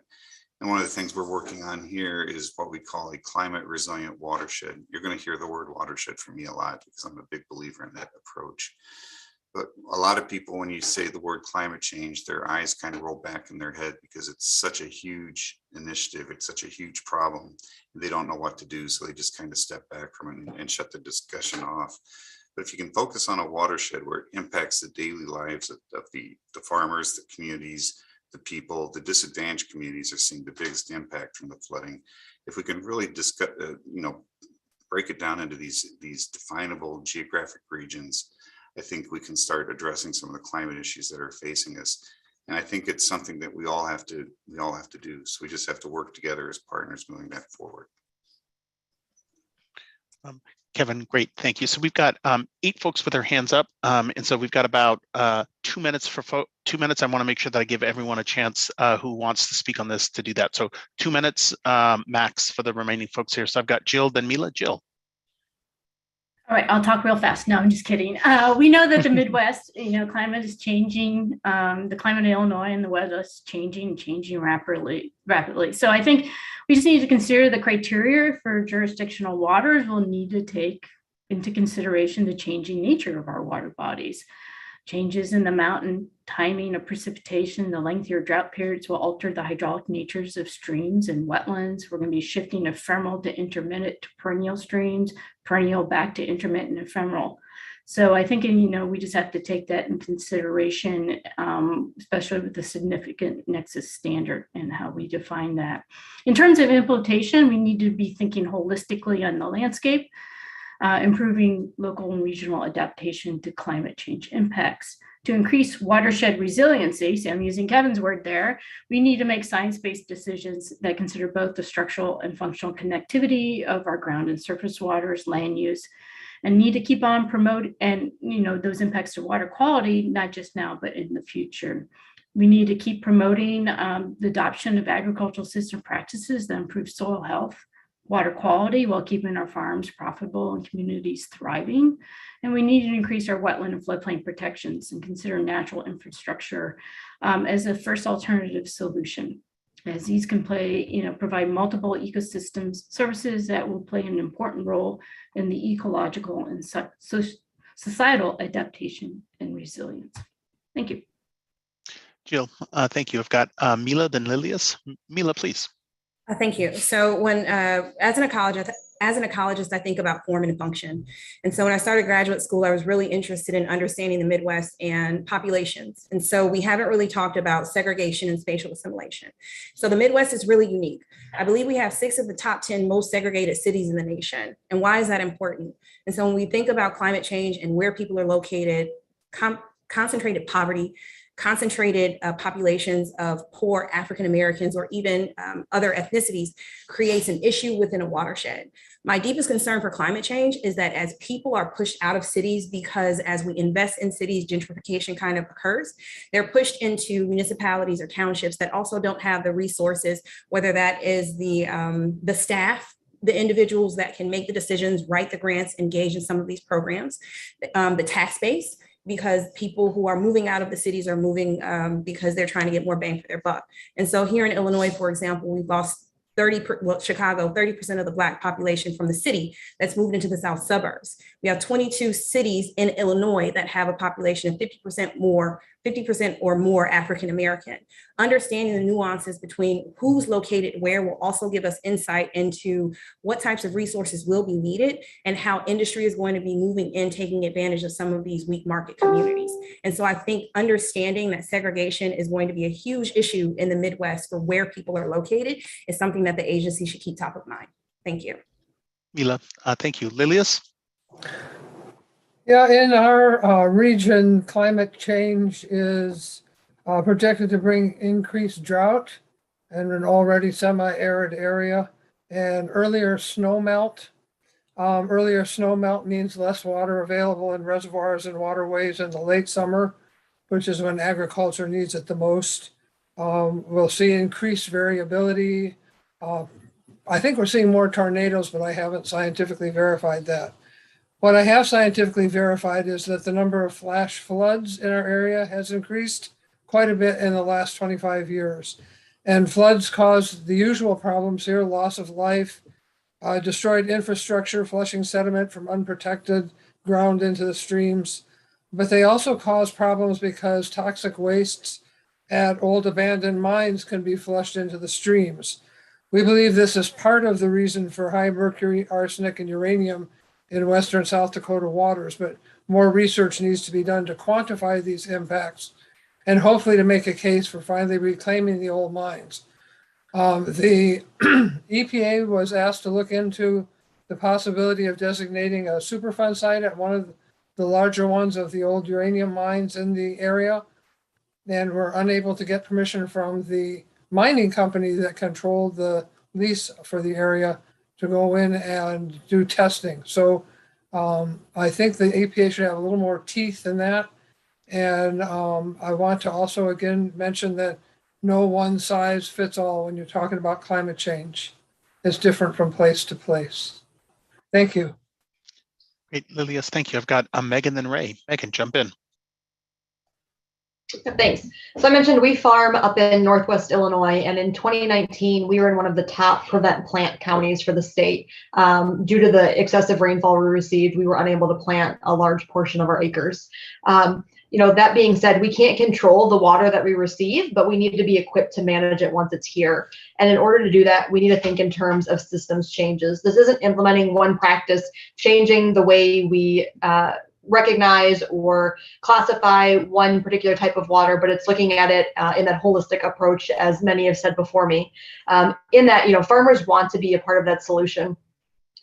And one of the things we're working on here is what we call a climate resilient watershed. You're going to hear the word watershed from me a lot because I'm a big believer in that approach. But a lot of people, when you say the word climate change, their eyes kind of roll back in their head because it's such a huge initiative. It's such a huge problem. They don't know what to do. So they just kind of step back from it and shut the discussion off. But if you can focus on a watershed where it impacts the daily lives of the farmers, the communities, the people, the disadvantaged communities are seeing the biggest impact from the flooding. If we can really discuss, break it down into these definable geographic regions, I think we can start addressing some of the climate issues that are facing us. And I think it's something that we all have to do. So we just have to work together as partners moving that forward. Kevin, great, thank you. So we've got 8 folks with their hands up. And so we've got about 2 minutes for 2 minutes. I want to make sure that I give everyone a chance who wants to speak on this to do that. So 2 minutes max for the remaining folks here. So I've got Jill, then Mila. Jill. All right, I'll talk real fast. No, I'm just kidding. We know that the Midwest, climate is changing. The climate in Illinois and the weather is changing rapidly. So I think we just need to consider the criteria for jurisdictional waters. We'll need to take into consideration the changing nature of our water bodies. Changes in the amount and timing of precipitation, the lengthier drought periods will alter the hydraulic natures of streams and wetlands. We're going to be shifting ephemeral to intermittent to perennial streams, perennial back to intermittent ephemeral. So I think, we just have to take that in consideration, especially with the significant nexus standard and how we define that. In terms of implementation, we need to be thinking holistically on the landscape, improving local and regional adaptation to climate change impacts. To increase watershed resiliency, so I'm using Kevin's word there, we need to make science-based decisions that consider both the structural and functional connectivity of our ground and surface waters, land use, and need to keep on promoting those impacts to water quality, not just now, but in the future. We need to keep promoting the adoption of agricultural system practices that improve soil health, water quality while keeping our farms profitable and communities thriving. And we need to increase our wetland and floodplain protections and consider natural infrastructure as a first alternative solution, as these can provide multiple ecosystems services that will play an important role in the ecological and societal adaptation and resilience. Thank you. Jill, thank you. I've got Mila, then Lilius. Mila, please. Thank you. So when, as an ecologist, I think about form and function. And so when I started graduate school, I was really interested in understanding the Midwest and populations. And so we haven't really talked about segregation and spatial assimilation. So the Midwest is really unique. I believe we have 6 of the top 10 most segregated cities in the nation. And why is that important? And so when we think about climate change and where people are located, concentrated poverty, concentrated populations of poor African Americans or even other ethnicities creates an issue within a watershed. My deepest concern for climate change is that as people are pushed out of cities, because as we invest in cities, gentrification kind of occurs, they're pushed into municipalities or townships that also don't have the resources, whether that is the staff, the individuals that can make the decisions, write the grants, engage in some of these programs, the tax base, because people who are moving out of the cities are moving because they're trying to get more bang for their buck. And so here in Illinois, for example, we've lost Chicago, 30% of the Black population from the city that's moved into the south suburbs. We have 22 cities in Illinois that have a population of 50% or more African American. Understanding the nuances between who's located where will also give us insight into what types of resources will be needed and how industry is going to be moving in, taking advantage of some of these weak market communities. And so I think understanding that segregation is going to be a huge issue in the Midwest for where people are located is something that the agency should keep top of mind. Thank you. Mila, thank you. Lilius? Yeah, in our region, climate change is projected to bring increased drought in an already semi-arid area and earlier snow melt. Earlier snow melt means less water available in reservoirs and waterways in the late summer, which is when agriculture needs it the most. We'll see increased variability. I think we're seeing more tornadoes, but I haven't scientifically verified that. What I have scientifically verified is that the number of flash floods in our area has increased quite a bit in the last 25 years. And floods cause the usual problems here: loss of life, destroyed infrastructure, flushing sediment from unprotected ground into the streams. But they also cause problems because toxic wastes at old abandoned mines can be flushed into the streams. We believe this is part of the reason for high mercury, arsenic, and uranium in Western South Dakota waters, but more research needs to be done to quantify these impacts and hopefully to make a case for finally reclaiming the old mines. The EPA was asked to look into the possibility of designating a Superfund site at one of the larger ones of the old uranium mines in the area, and were unable to get permission from the mining company that controlled the lease for the area to go in and do testing. So I think the EPA should have a little more teeth in that. And I want to also again mention that no one size fits all when you're talking about climate change. It's different from place to place. Thank you. Great, Lilius, thank you. I've got Megan and Ray. Megan, jump in. Thanks. So I mentioned we farm up in Northwest Illinois, and in 2019, we were in one of the top prevent plant counties for the state. Due to the excessive rainfall we received, we were unable to plant a large portion of our acres. That being said, we can't control the water that we receive, but we need to be equipped to manage it once it's here. And in order to do that, we need to think in terms of systems changes. This isn't implementing one practice, changing the way we recognize or classify one particular type of water, but it's looking at it in that holistic approach, as many have said before me. In that, farmers want to be a part of that solution.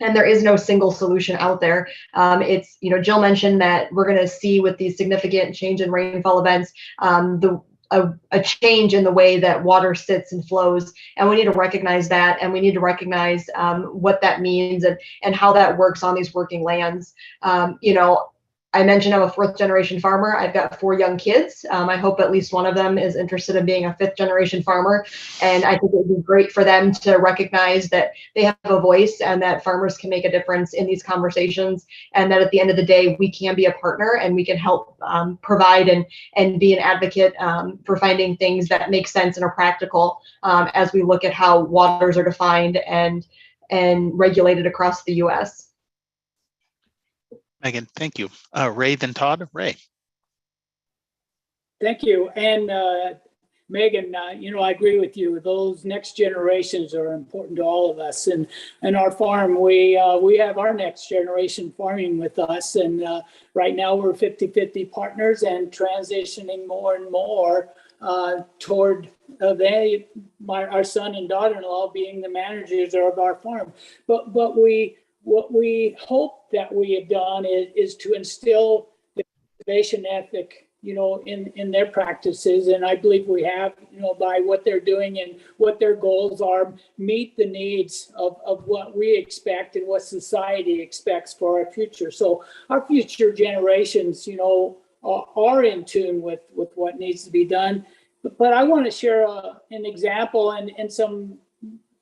And there is no single solution out there. It's, Jill mentioned that we're going to see with these significant change in rainfall events, a change in the way that water sits and flows. And we need to recognize that. And we need to recognize what that means and how that works on these working lands. I mentioned I'm a 4th generation farmer. I've got 4 young kids. I hope at least one of them is interested in being a 5th generation farmer. And I think it would be great for them to recognize that they have a voice and that farmers can make a difference in these conversations. And that at the end of the day, we can be a partner and we can help provide and be an advocate for finding things that make sense and are practical as we look at how waters are defined and regulated across the U.S. Megan, thank you. Ray, then Todd. Ray. Thank you. And Megan, I agree with you. Those next generations are important to all of us. And our farm, we have our next generation farming with us. And right now we're 50-50 partners and transitioning more and more toward our son and daughter-in-law being the managers of our farm. But what we hope that we have done is to instill the conservation ethic in their practices. And I believe we have, by what they're doing and what their goals are, meet the needs of what we expect and what society expects for our future. So our future generations, are in tune with what needs to be done. But I want to share an example and some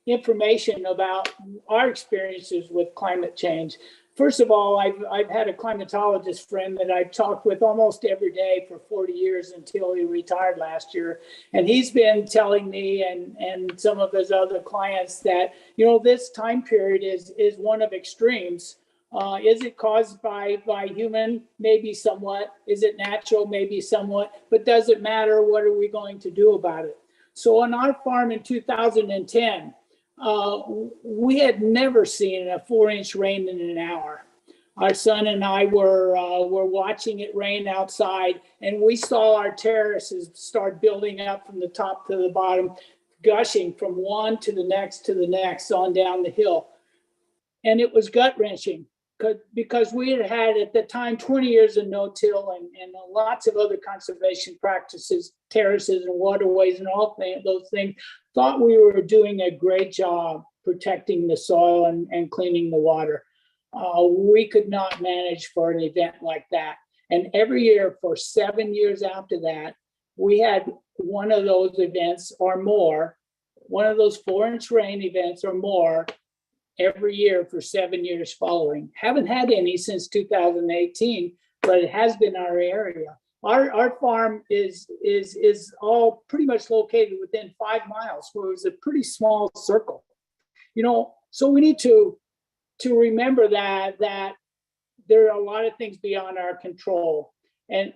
information about our experiences with climate change. First of all, I've had a climatologist friend that I've talked with almost every day for 40 years until he retired last year. And he's been telling me and some of his other clients that, this time period is one of extremes. Is it caused by human? Maybe somewhat. Is it natural? Maybe somewhat. But does it matter? What are we going to do about it? So on our farm in 2010, we had never seen a 4-inch rain in an hour. Our son and I were watching it rain outside, and we saw our terraces start building up from the top to the bottom, gushing from one to the next on down the hill. And it was gut-wrenching because we had at the time 20 years of no-till and lots of other conservation practices, terraces and waterways and all those things, thought we were doing a great job protecting the soil and cleaning the water. We could not manage for an event like that. And every year for 7 years after that, we had one of those events or more, one of those 4-inch rain events or more every year for 7 years following. Haven't had any since 2018, but it has been our area. Our farm is all pretty much located within 5 miles, where it's a pretty small circle. So we need to remember that there are a lot of things beyond our control, and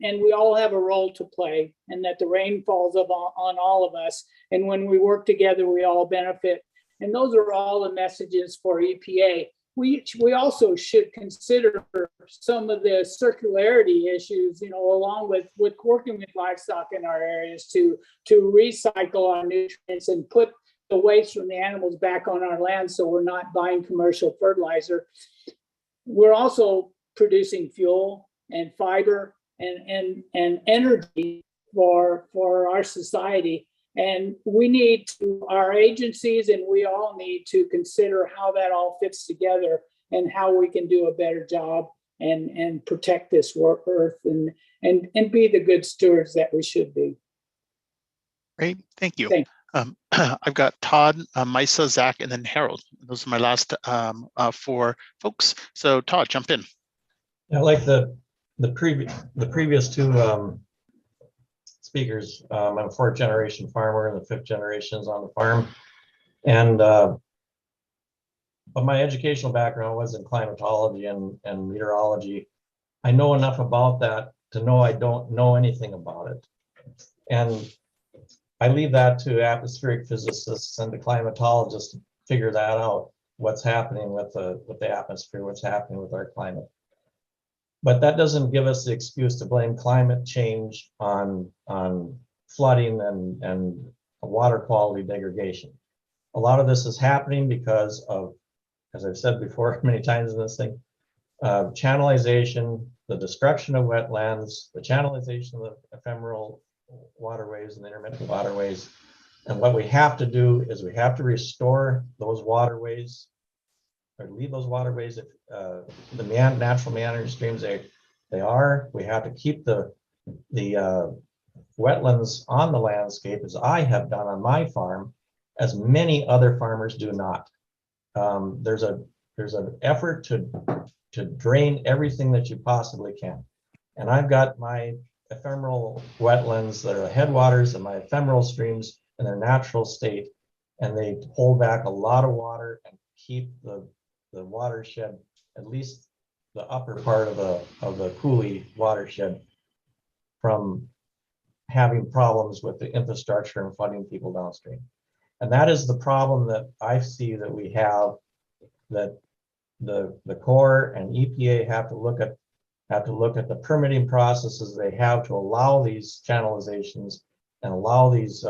we all have a role to play, and that the rain falls on all of us, and when we work together, we all benefit. And those are all the messages for EPA. We also should consider some of the circularity issues, along with working with livestock in our areas to recycle our nutrients and put the waste from the animals back on our land, so we're not buying commercial fertilizer. We're also producing fuel and fiber and energy for our society. And we need to, our agencies and we all need to consider how that all fits together and how we can do a better job and protect this earth and be the good stewards that we should be. Great, thank you. I've got Todd, Misa, Zach, and then Harold. Those are my last 4 folks. So Todd, jump in. I like the previous 2 speakers. I'm a 4th generation farmer, and the 5th generation is on the farm. And but my educational background was in climatology and meteorology. I know enough about that to know I don't know anything about it. And I leave that to atmospheric physicists and the climatologists to figure that out, what's happening with the atmosphere, what's happening with our climate. But that doesn't give us the excuse to blame climate change on flooding and water quality degradation. A lot of this is happening because of, as I've said before many times in this thing, channelization, the destruction of wetlands, the channelization of the ephemeral waterways and the intermittent waterways. And what we have to do is we have to restore those waterways, or leave those waterways if the natural meandering streams they are. We have to keep the wetlands on the landscape, as I have done on my farm, as many other farmers do not. There's an effort to drain everything that you possibly can. And I've got my ephemeral wetlands that are headwaters and my ephemeral streams in their natural state, and they hold back a lot of water and keep the watershed, at least the upper part of the coulee watershed, from having problems with the infrastructure and flooding people downstream. And that is the problem that I see that we have, that the Corps and EPA have to look at the permitting processes they have to allow these channelizations and allow these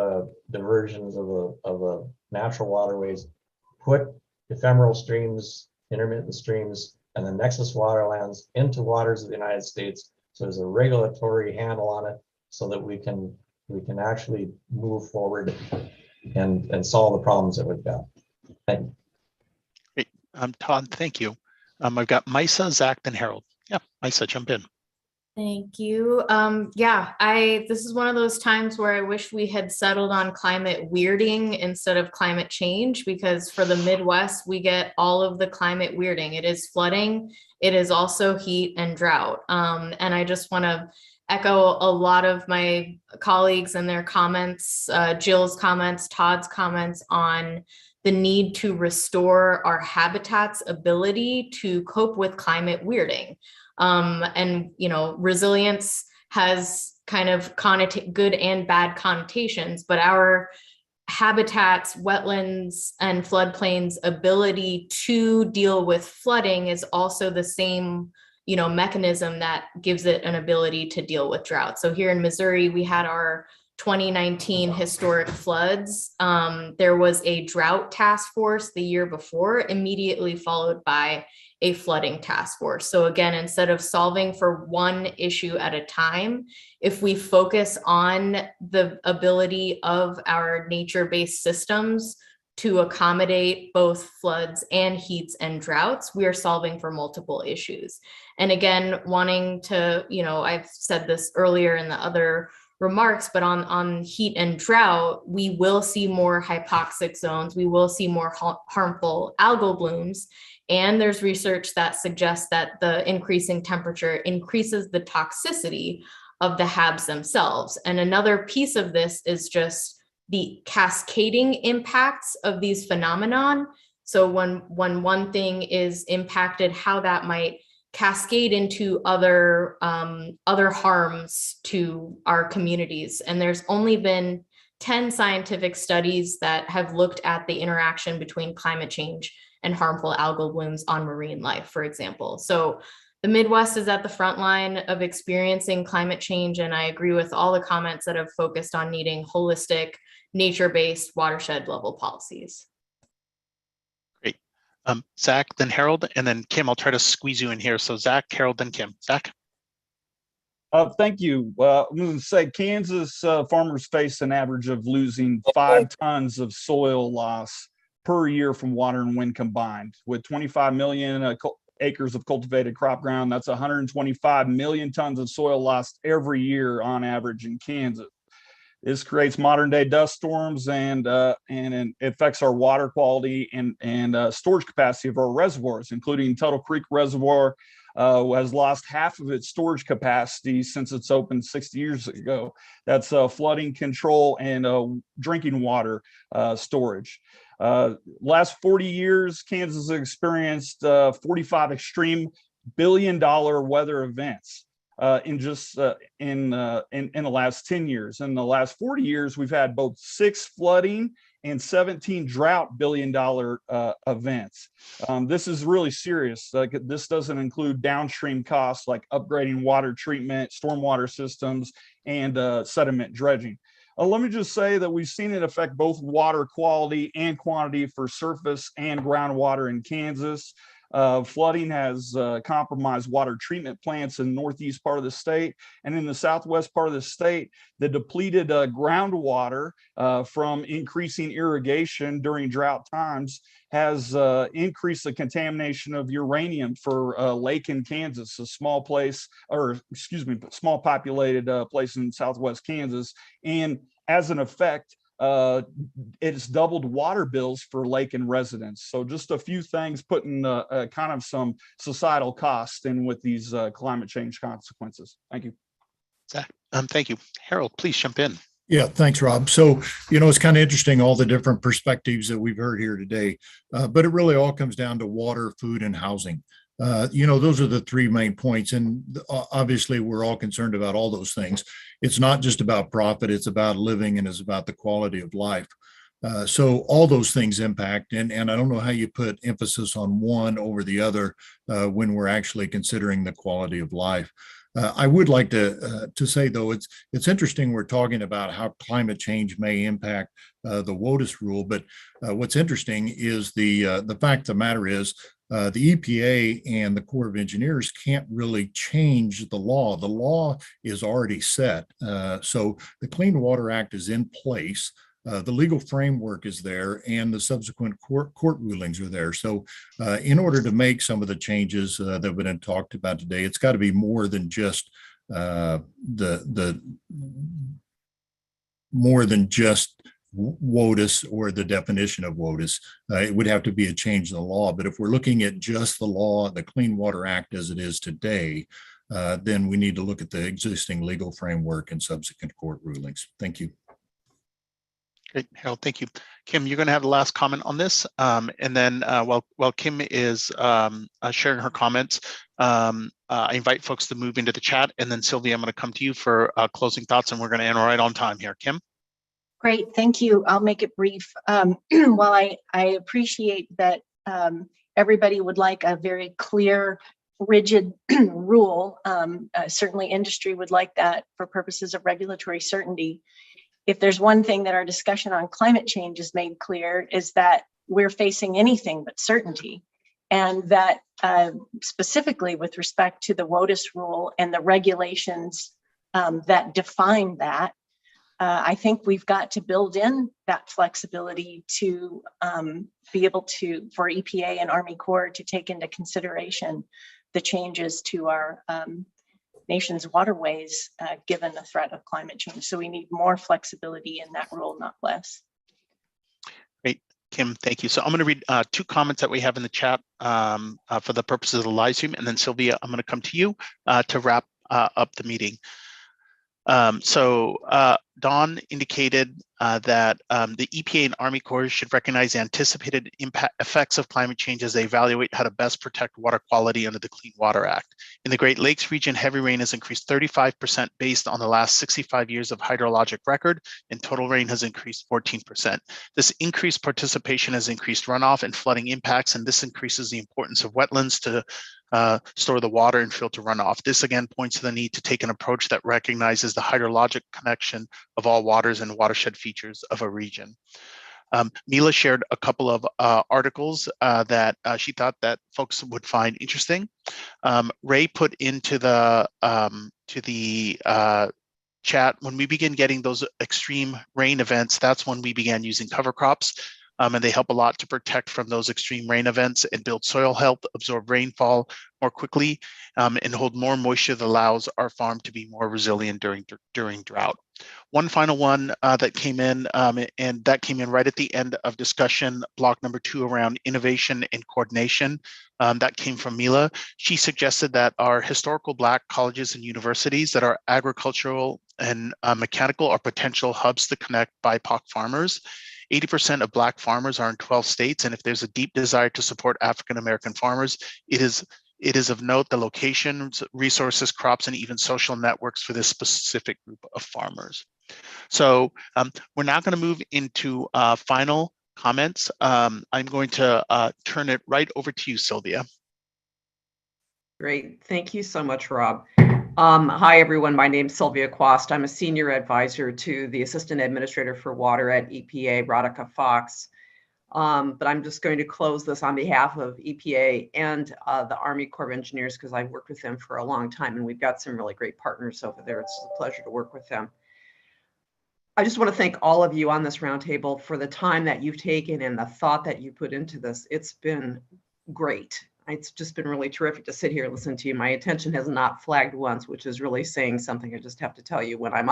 diversions of the natural waterways, put ephemeral streams, intermittent streams, and the nexus waterlands into waters of the United States So there's a regulatory handle on it so that we can actually move forward and solve the problems that we've got. Thank you. Great. Todd, thank you. I've got Misa, Zach, then Harold. Yeah, Misa, jump in. Thank you. Yeah, this is one of those times where I wish we had settled on climate weirding instead of climate change, because for the Midwest, we get all of the climate weirding. It is flooding. It is also heat and drought. And I just want to echo a lot of my colleagues and their comments, Jill's comments, Todd's comments on the need to restore our habitat's ability to cope with climate weirding. And, you know, resilience has kind of good and bad connotations, but our habitats, wetlands, and floodplains ability to deal with flooding is also the same, you know, mechanism that gives it an ability to deal with drought. So here in Missouri, we had our 2019 historic floods. There was a drought task force the year before, immediately followed by a flooding task force. So again, instead of solving for one issue at a time, if we focus on the ability of our nature-based systems to accommodate both floods and heats and droughts, we are solving for multiple issues. And again, wanting to, you know, I've said this earlier in the other remarks, but on heat and drought, we will see more hypoxic zones. We will see more harmful algal blooms. And there's research that suggests that the increasing temperature increases the toxicity of the HABs themselves. And another piece of this is just the cascading impacts of these phenomenon. So when one thing is impacted, how that might cascade into other harms to our communities. And there's only been 10 scientific studies that have looked at the interaction between climate change and harmful algal blooms on marine life, for example. So the Midwest is at the front line of experiencing climate change, and I agree with all the comments that have focused on needing holistic, nature-based watershed level policies. Great. Zach, then Harold, and then Kim. I'll try to squeeze you in here. So Zach, Harold, then Kim. Zach. Thank you. I'm going to say Kansas farmers face an average of losing 5 tons of soil loss per year from water and wind combined. With 25 million acres of cultivated crop ground, that's 125 million tons of soil lost every year on average in Kansas. This creates modern day dust storms and it affects our water quality and storage capacity of our reservoirs, including Tuttle Creek Reservoir has lost half of its storage capacity since it's opened 60 years ago. That's flooding control and drinking water storage. Last 40 years, Kansas has experienced 45 extreme billion-dollar weather events in the last 10 years. In the last 40 years, we've had both 6 flooding and 17 drought billion-dollar events. This is really serious. This doesn't include downstream costs like upgrading water treatment, stormwater systems, and sediment dredging. Let me just say that we've seen it affect both water quality and quantity for surface and groundwater in Kansas. Flooding has compromised water treatment plants in the northeast part of the state, and in the southwest part of the state, the depleted groundwater from increasing irrigation during drought times has increased the contamination of uranium for Lake in Kansas, a small place, or excuse me, small populated place in southwest Kansas. And as an effect, it's doubled water bills for Lakin residents. So just a few things putting kind of some societal cost in with these climate change consequences. Thank you. Zach, thank you. Harold, please jump in. Yeah, thanks, Rob. So, it's kind of interesting, all the different perspectives that we've heard here today, but it really all comes down to water, food, and housing. Those are the 3 main points. And obviously, we're all concerned about all those things. It's not just about profit, it's about living and it's about the quality of life. So all those things impact. And I don't know how you put emphasis on one over the other when we're actually considering the quality of life. I would like to say, though, it's interesting we're talking about how climate change may impact the WOTUS rule, but what's interesting is the fact of the matter is The EPA and the Corps of Engineers can't really change the law. The law is already set. So the Clean Water Act is in place. The legal framework is there, and the subsequent court rulings are there. So in order to make some of the changes that have been talked about today, it's got to be more than just WOTUS or the definition of WOTUS. It would have to be a change in the law. But if we're looking at just the law, the Clean Water Act as it is today, then we need to look at the existing legal framework and subsequent court rulings. Thank you. Great, Harold, thank you. Kim, you're going to have the last comment on this. And then while Kim is sharing her comments, I invite folks to move into the chat. And then Sylvia, I'm going to come to you for closing thoughts, and we're going to end right on time here. Kim? Great, thank you. I'll make it brief. While I appreciate that everybody would like a very clear, rigid rule, certainly industry would like that for purposes of regulatory certainty. If there's one thing that our discussion on climate change has made clear, is that we're facing anything but certainty. And that specifically with respect to the WOTUS rule and the regulations that define that, I think we've got to build in that flexibility to be able to, for EPA and Army Corps to take into consideration the changes to our nation's waterways, given the threat of climate change. So we need more flexibility in that rule, not less. Great, Kim, thank you. So I'm going to read two comments that we have in the chat for the purposes of the live stream. And then Sylvia, I'm going to come to you to wrap up the meeting. Don indicated that the EPA and Army Corps should recognize the anticipated effects of climate change as they evaluate how to best protect water quality under the Clean Water Act. In the Great Lakes region, heavy rain has increased 35% based on the last 65 years of hydrologic record, and total rain has increased 14%. This increased participation has increased runoff and flooding impacts, and this increases the importance of wetlands to store the water and filter runoff. This again points to the need to take an approach that recognizes the hydrologic connection of all waters and watershed features of a region. Mila shared a couple of articles that she thought that folks would find interesting. Ray put into the chat, when we begin getting those extreme rain events, that's when we began using cover crops. And they help a lot to protect from those extreme rain events and build soil health, absorb rainfall more quickly, and hold more moisture that allows our farm to be more resilient during drought. One final one that came in, and that came in right at the end of discussion, block number 2 around innovation and coordination. That came from Mila. She suggested that our historical Black colleges and universities that are agricultural and mechanical are potential hubs to connect BIPOC farmers. 80% of Black farmers are in 12 states, and if there's a deep desire to support African-American farmers, it is of note the locations, resources, crops, and even social networks for this specific group of farmers. So we're now going to move into final comments. I'm going to turn it right over to you, Sylvia. Great. Thank you so much, Rob. Hi, everyone. My name is Sylvia Quast. I'm a senior advisor to the Assistant Administrator for Water at EPA, Radhika Fox. But I'm just going to close this on behalf of EPA and the Army Corps of Engineers, because I've worked with them for a long time, and we've got some really great partners over there. It's a pleasure to work with them. I just want to thank all of you on this roundtable for the time that you've taken and the thought that you put into this. It's been great. It's just been really terrific to sit here and listen to you. My attention has not flagged once, which is really saying something. I just have to tell you when I'm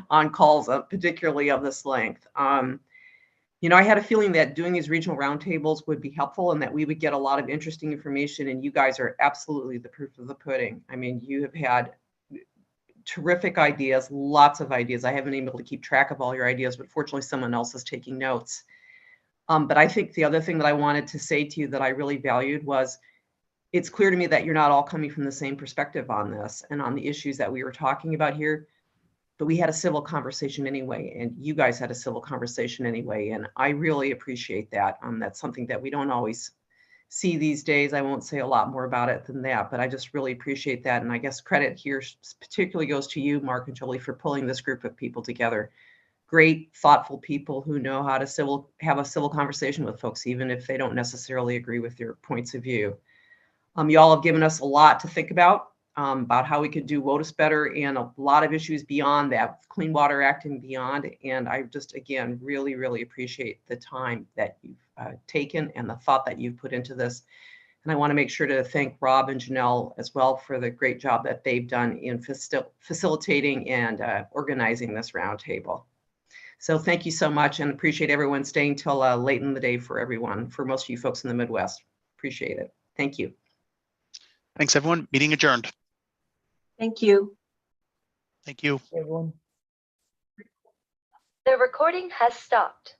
on calls, particularly of this length. You know, I had a feeling that doing these regional roundtables would be helpful and that we would get a lot of interesting information, and you guys are absolutely the proof of the pudding. I mean, you have had terrific ideas, lots of ideas. I haven't been able to keep track of all your ideas, but fortunately someone else is taking notes. But I think the other thing that I wanted to say to you that I really valued was, it's clear to me that you're not all coming from the same perspective on this and on the issues that we were talking about here, but we had a civil conversation anyway, and you guys had a civil conversation anyway, and I really appreciate that. That's something that we don't always see these days. I won't say a lot more about it than that, but I just really appreciate that, and I guess credit here particularly goes to you, Mark and Jolie, for pulling this group of people together. great, thoughtful people who know how to have a civil conversation with folks, even if they don't necessarily agree with your points of view. You all have given us a lot to think about how we could do WOTUS better and a lot of issues beyond that, Clean Water Act and beyond. And I just, again, really, really appreciate the time that you've taken and the thought that you've put into this. And I want to make sure to thank Rob and Janelle as well for the great job that they've done in facilitating and organizing this roundtable. So thank you so much and appreciate everyone staying till late in the day for everyone, for most of you folks in the Midwest. Appreciate it. Thank you. Thanks, everyone. Meeting adjourned. Thank you. Thank you. Everyone. The recording has stopped.